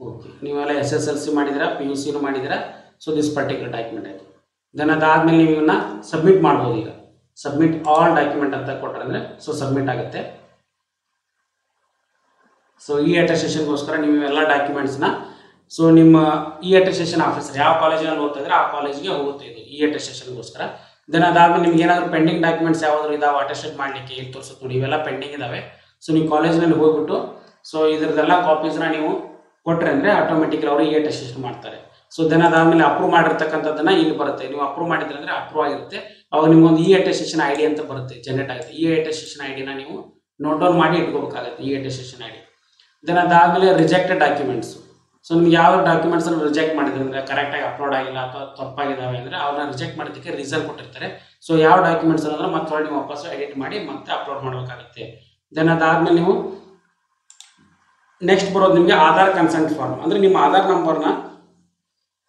ಓಕೆ, ನೀವೆಲ್ಲ SSLC ಮಾಡಿದ್ದೀರಾ, PUCನೂ ಮಾಡಿದ್ದೀರಾ. ಸೊ ದಿಸ್ ಪರ್ಟಿಕ್ಯುಲರ್ ಡಾಕ್ಯುಮೆಂಟ್ ಆಯಿತು. ದೆನ್ ಅದಾದಮೇಲೆ ನೀವು ಇವನ್ನ ಸಬ್ಮಿಟ್ ಮಾಡ್ಬೋದು. ಈಗ ಸಬ್ಮಿಟ್ ಆಲ್ ಡಾಕ್ಯುಮೆಂಟ್ ಅಂತ ಕೊಟ್ಟರೆ ಅಂದರೆ ಸೊ ಸಬ್ಮಿಟ್ ಆಗುತ್ತೆ. ಸೊ ಈ ಅಟೆಸ್ಟೇಷನ್ಗೋಸ್ಕರ ನೀವು ಎಲ್ಲ ಡಾಕ್ಯುಮೆಂಟ್ಸ್ನ ಸೊ ನಿಮ್ಮ ಈ ಅಟೆಸ್ಟೇಷನ್ ಆಫೀಸರ್ ಯಾವ ಕಾಲೇಜಿನಲ್ಲಿ ಓದ್ತಾ ಇದ್ರೆ ಆ ಕಾಲೇಜಿಗೆ ಹೋಗುತ್ತೆ ಇದು ಈ ಅಟೆಸ್ಟೇಷನ್ಗೋಸ್ಕರ. ದೆನ್ ಅದಾದ್ಮೇಲೆ ನಿಮ್ಗೆ ಏನಾದರೂ ಪೆಂಡಿಂಗ್ ಡಾಕ್ಯುಮೆಂಟ್ಸ್ ಯಾವ್ದಾದ್ರು ಇದಾವೆ ಅಟೆಸ್ಟೆಡ್ ಮಾಡಲಿಕ್ಕೆ ಇಲ್ಲಿ ತೋರಿಸುತ್ತೆ ನೋಡಿ, ಇವೆಲ್ಲ ಪೆಂಡಿಂಗ್ ಇದಾವೆ. ಸೊ ನೀವು ಕಾಲೇಜ್ನಲ್ಲಿ ಹೋಗ್ಬಿಟ್ಟು ಸೊ ಇದ್ರದ್ದೆಲ್ಲ ಕಾಪೀಸ್ನ ನೀವು ಕೊಟ್ಟರೆ ಅಂದರೆ ಆಟೋಮೆಟಿಕ್ಲಿ ಅವರು ಅಟೆಸ್ಟೇಷನ್ ಮಾಡ್ತಾರೆ. ಸೊ ದೆನ್ ಅದಾದಮೇಲೆ ಅಪ್ರೂವ್ ಮಾಡಿರ್ತಕ್ಕಂಥದ್ದನ್ನು ಇಲ್ಲಿ ಬರುತ್ತೆ. ನೀವು ಅಪ್ರೂವ್ ಮಾಡಿದ್ರೆ ಅಂದರೆ ಅಪ್ರೂವ್ ಆಗಿರುತ್ತೆ. ಅವಾಗ ನಿಮ್ಗೊಂದು ಅಟೆಸ್ಟೇಷನ್ ಐ ಡಿ ಅಂತ ಬರುತ್ತೆ, ಜನರೇಟ್ ಆಗುತ್ತೆ. ಅಟೆಸ್ಟೇಷನ್ ಐ ಡಿನ ನೀವು ನೋಟ್ ಡೌನ್ ಮಾಡಿ ಇಟ್ಕೋಬೇಕಾಗುತ್ತೆ, ಅಟೆಸ್ಟೇಷನ್ ಐ ಡಿ. ದೆನ್ ಅದಾದಮೇಲೆ ರಿಜೆಕ್ಟೆಡ್ ಡಾಕ್ಯುಮೆಂಟ್ಸ್. ಸೊ ನಿಮ್ಗೆ ಯಾವ ಡಾಕ್ಯುಮೆಂಟ್ಸನ್ನು ರಿಜೆಕ್ಟ್ ಮಾಡಿದ್ರೆ ಅಂದರೆ ಕರೆಕ್ಟಾಗಿ ಅಪ್ಲೋಡ್ ಆಗಿಲ್ಲ ಅಥವಾ ತಪ್ಪಾಗಿದ್ದಾವೆ ಅಂದರೆ ಅವ್ರನ್ನ ರಿಜೆಕ್ಟ್ ಮಾಡೋದಕ್ಕೆ ರೀಸನ್ ಕೊಟ್ಟಿರ್ತಾರೆ. ಸೊ ಯಾವ ಡಾಕ್ಯುಮೆಂಟ್ಸ್ ಅಂದ್ರೆ ಮತ್ತೆ ನೀವು ವಾಪಸ್ ಎಡಿಟ್ ಮಾಡಿ ಮತ್ತೆ ಅಪ್ಲೋಡ್ ಮಾಡಬೇಕಾಗುತ್ತೆ. ದೆನ್ ಅದಾದಮೇಲೆ ನೀವು ನೆಕ್ಸ್ಟ್ ಬರೋದು ನಿಮಗೆ ಆಧಾರ್ ಕನ್ಸೆಂಟ್ ಫಾರ್ಮ್. ಅಂದರೆ ನಿಮ್ಮ ಆಧಾರ್ ನಂಬರ್ನ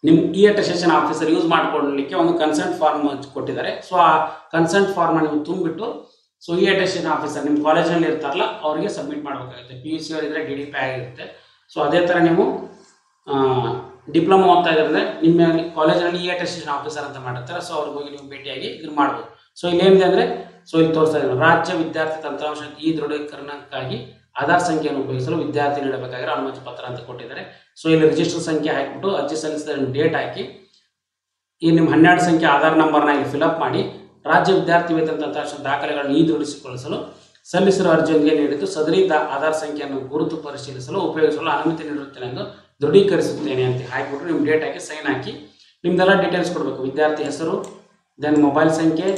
ನಿಮ್ಮ ಅಟೆಸ್ಟೇಷನ್ ಆಫೀಸರ್ ಯೂಸ್ ಮಾಡ್ಕೊಳ್ಳಲಿಕ್ಕೆ ಒಂದು ಕನ್ಸೆಂಟ್ ಫಾರ್ಮ್ ಕೊಟ್ಟಿದ್ದಾರೆ. ಸೊ ಆ ಕನ್ಸೆಂಟ್ ಫಾರ್ಮ್ ನೀವು ತುಂಬಿಟ್ಟು ಸೊ ಅಟೆಸ್ಟೇಷನ್ ಆಫೀಸರ್ ನಿಮ್ಮ ಕಾಲೇಜಲ್ಲಿ ಇರ್ತಾರಲ್ಲ ಅವರಿಗೆ ಸಬ್ಮಿಟ್ ಮಾಡಬೇಕಾಗುತ್ತೆ. PUC ಅವರಿದ್ರೆ DDP ಆಗಿರುತ್ತೆ. ಸೊ ಅದೇ ಥರ ನೀವು ಡಿಪ್ಲೊಮಾ ಓದ್ತಾ ಇದ್ದಾರೆ ನಿಮ್ಮ ಕಾಲೇಜಲ್ಲಿ ಅಟೆಸ್ಟೇಷನ್ ಆಫೀಸರ್ ಅಂತ ಮಾಡಿರ್ತಾರೆ. ಸೊ ಅವ್ರಿಗೆ ಹೋಗಿ ನೀವು ಭೇಟಿಯಾಗಿ ಇದನ್ನು ಮಾಡ್ಬೋದು. ಸೊ ಇಲ್ಲೇನಿದೆ ಅಂದರೆ ಸೊ ಇಲ್ಲಿ ತೋರಿಸ್ತಾ ಇದ್ದಾರೆ, ರಾಜ್ಯ ವಿದ್ಯಾರ್ಥಿ ತಂತ್ರಾಂಶ ದೃಢೀಕರಣಕ್ಕಾಗಿ ಆಧಾರ್ ಸಂಖ್ಯೆಯನ್ನು ಉಪಯೋಗಿಸಲು ವಿದ್ಯಾರ್ಥಿ ನೀಡಬೇಕಾಗಿರೋ ಅನುಮತಿ ಪತ್ರ ಅಂತ ಕೊಟ್ಟಿದ್ದಾರೆ. ಸೊ ಇಲ್ಲಿ ರಿಜಿಸ್ಟರ್ ಸಂಖ್ಯೆ ಹಾಕಿಬಿಟ್ಟು ಅರ್ಜಿ ಸಲ್ಲಿಸಿದ ಡೇಟ್ ಹಾಕಿ ಈ ನಿಮ್ಮ 12 ಸಂಖ್ಯೆ ಆಧಾರ್ ನಂಬರ್ನ ಇಲ್ಲಿ ಫಿಲಪ್ ಮಾಡಿ ರಾಜ್ಯ ವಿದ್ಯಾರ್ಥಿ ವೇತನ ತಂತ್ರಾಂಶ ದಾಖಲೆಗಳನ್ನು ದೃಢೀಕರಿಸಿಕೊಳ್ಳಲು ಸಲ್ಲಿಸಿರುವ ಅರ್ಜಿಯೊಂದಿಗೆ ನೀಡಿದ್ದು ಸದರಿ ಆಧಾರ್ ಸಂಖ್ಯೆಯನ್ನು ಗುರುತು ಪರಿಶೀಲಿಸಲು ಉಪಯೋಗಿಸಲು ಅನುಮತಿ ನೀಡುತ್ತೇನೆ ಎಂದು ದೃಢೀಕರಿಸುತ್ತೇನೆ ಅಂತ ಹಾಕಿಬಿಟ್ಟು ನಿಮ್ಮ ಡೇಟ್ ಹಾಕಿ ಸೈನ್ ಹಾಕಿ ನಿಮ್ದೆಲ್ಲ ಡೀಟೇಲ್ಸ್ ಕೊಡಬೇಕು. ವಿದ್ಯಾರ್ಥಿ ಹೆಸರು, ದೆನ್ ಮೊಬೈಲ್ ಸಂಖ್ಯೆ,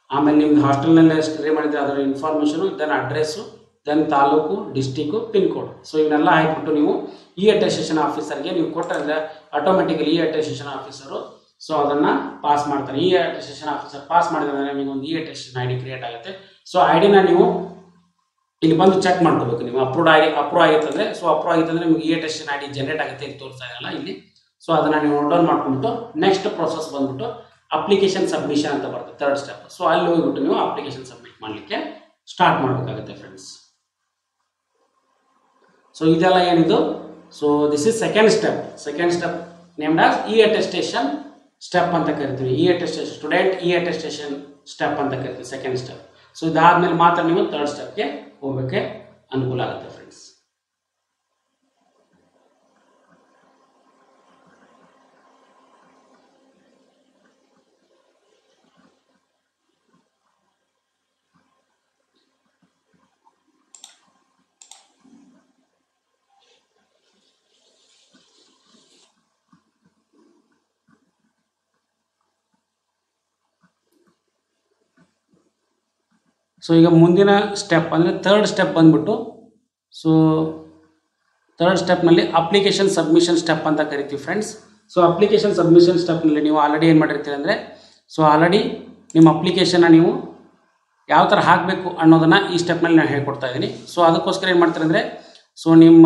ಆಮೇಲೆ ನಿಮ್ದು ಹಾಸ್ಟೆಲ್ನಲ್ಲಿ ಸ್ಟಡಿ ಮಾಡಿದರೆ ಅದರ information, then address, then taluk, district, pin code. So ಇವನ್ನೆಲ್ಲ ಹಾಕಿಬಿಟ್ಟು ನೀವು ಅಟೆಸ್ಟೇಷನ್ ಆಫೀಸರ್ಗೆ ನೀವು ಕೊಟ್ಟರೆ ಆಟೋಮೆಟಿಕಲಿ ಅಟೆಸ್ಟೇಷನ್ ಆಫೀಸರು ಸೊ ಅದನ್ನು ಪಾಸ್ ಮಾಡ್ತಾರೆ. ಅಟೆಸ್ಟೇಷನ್ ಆಫೀಸರ್ ಪಾಸ್ ಮಾಡಿದ್ರೆ ನಿಮಗೆ ಒಂದು ಅಟೆಸ್ಟೇಷನ್ ಐ ಡಿ ಕ್ರಿಯೇಟ್ ಆಗುತ್ತೆ. ಸೊ ಐ ಡಿನ ನೀವು ಇಲ್ಲಿ ಬಂದು ಚೆಕ್ ಮಾಡ್ಕೋಬೇಕು. ನೀವು ಅಪ್ರೂವ್ ಆಗಿತ್ತಂದರೆ ಸೊ ಅಪ್ರೂವ್ ಆಗಿತ್ತಂದರೆ ನಿಮಗೆ ಅಟೆಸ್ಟೇಷನ್ ಐ ಡಿ ಜನರೇಟ್ ಆಗುತ್ತೆ. ಇಲ್ಲಿ ತೋರಿಸ್ತಾ ಇರಲ್ಲ ಇಲ್ಲಿ. ಸೊ ಅದನ್ನು ನೀವು ನೋಟ್ ಡೌನ್ ಮಾಡ್ಕೊಂಡ್ಬಿಟ್ಟು ನೆಕ್ಸ್ಟ್ ಪ್ರೊಸೆಸ್ ಬಂದ್ಬಿಟ್ಟು ಅಪ್ಲಿಕೇಶನ್ ಸಬ್ಮಿಷನ್ ಅಂತ ಬರುತ್ತೆ, 3rd ಸ್ಟೆಪ್. ಸೊ ಅಲ್ಲಿ ಹೋಗ್ಬಿಟ್ಟು ನೀವು ಅಪ್ಲಿಕೇಶನ್ ಸಬ್ಮಿಟ್ ಮಾಡಲಿಕ್ಕೆ ಸ್ಟಾರ್ಟ್ ಮಾಡಬೇಕಾಗುತ್ತೆ ಫ್ರೆಂಡ್ಸ್. ಸೊ ಇದೆಲ್ಲ ಏನಿದು, so this is second step named as attestation step ಅಂತ ಕರಿತೀವಿ. ಅಟೆಸ್ಟೇಷನ್ ಸ್ಟೂಡೆಂಟ್ ಅಟೆಸ್ಟೇಷನ್ ಸ್ಟೆಪ್ ಅಂತ ಕರಿತೀವಿ, ಸೆಕೆಂಡ್ ಸ್ಟೆಪ್. ಸೊ ಇದಾದ್ಮೇಲೆ ಮಾತ್ರ ನೀವು 3rd ಸ್ಟೆಪ್ಗೆ ಹೋಗೋಕ್ಕೆ ಅನುಕೂಲ ಆಗುತ್ತೆ ಫ್ರೆಂಡ್ಸ್. ಸೊ ಈಗ ಮುಂದಿನ ಸ್ಟೆಪ್ ಅಂದರೆ 3rd ಸ್ಟೆಪ್ ಬಂದ್ಬಿಟ್ಟು ಸೊ 3rd ಸ್ಟೆಪ್ನಲ್ಲಿ ಅಪ್ಲಿಕೇಶನ್ ಸಬ್ಮಿಷನ್ ಸ್ಟೆಪ್ ಅಂತ ಕರಿತೀವಿ ಫ್ರೆಂಡ್ಸ್. ಸೊ ಅಪ್ಲಿಕೇಶನ್ ಸಬ್ಮಿಷನ್ ಸ್ಟೆಪ್ನಲ್ಲಿ ನೀವು ಆಲ್ರೆಡಿ ಏನು ಮಾಡಿರ್ತೀರಿ ಅಂದರೆ ಸೊ ಆಲ್ರೆಡಿ ನಿಮ್ಮ ಅಪ್ಲಿಕೇಶನ್ನ ನೀವು ಯಾವ ಥರ ಹಾಕಬೇಕು ಅನ್ನೋದನ್ನು ಈ ಸ್ಟೆಪ್ನಲ್ಲಿ ನಾನು ಹೇಳ್ಕೊಡ್ತಾ ಇದ್ದೀನಿ. ಸೊ ಅದಕ್ಕೋಸ್ಕರ ಏನು ಮಾಡ್ತಾರೆ ಅಂದರೆ ಸೊ ನಿಮ್ಮ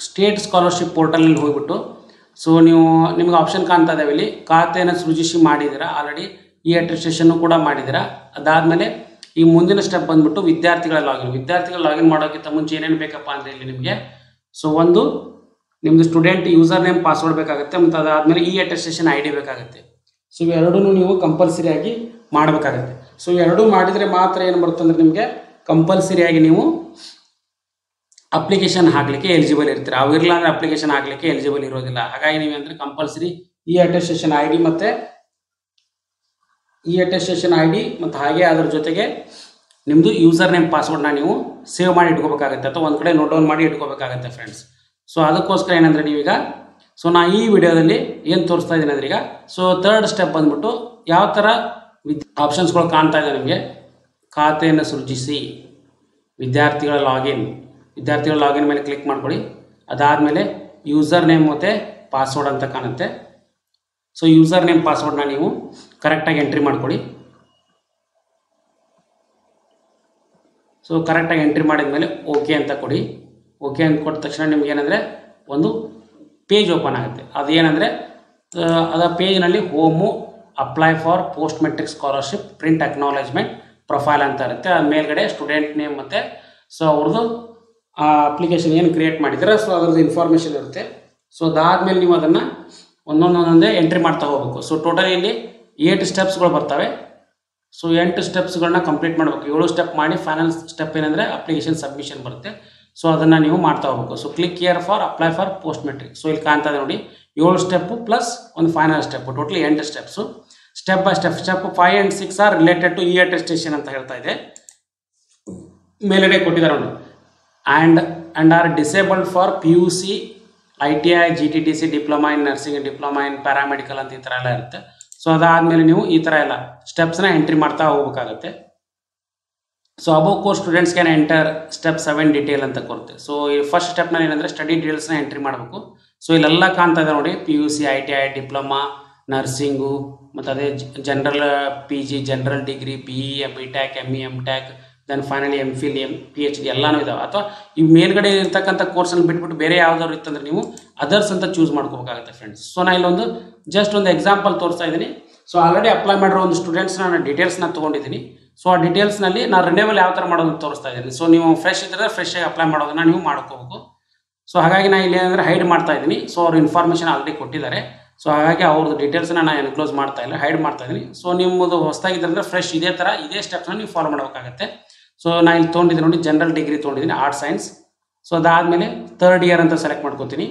ಸ್ಟೇಟ್ ಸ್ಕಾಲರ್ಶಿಪ್ ಪೋರ್ಟಲ್ನಲ್ಲಿ ಹೋಗ್ಬಿಟ್ಟು ಸೊ ನಿಮ್ಗೆ ಆಪ್ಷನ್ ಕಾಣ್ತಾ ಇದ್ದಾವೆ ಇಲ್ಲಿ, ಖಾತೆಯನ್ನು ಸೃಜಿಸಿ ಮಾಡಿದ್ದೀರಾ ಆಲ್ರೆಡಿ, ಅಟೆಸ್ಟೇಷನ್ನು ಕೂಡ ಮಾಡಿದ್ದೀರಾ. ಅದಾದಮೇಲೆ ಈ ಮುಂದಿನ ಸ್ಟೆಪ್ ಬಂದ್ಬಿಟ್ಟು ವಿದ್ಯಾರ್ಥಿಗಳ ಲಾಗಿನ್ ಮಾಡೋಕ್ಕಿಂತ ಮುಂಚೆ ಏನೇನು ಬೇಕಪ್ಪ ಅಂದರೆ ಇಲ್ಲಿ ನಿಮಗೆ ಸೊ ಒಂದು ನಿಮ್ಮದು ಸ್ಟೂಡೆಂಟ್ ಯೂಸರ್ ನೇಮ್ ಪಾಸ್ವರ್ಡ್ ಬೇಕಾಗುತ್ತೆ, ಮತ್ತು ಅದಾದಮೇಲೆ ಅಟೆಸ್ಟೇಷನ್ ಐ ಡಿ ಬೇಕಾಗುತ್ತೆ. ಸೊ ಇವೆರಡೂ ನೀವು ಕಂಪಲ್ಸರಿಯಾಗಿ ಮಾಡಬೇಕಾಗುತ್ತೆ. ಸೊ ಇವೆರಡೂ ಮಾಡಿದರೆ ಮಾತ್ರ ಏನು ಬರುತ್ತೆ ಅಂದರೆ ನಿಮಗೆ ಕಂಪಲ್ಸರಿಯಾಗಿ ನೀವು ಅಪ್ಲಿಕೇಶನ್ ಹಾಕಲಿಕ್ಕೆ ಎಲಿಜಿಬಲ್ ಇರ್ತೀರ. ಅವಿರಲ್ಲ ಅಂದರೆ ಅಪ್ಲಿಕೇಶನ್ ಹಾಕಲಿಕ್ಕೆ ಎಲಿಜಿಬಲ್ ಇರೋದಿಲ್ಲ. ಹಾಗಾಗಿ ನೀವು ಅಂದರೆ ಕಂಪಲ್ಸರಿ ಅಟೆಸ್ಟೇಷನ್ ಐ ಡಿ ಮತ್ತು ಅಟೆಸ್ಟೇಷನ್ ಐ ಡಿ ಮತ್ತು ಹಾಗೆ ಅದರ ಜೊತೆಗೆ ನಿಮ್ಮದು ಯೂಸರ್ ನೇಮ್ ಪಾಸ್ವರ್ಡ್ನ ನೀವು ಸೇವ್ ಮಾಡಿ ಇಟ್ಕೋಬೇಕಾಗುತ್ತೆ ಅಥವಾ ಒಂದು ಕಡೆ ನೋಟ್ ಡೌನ್ ಮಾಡಿ ಇಟ್ಕೋಬೇಕಾಗುತ್ತೆ ಫ್ರೆಂಡ್ಸ್. ಸೊ ಅದಕ್ಕೋಸ್ಕರ ಏನಂದರೆ ನೀವೀಗ ಸೊ ನಾ ಈ ವಿಡಿಯೋದಲ್ಲಿ ಏನು ತೋರಿಸ್ತಾ ಇದ್ದೀನಿ ಅಂದರೆ ಈಗ ಸೊ 3rd ಸ್ಟೆಪ್ ಬಂದ್ಬಿಟ್ಟು ಯಾವ ಥರ ಆಪ್ಷನ್ಸ್ಗಳು ಕಾಣ್ತಾ ಇದೆ ನಿಮಗೆ. ಖಾತೆಯನ್ನು ಸೃಜಿಸಿ, ವಿದ್ಯಾರ್ಥಿಗಳ ಲಾಗಿನ್ ಮೇಲೆ ಕ್ಲಿಕ್ ಮಾಡ್ಕೊಳ್ಳಿ. ಅದಾದಮೇಲೆ ಯೂಸರ್ ನೇಮ್ ಮತ್ತು ಪಾಸ್ವರ್ಡ್ ಅಂತ ಕಾಣುತ್ತೆ. ಸೊ ಯೂಸರ್ ನೇಮ್ ಪಾಸ್ವರ್ಡ್ನ ನೀವು ಕರೆಕ್ಟಾಗಿ ಎಂಟ್ರಿ ಮಾಡ್ಕೊಳ್ಳಿ. ಸೊ ಕರೆಕ್ಟಾಗಿ ಎಂಟ್ರಿ ಮಾಡಿದ ಮೇಲೆ ಓಕೆ ಅಂತ ಕೊಡಿ. ಓಕೆ ಅಂತ ಕೊಟ್ಟ ತಕ್ಷಣ ನಿಮ್ಗೆ ಏನಂದರೆ ಒಂದು ಪೇಜ್ ಓಪನ್ ಆಗುತ್ತೆ. ಅದೇನೆಂದರೆ ಅದ ಪೇಜ್ನಲ್ಲಿ home, apply for post matric scholarship, print acknowledgement, profile ಅಂತ ಇರುತ್ತೆ. ಅದು ಮೇಲ್ಗಡೆ ಸ್ಟೂಡೆಂಟ್ ನೇಮ್ ಮತ್ತು ಸೊ ಅವ್ರದ್ದು ಆ ಅಪ್ಲಿಕೇಶನ್ ಏನು ಕ್ರಿಯೇಟ್ ಮಾಡಿದ್ರೆ ಸೊ ಅದ್ರದ್ದು ಇನ್ಫಾರ್ಮೇಷನ್ ಇರುತ್ತೆ. ಸೊ ಅದಾದಮೇಲೆ ನೀವು ಅದನ್ನು ಒಂದೊಂದೇ ಎಂಟ್ರಿ ಮಾಡ್ತಾ ಹೋಗಬೇಕು. ಸೊ ಟೋಟಲಿ ಇಲ್ಲಿ 8 ಸ್ಟೆಪ್ಸ್ಗಳು ಬರ್ತವೆ. ಸೊ 8 ಸ್ಟೆಪ್ಸ್ಗಳನ್ನ ಕಂಪ್ಲೀಟ್ ಮಾಡಬೇಕು. 7 ಸ್ಟೆಪ್ ಮಾಡಿ ಫೈನಲ್ ಸ್ಟೆಪ್ ಏನಂದರೆ ಅಪ್ಲಿಕೇಶನ್ ಸಬ್ಮಿಷನ್ ಬರುತ್ತೆ. ಸೊ ಅದನ್ನು ನೀವು ಮಾಡ್ತಾ ಹೋಗಬೇಕು. So click here for apply for post matric. So ಇಲ್ಲಿ ಕಾಣ್ತಾ ಇದೆ ನೋಡಿ 7 ಸ್ಟೆಪ್ಪು ಪ್ಲಸ್ ಒಂದು final step, totally 8 steps. Step by step. Step 5 and 6 are related to e attestation ಅಂತ ಹೇಳ್ತಾ ಇದೆ. ಮೇಲ್ಗಡೆ ಕೊಟ್ಟಿದ್ದಾರೆ ನೋಡಿ. And are disabled for PUC, ITI, GTTC, diploma in nursing, diploma in paramedical ಅಂತ ಈ ಥರ ಎಲ್ಲ ಇರುತ್ತೆ. ಸೊ ಅದಾದಮೇಲೆ ನೀವು ಈ ಥರ ಎಲ್ಲ ಸ್ಟೆಪ್ಸ್ನ ಎಂಟ್ರಿ ಮಾಡ್ತಾ ಹೋಗ್ಬೇಕಾಗತ್ತೆ. So above course students can enter step 7 detail ಅಂತ ಕೊಡುತ್ತೆ. ಸೊ ಈ ಫಸ್ಟ್ ಸ್ಟೆಪ್ನಲ್ಲಿ ಏನಂದರೆ ಸ್ಟಡಿ ಡೀಟೇಲ್ಸ್ನ ಎಂಟ್ರಿ ಮಾಡಬೇಕು. ಸೊ ಇಲ್ಲೆಲ್ಲ ಕಾಣ್ತಾ ಇದೆ ನೋಡಿ, PUC, ITI, ಡಿಪ್ಲೊಮಾ, ನರ್ಸಿಂಗು, ಮತ್ತು ಅದೇ general PG, general degree, BE, BTech, ME, MTech, then finally MPhil, PhD ಎಲ್ಲನೂ ಇದಾವೆ. ಅಥವಾ ಈ ಮೇಲ್ಗಡೆ ಇರ್ತಕ್ಕಂಥ ಕೋರ್ಸಲ್ಲಿ ಬಿಟ್ಬಿಟ್ಟು ಬೇರೆ ಯಾವ್ದಾದ್ರು ಇತ್ತಂದ್ರೆ ನೀವು ಅದರ್ಸ್ ಅಂತ ಚೂಸ್ ಮಾಡ್ಕೋಬೇಕಾಗುತ್ತೆ ಫ್ರೆಂಡ್ಸ್. ಸೊ ನಾನು ಇಲ್ಲೊಂದು ಜಸ್ಟ್ ಒಂದು ಎಕ್ಸಾಂಪಲ್ ತೋರಿಸ್ತಾ ಇದ್ದೀನಿ. ಸೊ ಆಲ್ರೆಡಿ ಅಪ್ಲೈ ಮಾಡಿರೋ ಒಂದು ಸ್ಟೂಡೆಂಟ್ಸ್ನ ನಾನು ಡೀಟೇಲ್ಸ್ನ ತೊಗೊಂಡಿದ್ದೀನಿ. ಸೊ ಆ ಡೀಟೇಲ್ಸ್ನಲ್ಲಿ ನಾನು ರಿನ್ಯೂವಲ್ ಯಾವ ಥರ ಮಾಡೋದು ತೋರಿಸ್ತಾ ಇದ್ದೀನಿ. ಸೊ ನೀವು ಫ್ರೆಶ್ ಇದ್ದರೆ ಫ್ರೆಶ್ ಆಗಿ ಅಪ್ಲೈ ಮಾಡೋದನ್ನ ನೀವು ಮಾಡ್ಕೋಬೇಕು. ಸೊ ಹಾಗಾಗಿ ನಾನು ಇಲ್ಲಿ ಏನಂದರೆ ಹೈಡ್ ಮಾಡ್ತಾ ಇದ್ದೀನಿ. ಸೊ ಅವ್ರ ಇನ್ಫಾರ್ಮೇಷನ್ ಆಲ್ರೆಡಿ ಕೊಟ್ಟಿದ್ದಾರೆ. ಸೊ ಹಾಗಾಗಿ ಅವ್ರದ್ದು ಡೀಟೇಲ್ಸ್ನ ನಾನು ಎನ್ಕ್ಲೋಸ್ ಮಾಡ್ತಾ ಇಲ್ಲ, ಹೈಡ್ ಮಾಡ್ತಾ ಇದ್ದೀನಿ. ಸೊ ನಿಮ್ಮದು ಹೊಸದಾಗಿದ್ದರೆ ಫ್ರೆಶ್ ಇದೇ ಥರ ಇದೇ ಸ್ಟೆಪ್ಸ್ನ ನೀವು ಫಾಲೋ ಮಾಡಬೇಕಾಗತ್ತೆ. ಸೊ ನಾನು ಇಲ್ಲಿ ತೊಗೊಂಡಿದ್ದೀನಿ ನೋಡಿ, ಜನರಲ್ ಡಿಗ್ರಿ ತೊಗೊಂಡಿದ್ದೀನಿ, ಆರ್ಟ್ಸ್ ಸೈನ್ಸ್. ಸೊ ಅದಾದಮೇಲೆ 3rd ಇಯರ್ ಅಂತ ಸೆಲೆಕ್ಟ್ ಮಾಡ್ಕೋತೀನಿ.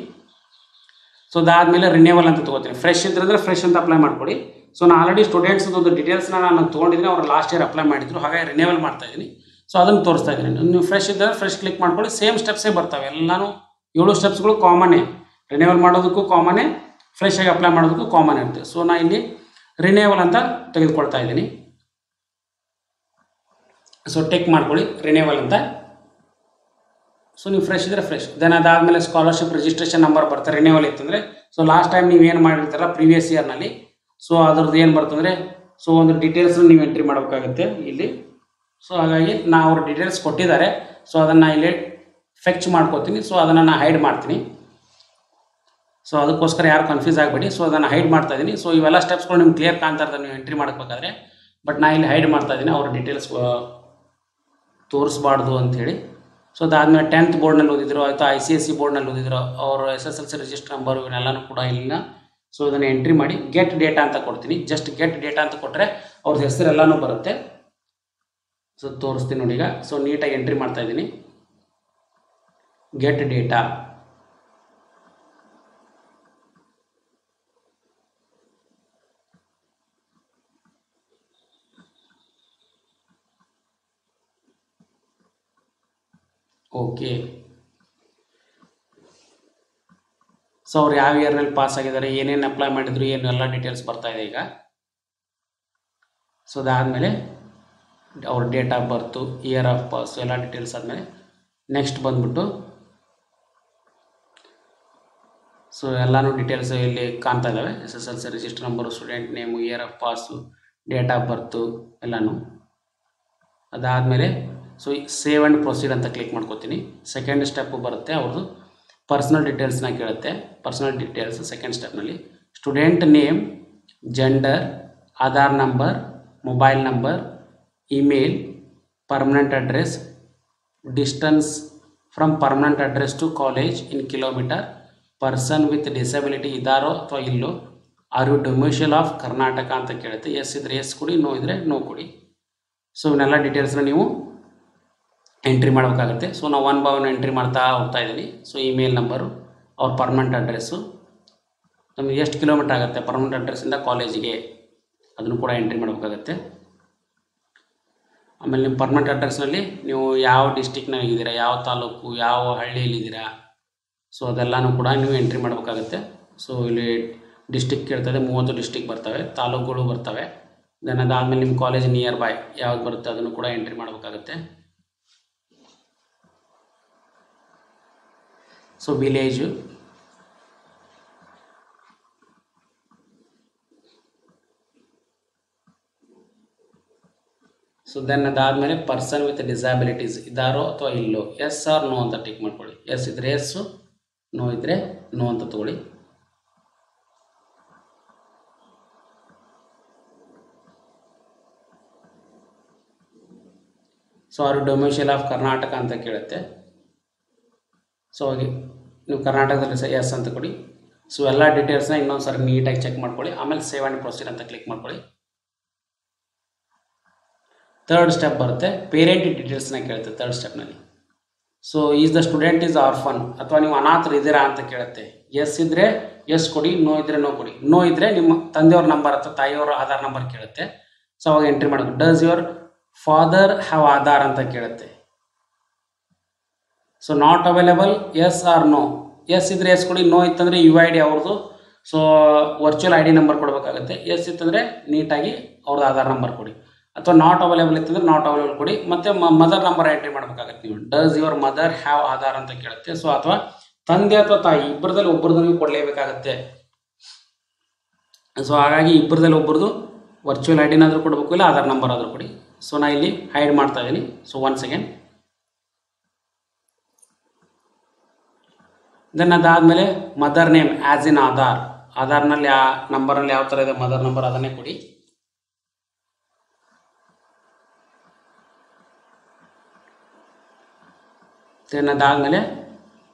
ಸೊ ಅದಾದಮೇಲೆ ರಿನ್ಯೂವಲ್ ಅಂತ ತೊಗೋತೀನಿ. ಫ್ರೆಶ್ ಇದ್ದರೆ ಫ್ರೆಶ್ ಅಂತ ಅಪ್ಲೈ ಮಾಡ್ಕೊಳ್ಳಿ. ಸೊ ನಾನು ಆಲ್ರೆಡಿ ಸ್ಟೂಡೆಂಟ್ಸ್ದು ಡೀಟೇಲ್ಸ್ನ ನಾನು ತೊಗೊಂಡಿದ್ದೀನಿ, ಅವರು ಲಾಸ್ಟ್ ಇಯರ್ ಅಪ್ಲೈ ಮಾಡಿದ್ರು, ಹಾಗಾಗಿ ರಿನ್ಯೂವಲ್ ಮಾಡ್ತಾ ಇದ್ದೀನಿ. ಸೊ ಅದನ್ನು ತೋರಿಸ್ತಾ ಇದ್ದೀನಿ. ನೀವು ಫ್ರೆಶ್ ಇದ್ದರೆ ಫ್ರೆಶ್ ಕ್ಲಿಕ್ ಮಾಡ್ಕೊಳ್ಳಿ. ಸೇಮ್ ಸ್ಟೆಪ್ಸೇ ಬರ್ತವೆ, ಎಲ್ಲನೂ 7 ಸ್ಟೆಪ್ಸ್ಗಳು ಕಾಮನ್ನೇ. ರಿನ್ಯೂವಲ್ ಮಾಡೋದಕ್ಕೂ ಕಾಮನ್ನೇ, ಫ್ರೆಶ್ ಆಗಿ ಅಪ್ಲೈ ಮಾಡೋದಕ್ಕೂ ಕಾಮನ್ ಇರುತ್ತೆ. ಸೊ ನಾನು ಇಲ್ಲಿ ರಿನ್ಯೂವಲ್ ಅಂತ ತೆಗೆದುಕೊಳ್ತಾ ಇದ್ದೀನಿ. ಸೊ ಟಿಕ್ ಮಾಡ್ಕೊಳ್ಳಿ ರಿನ್ಯೂವಲ್ ಅಂತ. ಸೊ ನೀವು ಫ್ರೆಶ್ ಇದ್ದರೆ ಫ್ರೆಶ್. ದೆನ್ ಅದಾದಮೇಲೆ ಸ್ಕಾಲರ್ಶಿಪ್ ರಿಜಿಸ್ಟ್ರೇಷನ್ ನಂಬರ್ ಬರುತ್ತೆ ರಿನ್ಯೂವಲ್ ಇತ್ತಂದರೆ. ಸೊ ಲಾಸ್ಟ್ ಟೈಮ್ ನೀವು ಏನು ಮಾಡಿರ್ತಾರ ಪ್ರೀವಿಯಸ್ ಇಯರ್ನಲ್ಲಿ, ಸೊ ಅದ್ರದ್ದು ಏನು ಬರ್ತಂದರೆ ಸೊ ಒಂದು ಡೀಟೇಲ್ಸ್ನ ನೀವು ಎಂಟ್ರಿ ಮಾಡಬೇಕಾಗುತ್ತೆ ಇಲ್ಲಿ. ಸೊ ಹಾಗಾಗಿ ನಾವು ಅವ್ರ ಡೀಟೇಲ್ಸ್ ಕೊಟ್ಟಿದ್ದಾರೆ. ಸೊ ಅದನ್ನು ಇಲ್ಲಿ ಫೆಚ್ ಮಾಡ್ಕೋತೀನಿ. ಸೊ ಅದನ್ನು ನಾನು ಹೈಡ್ ಮಾಡ್ತೀನಿ. ಸೊ ಅದಕ್ಕೋಸ್ಕರ ಯಾರು ಕನ್ಫ್ಯೂಸ್ ಆಗಬೇಡಿ. ಸೊ ಅದನ್ನು ಹೈಡ್ ಮಾಡ್ತಾ ಇದ್ದೀನಿ. ಸೊ ಇವೆಲ್ಲ ಸ್ಟೆಪ್ಸ್ಗಳು ನಿಮ್ಗೆ ಕ್ಲಿಯರ್ ಕಾಣ್ತಾ ಇರ್ತಾರೆ ನೀವು ಎಂಟ್ರಿ ಮಾಡಬೇಕಾದ್ರೆ. ಬಟ್ ನಾನು ಇಲ್ಲಿ ಹೈಡ್ ಮಾಡ್ತಾ ಇದ್ದೀನಿ, ಅವ್ರ ಡೀಟೇಲ್ಸ್ ತೋರಿಸ್ಬಾರ್ದು ಅಂಥೇಳಿ. ಸೊ ಅದಾದಮೇಲೆ 10th ಬೋರ್ಡ್ನಲ್ಲಿ ಓದಿದ್ರು ಆಯಿತು, ICSE ಬೋರ್ಡ್ನಲ್ಲಿ ಓದಿದ್ರು, ಅವರು SSLC ರಿಜಿಸ್ಟರ್ ನಂಬರು ಇವನ್ನೆಲ್ಲನೂ ಕೂಡ ಇಲ್ಲಿನ. ಸೊ ಇದನ್ನು ಎಂಟ್ರಿ ಮಾಡಿ ಗೆಟ್ ಡೇಟಾ ಅಂತ ಕೊಡ್ತೀನಿ. ಜಸ್ಟ್ ಗೆಟ್ ಡೇಟಾ ಅಂತ ಕೊಟ್ಟರೆ ಅವ್ರದ್ದು ಹೆಸರೆಲ್ಲನೂ ಬರುತ್ತೆ. ಸೊ ತೋರಿಸ್ತೀನಿ ನೋಡಿ ಈಗ. ಸೊ ನೀಟಾಗಿ ಎಂಟ್ರಿ ಮಾಡ್ತಾ ಇದ್ದೀನಿ, ಗೆಟ್ ಡೇಟಾ. ಓಕೆ. ಸೊ ಅವ್ರು ಯಾವ ಇಯರ್ನಲ್ಲಿ ಪಾಸ್ ಆಗಿದ್ದಾರೆ, ಏನೇನು ಅಪ್ಲೈ ಮಾಡಿದ್ರು, ಏನು ಎಲ್ಲ ಡೀಟೇಲ್ಸ್ ಬರ್ತಾ ಇದೆ ಈಗ. ಸೊ ಅದಾದಮೇಲೆ ಅವ್ರ date of birth, year of pass ಎಲ್ಲ ಡೀಟೇಲ್ಸ್ ಆದಮೇಲೆ ನೆಕ್ಸ್ಟ್ ಬಂದ್ಬಿಟ್ಟು ಸೊ ಎಲ್ಲನೂ ಡೀಟೇಲ್ಸ್ ಇಲ್ಲಿ ಕಾಣ್ತಾ ಇದ್ದಾವೆ. SSLC register number, student name, year of pass, date of birth ಎಲ್ಲನೂ. ಅದಾದಮೇಲೆ ಸೊ ಸೇವ್ ಆ್ಯಂಡ್ ಪ್ರೊಸೀಡ್ ಅಂತ ಕ್ಲಿಕ್ ಮಾಡ್ಕೋತೀನಿ. ಸೆಕೆಂಡ್ ಸ್ಟೆಪ್ಪು ಬರುತ್ತೆ, ಅವ್ರದ್ದು ಪರ್ಸ್ನಲ್ ಡೀಟೇಲ್ಸ್ನ ಕೇಳುತ್ತೆ. ಪರ್ಸ್ನಲ್ ಡೀಟೇಲ್ಸ್ ಸೆಕೆಂಡ್ ಸ್ಟೆಪ್ನಲ್ಲಿ student name, gender, Aadhaar number, mobile number, email, permanent address, distance from permanent address to college in kilometre, person with disability ಇದ್ದಾರೋ ಅಥವಾ ಇಲ್ಲೋ, ಆರ್ ಯು ಡೊಮಿಷಿಯಲ್ ಆಫ್ ಕರ್ನಾಟಕ ಅಂತ ಕೇಳುತ್ತೆ. ಎಸ್ ಇದ್ದರೆ ಎಸ್ ಕೊಡಿ, ನೋ ಇದ್ದರೆ ನೋ ಕೊಡಿ. ಸೊ ಇವನ್ನೆಲ್ಲ ಡೀಟೇಲ್ಸ್ನ ನೀವು ಎಂಟ್ರಿ ಮಾಡಬೇಕಾಗುತ್ತೆ. ಸೊ ನಾವು 1 by 1 ಎಂಟ್ರಿ ಮಾಡ್ತಾ ಹೋಗ್ತಾ ಇದ್ದೀನಿ. ಸೊ ಇಮೇಲ್ ನಂಬರು, ಅವ್ರ ಪರ್ಮನೆಂಟ್ ಅಡ್ರೆಸ್ಸು, ನಮಗೆ ಎಷ್ಟು ಕಿಲೋಮೀಟ್ರ್ ಆಗುತ್ತೆ ಪರ್ಮನೆಂಟ್ ಅಡ್ರೆಸ್ಸಿಂದ ಕಾಲೇಜಿಗೆ, ಅದನ್ನು ಕೂಡ ಎಂಟ್ರಿ ಮಾಡಬೇಕಾಗತ್ತೆ. ಆಮೇಲೆ ನಿಮ್ಮ ಪರ್ಮನೆಂಟ್ ಅಡ್ರೆಸ್ನಲ್ಲಿ ನೀವು ಯಾವ ಡಿಸ್ಟಿಕ್ನಾಗಿದ್ದೀರಾ, ಯಾವ ತಾಲೂಕು, ಯಾವ ಹಳ್ಳಿಯಲ್ಲಿದ್ದೀರಾ, ಸೊ ಅದೆಲ್ಲನೂ ಕೂಡ ನೀವು ಎಂಟ್ರಿ ಮಾಡಬೇಕಾಗತ್ತೆ. ಸೊ ಇಲ್ಲಿ ಡಿಸ್ಟಿಕ್ ಕೇಳ್ತದೆ, 30 ಡಿಸ್ಟಿಕ್ ಬರ್ತವೆ, ತಾಲೂಕುಗಳು ಬರ್ತವೆ. ದೆನ್ ಅದಾದಮೇಲೆ ನಿಮ್ಮ ಕಾಲೇಜ್ ನಿಯರ್ ಬೈ ಯಾವ್ದು ಬರುತ್ತೆ ಅದನ್ನು ಕೂಡ ಎಂಟ್ರಿ ಮಾಡಬೇಕಾಗತ್ತೆ. ಸೊ ವಿಲೇಜು, ಸೊ ದೆನ್ ಅದಾದಮೇಲೆ ಪರ್ಸನ್ ವಿತ್ ಡಿಸಬಿಲಿಟೀಸ್ ಇದ್ದಾರೋ ಅಥವಾ ಇಲ್ಲೋ, ಎಸ್ ಆರ್ ನೋ ಅಂತ ಟಿಕ್ ಮಾಡ್ಕೊಳ್ಳಿ. ಎಸ್ ಇದ್ದರೆ ಎಸ್ಸು, ನೋ ಇದ್ದರೆ ನೋ ಅಂತ ತಗೊಳ್ಳಿ. ಸೊ ಅವರು ಡೊಮಿಷಿಯಲ್ ಆಫ್ ಕರ್ನಾಟಕ ಅಂತ ಕೇಳುತ್ತೆ. ಸೊ ಹಾಗೆ ನೀವು ಕರ್ನಾಟಕದಲ್ಲಿ ಎಸ್ ಅಂತ ಕೊಡಿ. ಸೊ ಎಲ್ಲ ಡೀಟೇಲ್ಸ್ನ ಇನ್ನೊಂದು ಸರಿ ನೀಟಾಗಿ ಚೆಕ್ ಮಾಡ್ಕೊಳ್ಳಿ. ಆಮೇಲೆ ಸೇವ್ ಆ್ಯಂಡ್ ಪ್ರೊಸೀಡ್ ಅಂತ ಕ್ಲಿಕ್ ಮಾಡ್ಕೊಳ್ಳಿ. 3rd ಸ್ಟೆಪ್ ಬರುತ್ತೆ, ಪೇರೆಂಟ್ ಡೀಟೇಲ್ಸ್ನ ಕೇಳುತ್ತೆ 3rd ಸ್ಟೆಪ್ನಲ್ಲಿ. So is the student is orphan ಅಥವಾ ನೀವು ಅನಾಥರು ಇದ್ದೀರಾ ಅಂತ ಕೇಳುತ್ತೆ. ಎಸ್ ಇದ್ದರೆ ಎಸ್ ಕೊಡಿ, ನೋ ಇದ್ದರೆ ನೋ ಕೊಡಿ. ನೋ ಇದ್ದರೆ ನಿಮ್ಮ ತಂದೆಯವ್ರ ನಂಬರ್ ಅಥವಾ ತಾಯಿಯವರ ಆಧಾರ್ ನಂಬರ್ ಕೇಳುತ್ತೆ. ಸೊ ಅವಾಗ ಎಂಟ್ರಿ ಮಾಡಬೇಕು. Does your father have Aadhaar ಅಂತ ಕೇಳುತ್ತೆ. So not available yes or no. Yes ಇದ್ರೆ ಎಸ್ ಕೊಡಿ, ನೋ ಇತ್ತಂದರೆ ಯು ಐ ಡಿ ಅವ್ರದ್ದು so virtual I D number ಕೊಡಬೇಕಾಗುತ್ತೆ. ಎಸ್ ಇತ್ತಂದರೆ ನೀಟಾಗಿ ಅವ್ರದ್ದು ಆಧಾರ್ ನಂಬರ್ ಕೊಡಿ. ಅಥವಾ ನಾಟ್ ಅವೈಲೇಬಲ್ ಇತ್ತಂದ್ರೆ ನಾಟ್ ಅವೈಲೇಬಲ್ ಕೊಡಿ. ಮತ್ತು ಮದರ್ ನಂಬರ್ ಎಂಟ್ರಿ ಮಾಡಬೇಕಾಗತ್ತೆ ನೀವು. Does your mother have Aadhaar ಅಂತ ಕೇಳುತ್ತೆ. ಸೊ ಅಥವಾ ತಂದೆ ಅಥವಾ ತಾಯಿ ಇಬ್ಬರದಲ್ಲಿ ಒಬ್ಬರದ್ದು ನೀವು ಕೊಡಲೇಬೇಕಾಗತ್ತೆ. ಸೊ ಹಾಗಾಗಿ ಇಬ್ಬರದಲ್ಲಿ ಒಬ್ಬರದು ವರ್ಚುವಲ್ ಐ ಡಿನಾದರೂ ಕೊಡಬೇಕು, ಇಲ್ಲ ಆಧಾರ್ ನಂಬರ್ ಆದರೂ ಕೊಡಿ. ಸೊ ನಾ ಇಲ್ಲಿ ಹೈಡ್ ಮಾಡ್ತಾ ಇದ್ದೀನಿ. So 1 second. ದೆನ್ ಅದಾದಮೇಲೆ mother name as in Aadhaar. ಆಧಾರ್ನಲ್ಲಿ ಆ ನಂಬರಲ್ಲಿ ಯಾವ ಥರ ಇದೆ ಮದರ್ ನಂಬರ್ ಅದನ್ನೇ ಕೊಡಿ. ದೆನ್ ಅದಾದಮೇಲೆ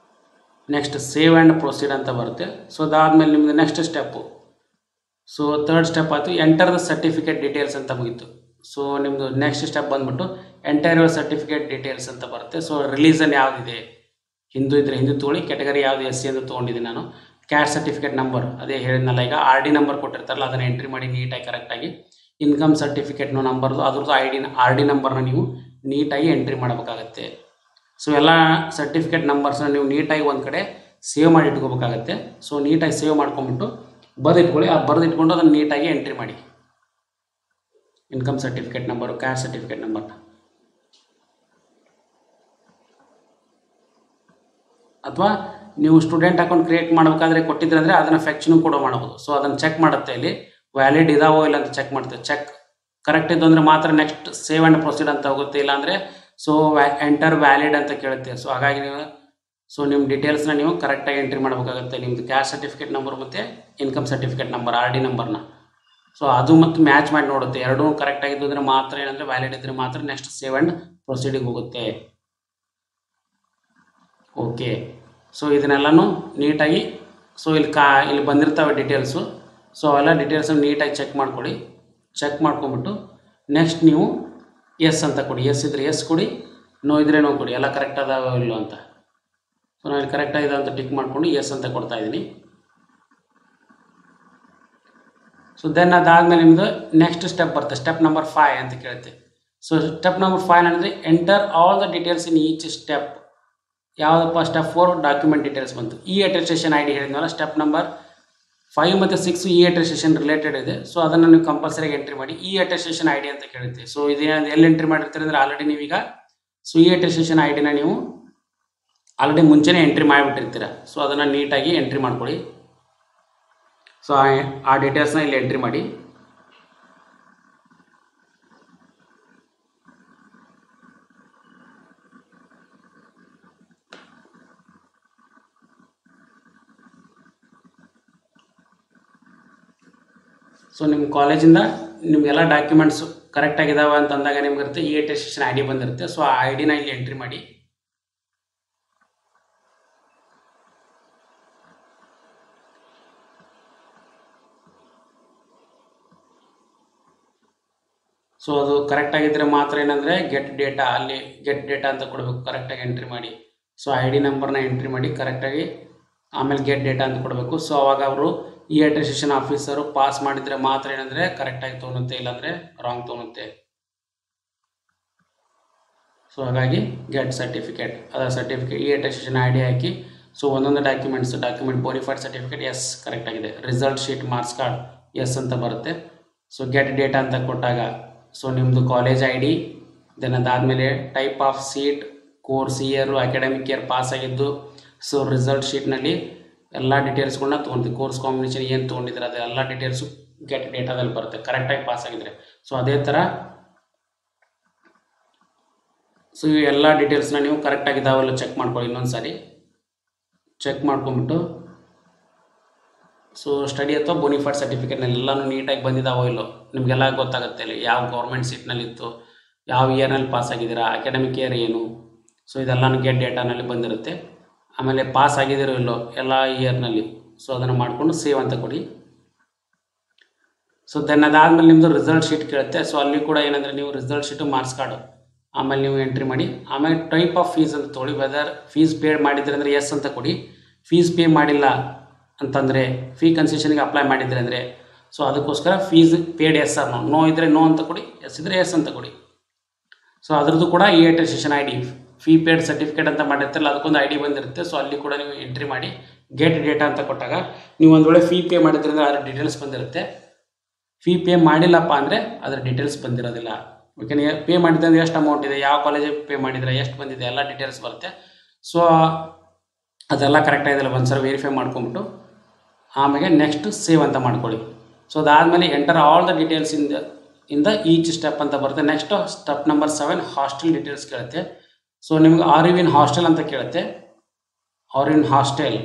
ನೆಕ್ಸ್ಟ್ ಸೇವ್ ಆ್ಯಂಡ್ ಪ್ರೊಸೀಡ್ ಅಂತ ಬರುತ್ತೆ. ಸೊ ಅದಾದಮೇಲೆ ನಿಮ್ಮದು next step. So 3rd step ಆಯಿತು, ಎಂಟರ್ ದ ಸರ್ಟಿಫಿಕೇಟ್ ಡೀಟೇಲ್ಸ್ ಅಂತ ಮುಗೀತು. ಸೊ ನಿಮ್ಮದು ನೆಕ್ಸ್ಟ್ ಸ್ಟೆಪ್ ಬಂದುಬಿಟ್ಟು ಎಂಟರ್ ಯುವರ್ ಸರ್ಟಿಫಿಕೇಟ್ ಡೀಟೇಲ್ಸ್ ಅಂತ ಬರುತ್ತೆ. ಸೊ ರಿಲೀಸನ್ ಯಾವುದಿದೆ, ಹಿಂದೂ ಇದ್ದರೆ ಹಿಂದೂ ತೊಗೊಳ್ಳಿ, ಕ್ಯಾಟಗರಿ ಯಾವುದು ಎಸ್ ಸಿ ಅಂತ ತೊಗೊಂಡಿದ್ದೀನಿ ನಾನು. ಕ್ಯಾಸ್ಟ್ ಸರ್ಟಿಫಿಕೇಟ್ ನಂಬರ್ ಅದೇ ಹೇಳಿದ್ನಲ್ಲ, ಈಗ ಆರ್ ಡಿ ನಂಬರ್ ಕೊಟ್ಟಿರ್ತಾರಲ್ಲ ಅದನ್ನು ಎಂಟ್ರಿ ಮಾಡಿ ನೀಟಾಗಿ ಕರೆಕ್ಟಾಗಿ. ಇನ್ಕಮ್ ಸರ್ಟಿಫಿಕೇಟ್ನ ನಂಬರ್ದು ಅದ್ರದ್ದು ಆರ್ ಡಿ ನಂಬರ್ನ ನೀವು ನೀಟಾಗಿ ಎಂಟ್ರಿ ಮಾಡಬೇಕಾಗತ್ತೆ. ಸೊ ಎಲ್ಲ ಸರ್ಟಿಫಿಕೇಟ್ ನಂಬರ್ಸ್ನ ನೀವು ನೀಟಾಗಿ ಒಂದು ಕಡೆ ಸೇವ್ ಮಾಡಿ ಇಟ್ಕೋಬೇಕಾಗತ್ತೆ. ಸೊ ನೀಟಾಗಿ ಸೇವ್ ಮಾಡ್ಕೊಂಬಿಟ್ಟು ಬರೆದಿಟ್ಕೊಳ್ಳಿ. ಆ ಬರೆದಿಟ್ಕೊಂಡು ಅದನ್ನು ನೀಟಾಗಿ ಎಂಟ್ರಿ ಮಾಡಿ, income certificate number, caste certificate ನಂಬರ್ನ. ಅಥವಾ ನೀವು ಸ್ಟೂಡೆಂಟ್ ಅಕೌಂಟ್ ಕ್ರಿಯೇಟ್ ಮಾಡಬೇಕಾದ್ರೆ ಕೊಟ್ಟಿದ್ರೆ ಅಂದರೆ ಅದನ್ನು ಫೆಕ್ಷನು ಕೂಡ ಮಾಡ್ಬೋದು. ಸೊ ಅದನ್ನು ಚೆಕ್ ಮಾಡುತ್ತೆ, ಇಲ್ಲಿ ವ್ಯಾಲಿಡ್ ಇದಾವೋ ಇಲ್ಲ ಅಂತ ಚೆಕ್ ಮಾಡುತ್ತೆ. ಚೆಕ್ ಕರೆಕ್ಟ್ ಇದ್ದು ಅಂದರೆ ಮಾತ್ರ ನೆಕ್ಸ್ಟ್ ಸೇವ್ ಆ್ಯಂಡ್ ಪ್ರೊಸೀಡ್ ಅಂತ ಹೋಗುತ್ತೆ. ಇಲ್ಲಾಂದರೆ ಸೊ ಎಂಟರ್ ವ್ಯಾಲಿಡ್ ಅಂತ ಕೇಳುತ್ತೆ. ಸೊ ಹಾಗಾಗಿ ನೀವು ನಿಮ್ಮ ಡೀಟೇಲ್ಸ್ನ ನೀವು ಕರೆಕ್ಟಾಗಿ ಎಂಟ್ರಿ ಮಾಡಬೇಕಾಗುತ್ತೆ. ನಿಮ್ಮದು ಕ್ಯಾಸ್ಟ್ ಸರ್ಟಿಫಿಕೇಟ್ ನಂಬರ್ ಮತ್ತು income certificate number R D ನಂಬರ್ನ. ಸೊ ಅದು ಮತ್ತು ಮ್ಯಾಚ್ ಮಾಡಿ ನೋಡುತ್ತೆ. ಎರಡೂ ಕರೆಕ್ಟಾಗಿದ್ದು ಅಂದರೆ ಮಾತ್ರ, ಏನಂದರೆ ವ್ಯಾಲಿಡ್ ಇದ್ದರೆ ಮಾತ್ರ ನೆಕ್ಸ್ಟ್ ಸೇವ್ ಆ್ಯಂಡ್ ಪ್ರೊಸೀಡಿಗೆ ಹೋಗುತ್ತೆ. ಓಕೆ. ಸೊ ಇದನ್ನೆಲ್ಲನೂ ನೀಟಾಗಿ ಇಲ್ಲಿ ಬಂದಿರ್ತವೆ ಡೀಟೇಲ್ಸು. ಸೊ ಅವೆಲ್ಲ ಡೀಟೇಲ್ಸನ್ನು ನೀಟಾಗಿ ಚೆಕ್ ಮಾಡ್ಕೊಳ್ಳಿ. ಚೆಕ್ ಮಾಡ್ಕೊಂಬಿಟ್ಟು ನೆಕ್ಸ್ಟ್ ನೀವು ಎಸ್ ಅಂತ ಕೊಡಿ. ಎಸ್ ಇದ್ದರೆ ಎಸ್ ಕೊಡಿ, ನೋ ಇದ್ದರೆ ನೋ ಕೊಡಿ. ಎಲ್ಲ ಕರೆಕ್ಟ್ ಅದಾವ ಇಲ್ಲೋ ಅಂತ. ಸೊ ನಾನು ಇಲ್ಲಿ ಕರೆಕ್ಟಾಗಿದೆ ಅಂತ ಟಿಕ್ ಮಾಡಿಕೊಂಡು ಎಸ್ ಅಂತ ಕೊಡ್ತಾ ಇದ್ದೀನಿ. ಸೊ ದೆನ್ ಅದಾದಮೇಲೆ ನಿಮ್ಮದು ನೆಕ್ಸ್ಟ್ ಸ್ಟೆಪ್ ಬರುತ್ತೆ. ಸ್ಟೆಪ್ ನಂಬರ್ 5 ಅಂತ ಕೇಳುತ್ತೆ. ಸೊ ಸ್ಟೆಪ್ ನಂಬರ್ 5 ಅಂದರೆ enter all the details in each step. ಯಾವುದಪ್ಪ ಸ್ಟೆಪ್ 4 ಡಾಕ್ಯುಮೆಂಟ್ ಡೀಟೇಲ್ಸ್ ಬಂತು. ಈ ಅಟೆಸ್ಟೇಷನ್ ಐ ಡಿ ಹೇಳಿದ್ನಲ್ಲ, ಸ್ಟೆಪ್ ನಂಬರ್ 5 ಮತ್ತು 6 ಈ ಅಟೆಸ್ಟೇಷನ್ ರಿಲೇಟೆಡ್ ಇದೆ. ಸೊ ಅದನ್ನು ನೀವು ಕಂಪಲ್ಸರಿಯಾಗಿ ಎಂಟ್ರಿ ಮಾಡಿ. ಈ ಅಟೆಸ್ಟೇಷನ್ ಐ ಡಿ ಅಂತ ಕೇಳುತ್ತೆ. ಸೊ ಇದೇನು ಎಲ್ಲಿ ಎಂಟ್ರಿ ಮಾಡಿರ್ತೀರಿ ಅಂದರೆ ಆಲ್ರೆಡಿ ನೀವೀಗ ಈ ಅಟೆಸ್ಟೇಷನ್ ಐ ಡಿನ ನೀವು ಆಲ್ರೆಡಿ ಮುಂಚೆನೇ ಎಂಟ್ರಿ ಮಾಡಿಬಿಟ್ಟಿರ್ತೀರ. ಸೊ ಅದನ್ನು ನೀಟಾಗಿ ಎಂಟ್ರಿ ಮಾಡ್ಕೊಳ್ಳಿ. ಸೊ ಆ ಡೀಟೇಲ್ಸ್ನ ಇಲ್ಲಿ ಎಂಟ್ರಿ ಮಾಡಿ. ಸೊ ನಿಮ್ಮ ಕಾಲೇಜಿಂದ ನಿಮಗೆಲ್ಲ ಡಾಕ್ಯುಮೆಂಟ್ಸು ಕರೆಕ್ಟಾಗಿದ್ದಾವೆ ಅಂತ ಅಂದಾಗ ನಿಮ್ಗೆ ಇರುತ್ತೆ ಈ ಅಟೆಸ್ಟೇಷನ್ ಐ ಡಿ ಬಂದಿರುತ್ತೆ. ಸೊ ಆ ಐ ಡಿನ ಇಲ್ಲಿ ಎಂಟ್ರಿ ಮಾಡಿ. ಸೊ ಅದು ಕರೆಕ್ಟಾಗಿದ್ದರೆ ಮಾತ್ರ ಏನಂದರೆ ಗೆಟ್ ಡೇಟಾ, ಅಲ್ಲಿ ಗೆಟ್ ಡೇಟಾ ಅಂತ ಕೊಡಬೇಕು. ಕರೆಕ್ಟಾಗಿ ಎಂಟ್ರಿ ಮಾಡಿ. ಸೊ ಐ ಡಿ ನಂಬರ್ನ ಎಂಟ್ರಿ ಮಾಡಿ ಕರೆಕ್ಟಾಗಿ, ಆಮೇಲೆ ಗೆಟ್ ಡೇಟಾ ಅಂತ ಕೊಡಬೇಕು. ಸೊ ಅವಾಗ ಅವರು ಈ ಅಟೆಸ್ಟೇಷನ್ ಆಫೀಸರು ಪಾಸ್ ಮಾಡಿದರೆ ಮಾತ್ರ ಏನಂದರೆ ಕರೆಕ್ಟಾಗಿ ತೊಗೊಳುತ್ತೆ, ಇಲ್ಲಾಂದರೆ ರಾಂಗ್ ತೊಗೊಳುತ್ತೆ. ಸೊ ಹಾಗಾಗಿ ಗೆಟ್ ಸರ್ಟಿಫಿಕೇಟ್, ಅದರ ಸರ್ಟಿಫಿಕೇಟ್ ಈ ಅಟೆಸ್ಟೇಷನ್ ಐ ಡಿ ಹಾಕಿ. ಸೊ ಒಂದೊಂದು ಡಾಕ್ಯುಮೆಂಟ್ ಬೋನಿಫೈಡ್ ಸರ್ಟಿಫಿಕೇಟ್ ಎಸ್ ಕರೆಕ್ಟಾಗಿದೆ. Result sheet, marks card yes ಅಂತ ಬರುತ್ತೆ. ಸೊ ಗೆಟ್ ಡೇಟಾ ಅಂತ ಕೊಟ್ಟಾಗ ಸೊ ನಿಮ್ಮದು ಕಾಲೇಜ್ ಐ ಡಿ, ದೆನ್ ಅದಾದಮೇಲೆ type of seat, course year, academic year pass ಆಗಿದ್ದು. ಸೊ ರಿಸಲ್ಟ್ ಶೀಟ್ನಲ್ಲಿ ಎಲ್ಲ ಡೀಟೇಲ್ಸ್ಗಳನ್ನ ತೊಗೊಂತೀವಿ. ಕೋರ್ಸ್ ಕಾಂಬಿನೇಷನ್ ಏನು ತೊಗೊಂಡಿದ್ರೆ ಅದು ಎಲ್ಲ ಡೀಟೇಲ್ಸು ಗೆಟ್ ಡೇಟಾದಲ್ಲಿ ಬರುತ್ತೆ, ಕರೆಕ್ಟಾಗಿ ಪಾಸ್ ಆಗಿದ್ರೆ. ಸೊ ಅದೇ ಥರ ಸೊ ಈ ಎಲ್ಲ ಡೀಟೇಲ್ಸ್ನ ನೀವು ಕರೆಕ್ಟಾಗಿದ್ದಾವೆಲ್ಲ ಚೆಕ್ ಮಾಡ್ಕೊಳ್ಳಿ. ಇನ್ನೊಂದು ಸಾರಿ ಚೆಕ್ ಮಾಡ್ಕೊಂಬಿಟ್ಟು ಸೊ ಸ್ಟಡಿ ಅಥವಾ ಬೋನಿಫೈಡ್ ಸರ್ಟಿಫಿಕೇಟ್ನಲ್ಲಿ ಎಲ್ಲನೂ ನೀಟಾಗಿ ಬಂದಿದ್ದಾವೋ ಇಲ್ಲೋ ನಿಮಗೆಲ್ಲ ಗೊತ್ತಾಗುತ್ತೆ. ಅಲ್ಲಿ ಯಾವ ಗೌರ್ಮೆಂಟ್ ಸೀಟ್ನಲ್ಲಿತ್ತು, ಯಾವ ಇಯರ್ನಲ್ಲಿ ಪಾಸ್ ಆಗಿದ್ದೀರಾ, ಅಕಾಡೆಮಿಕ್ ಇಯರ್ ಏನು, ಸೊ ಇದೆಲ್ಲನೂ ಗೆಟ್ ಡೇಟಾನಲ್ಲಿ ಬಂದಿರುತ್ತೆ. ಆಮೇಲೆ ಪಾಸ್ ಆಗಿದ್ದೀರೋ ಇಲ್ಲೋ ಎಲ್ಲ ಇಯರ್ನಲ್ಲಿ, ಸೊ ಅದನ್ನು ಮಾಡಿಕೊಂಡು ಸೇವ್ ಅಂತ ಕೊಡಿ. ಸೊ ದೆನ್ ಅದಾದಮೇಲೆ ನಿಮ್ಮದು ರಿಸಲ್ಟ್ ಶೀಟ್ ಕೇಳುತ್ತೆ. ಸೊ ಅಲ್ಲಿ ಕೂಡ ಏನಂದರೆ ನೀವು ರಿಸಲ್ಟ್ ಶೀಟು, ಮಾರ್ಕ್ಸ್ ಕಾರ್ಡು ಆಮೇಲೆ ನೀವು ಎಂಟ್ರಿ ಮಾಡಿ. ಆಮೇಲೆ ಟೈಪ್ ಆಫ್ ಫೀಸ್ ಅಂತ ತೊಗೊಳ್ಳಿ. ವೆದರ್ ಫೀಸ್ ಪೇ ಮಾಡಿದ್ರೆ ಅಂದರೆ ಎಸ್ ಅಂತ ಕೊಡಿ. ಫೀಸ್ ಪೇ ಮಾಡಿಲ್ಲ ಅಂತಂದರೆ ಫೀ ಕನ್ಸೆಷನ್ಗೆ ಅಪ್ಲೈ ಮಾಡಿದ್ರೆ ಅಂದರೆ ಸೊ ಅದಕ್ಕೋಸ್ಕರ fees paid yes or no ಇದ್ದರೆ ನೋ ಅಂತ ಕೊಡಿ, ಎಸ್ ಇದ್ದರೆ ಎಸ್ ಅಂತ ಕೊಡಿ. ಸೊ ಅದ್ರದ್ದು ಕೂಡ ಈ attestation I D fee paid certificate ಅಂತ ಮಾಡಿರ್ತಾರಲ್ಲ ಅದಕ್ಕೊಂದು ಐ ಡಿ ಬಂದಿರುತ್ತೆ. ಸೊ ಅಲ್ಲಿ ಕೂಡ ನೀವು ಎಂಟ್ರಿ ಮಾಡಿ ಗೆಟ್ ಡೇಟಾ ಅಂತ ಕೊಟ್ಟಾಗ ನೀವು ಒಂದು ವೇಳೆ ಫೀ ಪೇ ಮಾಡಿದ್ರೆ ಅಂದರೆ ಅದರ ಡೀಟೇಲ್ಸ್ ಬಂದಿರುತ್ತೆ. ಫೀ ಪೇ ಮಾಡಿಲ್ಲಪ್ಪ ಅಂದರೆ ಅದರ ಡೀಟೇಲ್ಸ್ ಬಂದಿರೋದಿಲ್ಲ. ಓಕೆ, ಪೇ ಮಾಡಿದ್ರೆ ಅಂದರೆ ಎಷ್ಟು ಅಮೌಂಟ್ ಇದೆ, ಯಾವ ಕಾಲೇಜಿಗೆ ಪೇ ಮಾಡಿದರೆ ಎಷ್ಟು ಬಂದಿದೆ ಎಲ್ಲ ಡೀಟೇಲ್ಸ್ ಬರುತ್ತೆ. ಸೊ ಅದೆಲ್ಲ ಕರೆಕ್ಟಾಗಿದೆಲ್ಲ ಒಂದ್ಸಲ ವೆರಿಫೈ ಮಾಡ್ಕೊಂಬಿಟ್ಟು ಆಮೇಲೆ ನೆಕ್ಸ್ಟ್ ಸೇವ್ ಅಂತ ಮಾಡ್ಕೊಳ್ಳಿ. ಸೊ ಅದಾದಮೇಲೆ ಎಂಟರ್ ಆಲ್ ದ ಡೀಟೇಲ್ಸ್ ಇಂದ ಈಚ್ ಸ್ಟೆಪ್ ಅಂತ ಬರುತ್ತೆ. Next step number 7 hostel details ಕೇಳುತ್ತೆ. ಸೊ ನಿಮ್ಗೆ ಆರ್ ಯು ಇನ್ ಹಾಸ್ಟೆಲ್ ಅಂತ ಕೇಳುತ್ತೆ. ಆರ್ ಇನ್ ಹಾಸ್ಟೆಲ್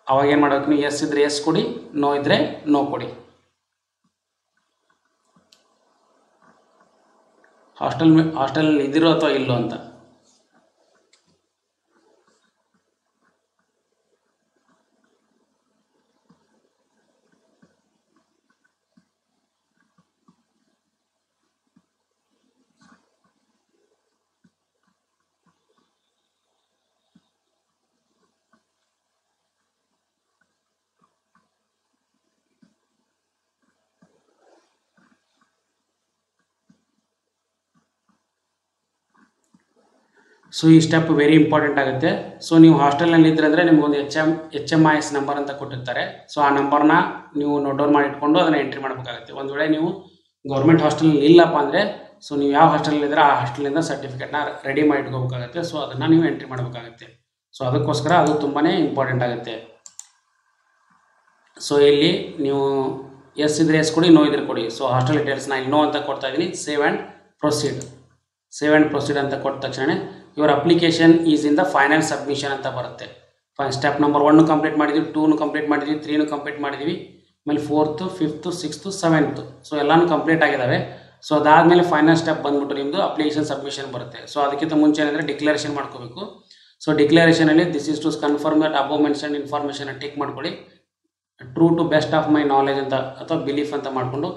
ಅವಾಗ ಏನು ಮಾಡಬೇಕು, ನೀವು ಎಸ್ ಇದ್ರೆ ಎಸ್ ಕೊಡಿ, ನೋ ಇದ್ದರೆ ನೋ ಕೊಡಿ. ಹಾಸ್ಟೆಲ್ ಇದಿರೋ ಅಥವಾ ಇಲ್ಲೋ ಅಂತ. ಸೊ ಈ ಸ್ಟೆಪ್ ವೆರಿ ಇಂಪಾರ್ಟೆಂಟ್ ಆಗುತ್ತೆ. ಸೊ ನೀವು ಹಾಸ್ಟೆಲ್ನಲ್ಲಿ ಇದ್ರೆ ಅಂದರೆ ನಿಮ್ಗೊಂದು HMIS ನಂಬರ್ ಅಂತ ಕೊಟ್ಟಿರ್ತಾರೆ. ಸೊ ಆ ನಂಬರ್ನ ನೀವು ನೋಟ್ ಡೌನ್ ಮಾಡಿ ಇಟ್ಕೊಂಡು ಅದನ್ನು ಎಂಟ್ರಿ ಮಾಡಬೇಕಾಗುತ್ತೆ. ಒಂದು ವೇಳೆ ನೀವು ಗೌರ್ಮೆಂಟ್ ಹಾಸ್ಟೆಲ್ನಲ್ಲಿ ಇಲ್ಲಪ್ಪ ಅಂದರೆ ಸೊ ನೀವು ಯಾವ ಹಾಸ್ಟೆಲ್ ಇದ್ದರೆ ಆ ಹಾಸ್ಟೆಲಿಂದ ಸರ್ಟಿಫಿಕೇಟ್ನ ರೆಡಿ ಮಾಡಿ ಇಟ್ಕೋಬೇಕಾಗುತ್ತೆ. ಸೊ ಅದನ್ನು ನೀವು ಎಂಟ್ರಿ ಮಾಡಬೇಕಾಗುತ್ತೆ. ಸೊ ಅದಕ್ಕೋಸ್ಕರ ಅದು ತುಂಬಾ ಇಂಪಾರ್ಟೆಂಟ್ ಆಗುತ್ತೆ. ಸೊ ಇಲ್ಲಿ ನೀವು ಎಸ್ ಇದ್ರೆ ಎಸ್ ಕೊಡಿ, ನೋ ಇದ್ರೆ ಕೊಡಿ. ಸೊ ಹಾಸ್ಟೆಲ್ ಡೀಟೇಲ್ಸ್ನ ಇಲ್ಲಿ ನೋ ಅಂತ ಕೊಡ್ತಾ ಇದ್ದೀನಿ. ಸೇವ್ ಆ್ಯಂಡ್ ಪ್ರೊಸೀಡ್ ಅಂತ ಕೊಟ್ಟ ತಕ್ಷಣ your application is in the final submission ಅಂತ ಬರುತ್ತೆ. ಸ್ಟೆಪ್ ನಂಬರ್ 1 ಕಂಪ್ಲೀಟ್ ಮಾಡಿದ್ವಿ, 2 ಕಂಪ್ಲೀಟ್ ಮಾಡಿದ್ವಿ, 3 ಕಂಪ್ಲೀಟ್ ಮಾಡಿದ್ವಿ, ಆಮೇಲೆ 4th 5th 6th 7th so ಎಲ್ಲಾನು ಕಂಪ್ಲೀಟ್ ಆಗಿದ್ದಾವೆ. ಸೊ ಅದಾದಮೇಲೆ ಫೈನಲ್ ಸ್ಟೆಪ್ ಬಂದ್ಬಿಟ್ಟು ನಿಮ್ಮದು ಅಪ್ಲಿಕೇಶನ್ ಸಬ್ಮಿಷನ್ ಬರುತ್ತೆ. ಸೊ ಅದಕ್ಕಿಂತ ಮುಂಚೆ ಏನಂದರೆ ಡಿಕ್ಲರೇಷನ್ ಮಾಡ್ಕೋಬೇಕು. ಸೊ ಡಿಕ್ಲರೇಷನಲ್ಲಿ this is to confirm that above mention information tick ಮಾಡ್ಕೊಳ್ಳಿ. True to best of my knowledge ಅಂತ ಅಥವಾ ಬಿಲೀಫ್ ಅಂತ ಮಾಡಿಕೊಂಡು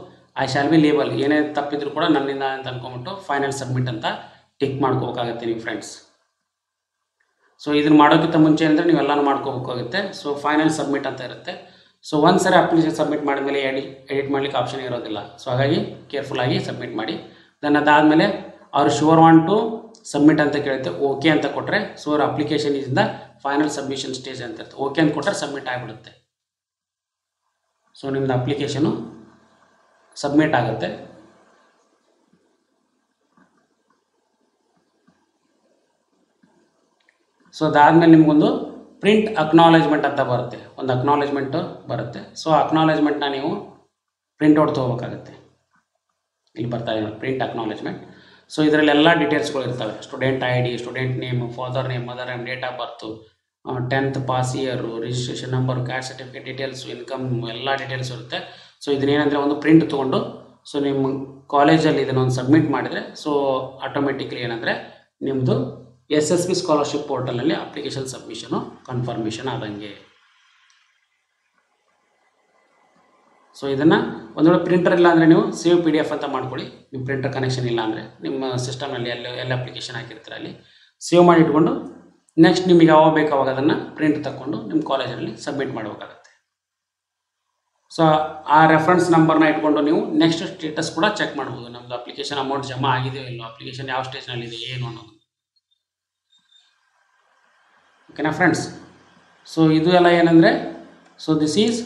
ಐ ಶಾಲ್ ಬಿ ಲೇಬಲ್ ಏನೇ ತಪ್ಪಿದ್ರು ಕೂಡ ನನ್ನಿಂದ ಅಂತ ಅಂದ್ಕೊಂಬಿಟ್ಟು ಫೈನಲ್ ಸಬ್ಮಿಟ್ ಅಂತ ಟಿಕ್ ಮಾಡ್ಕೋಬೇಕಾಗತ್ತೆ ನೀವು ಫ್ರೆಂಡ್ಸ್. ಸೊ ಇದನ್ನು ಮಾಡೋಕ್ಕಿಂತ ಮುಂಚೆ ಅಂದರೆ ನೀವೆಲ್ಲನೂ ಮಾಡ್ಕೋಬೇಕಾಗುತ್ತೆ. ಸೊ ಫೈನಲ್ ಸಬ್ಮಿಟ್ ಅಂತ ಇರುತ್ತೆ. ಸೊ ಒಂದು ಸರಿ ಅಪ್ಲಿಕೇಶನ್ ಸಬ್ಮಿಟ್ ಮಾಡಿದ್ಮೇಲೆ ಎಡಿಟ್ ಮಾಡಲಿಕ್ಕೆ ಆಪ್ಷನ್ ಇರೋದಿಲ್ಲ. ಸೊ ಹಾಗಾಗಿ ಕೇರ್ಫುಲ್ಲಾಗಿ ಸಬ್ಮಿಟ್ ಮಾಡಿ. ದೆನ್ ಅದಾದಮೇಲೆ ಅವ್ರು ಶೋರ್ ವಾಂಟ್ ಟು ಸಬ್ಮಿಟ್ ಅಂತ ಕೇಳುತ್ತೆ. ಓಕೆ ಅಂತ ಕೊಟ್ಟರೆ ಸೊ ಅವ್ರ application is in the final submission stage ಅಂತ ಇರುತ್ತೆ. ಓಕೆ ಅಂತ ಕೊಟ್ಟರೆ ಸಬ್ಮಿಟ್ ಆಗಿಬಿಡುತ್ತೆ. ಸೊ ನಿಮ್ಮದು ಅಪ್ಲಿಕೇಶನು ಸಬ್ಮಿಟ್ ಆಗುತ್ತೆ. ಸೊ ಅದಾದಮೇಲೆ ನಿಮಗೊಂದು ಪ್ರಿಂಟ್ ಅಕ್ನಾಲೇಜ್ಮೆಂಟ್ ಅಂತ ಬರುತ್ತೆ, ಒಂದು ಅಕ್ನಾಲೇಜ್ಮೆಂಟು ಬರುತ್ತೆ. ಸೊ ಅಕ್ನಾಲೇಜ್ಮೆಂಟ್ನ ನೀವು ಪ್ರಿಂಟ್ಔಟ್ ತೊಗೋಬೇಕಾಗುತ್ತೆ. ಇಲ್ಲಿ ಬರ್ತಾ ಇದೆ ಪ್ರಿಂಟ್ ಅಕ್ನಾಲೇಜ್ಮೆಂಟ್. ಸೊ ಇದರಲ್ಲಿ ಎಲ್ಲ ಡೀಟೇಲ್ಸ್ಗಳು ಇರ್ತವೆ. Student ID, student name, father name, mother name, date of birth, 10th pass year, registration number, caste certificate details, income ಎಲ್ಲ ಡೀಟೇಲ್ಸ್ ಇರುತ್ತೆ. ಸೊ ಇದನ್ನೇನಂದರೆ ಒಂದು ಪ್ರಿಂಟ್ ತೊಗೊಂಡು ಸೊ ನಿಮ್ಮ ಕಾಲೇಜಲ್ಲಿ ಇದನ್ನೊಂದು ಸಬ್ಮಿಟ್ ಮಾಡಿದರೆ ಸೊ ಆಟೋಮೆಟಿಕ್ಲಿ ಏನಂದರೆ ನಿಮ್ಮದು SSB ಸ್ಕಾಲರ್ಶಿಪ್ ಪೋರ್ಟಲಲ್ಲಿ ಅಪ್ಲಿಕೇಶನ್ ಸಬ್ಮಿಷನು ಕನ್ಫರ್ಮೇಷನ್ ಆದಂಗೆ. ಸೊ ಇದನ್ನು ಒಂದು ವೇಳೆ ಪ್ರಿಂಟರ್ ಇಲ್ಲ ಅಂದರೆ ನೀವು ಸೇವ್ PDF ಅಂತ ಮಾಡ್ಕೊಳ್ಳಿ. ನಿಮ್ಮ ಪ್ರಿಂಟರ್ ಕನೆಕ್ಷನ್ ಇಲ್ಲ ಅಂದರೆ ನಿಮ್ಮ ಸಿಸ್ಟಮ್ನಲ್ಲಿ ಎಲ್ಲ ಅಪ್ಲಿಕೇಶನ್ ಹಾಕಿರ್ತೀರ ಅಲ್ಲಿ ಸೇವ್ ಮಾಡಿ ಇಟ್ಕೊಂಡು ನೆಕ್ಸ್ಟ್ ನಿಮಗೆ ಯಾವಾಗ ಬೇಕು ಅವಾಗ ಅದನ್ನು ಪ್ರಿಂಟ್ ತಗೊಂಡು ನಿಮ್ಮ ಕಾಲೇಜಲ್ಲಿ ಸಬ್ಮಿಟ್ ಮಾಡಬೇಕಾಗತ್ತೆ. ಸೊ ಆ ರೆಫರೆನ್ಸ್ ನಂಬರ್ನ ಇಟ್ಕೊಂಡು ನೀವು ನೆಕ್ಸ್ಟ್ ಸ್ಟೇಟಸ್ ಕೂಡ ಚೆಕ್ ಮಾಡ್ಬೋದು. ನಮ್ಮದು ಅಪ್ಲಿಕೇಶನ್ ಅಮೌಂಟ್ ಜಮಾ ಆಗಿದೆಯೋ ಇಲ್ಲೋ, ಅಪ್ಲಿಕೇಶನ್ ಯಾವ ಸ್ಟೇಜ್ನಲ್ಲಿದೆ ಏನು ಅನ್ನೋದು. ಓಕೆನಾ ಫ್ರೆಂಡ್ಸ್? ಸೊ ಇದು ಎಲ್ಲ ಏನಂದರೆ so this is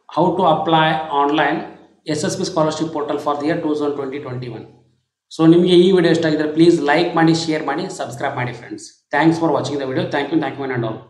how to apply online SSB scholarship portal for the year 2020-21. So ನಿಮಗೆ ಈ ವಿಡಿಯೋ ಇಷ್ಟ ಆಗಿದ್ರೆ ಪ್ಲೀಸ್ ಲೈಕ್ ಮಾಡಿ, ಶೇರ್ ಮಾಡಿ, ಸಬ್ಸ್ಕ್ರೈಬ್ ಮಾಡಿ friends. Thanks for watching the video. Thank you and all.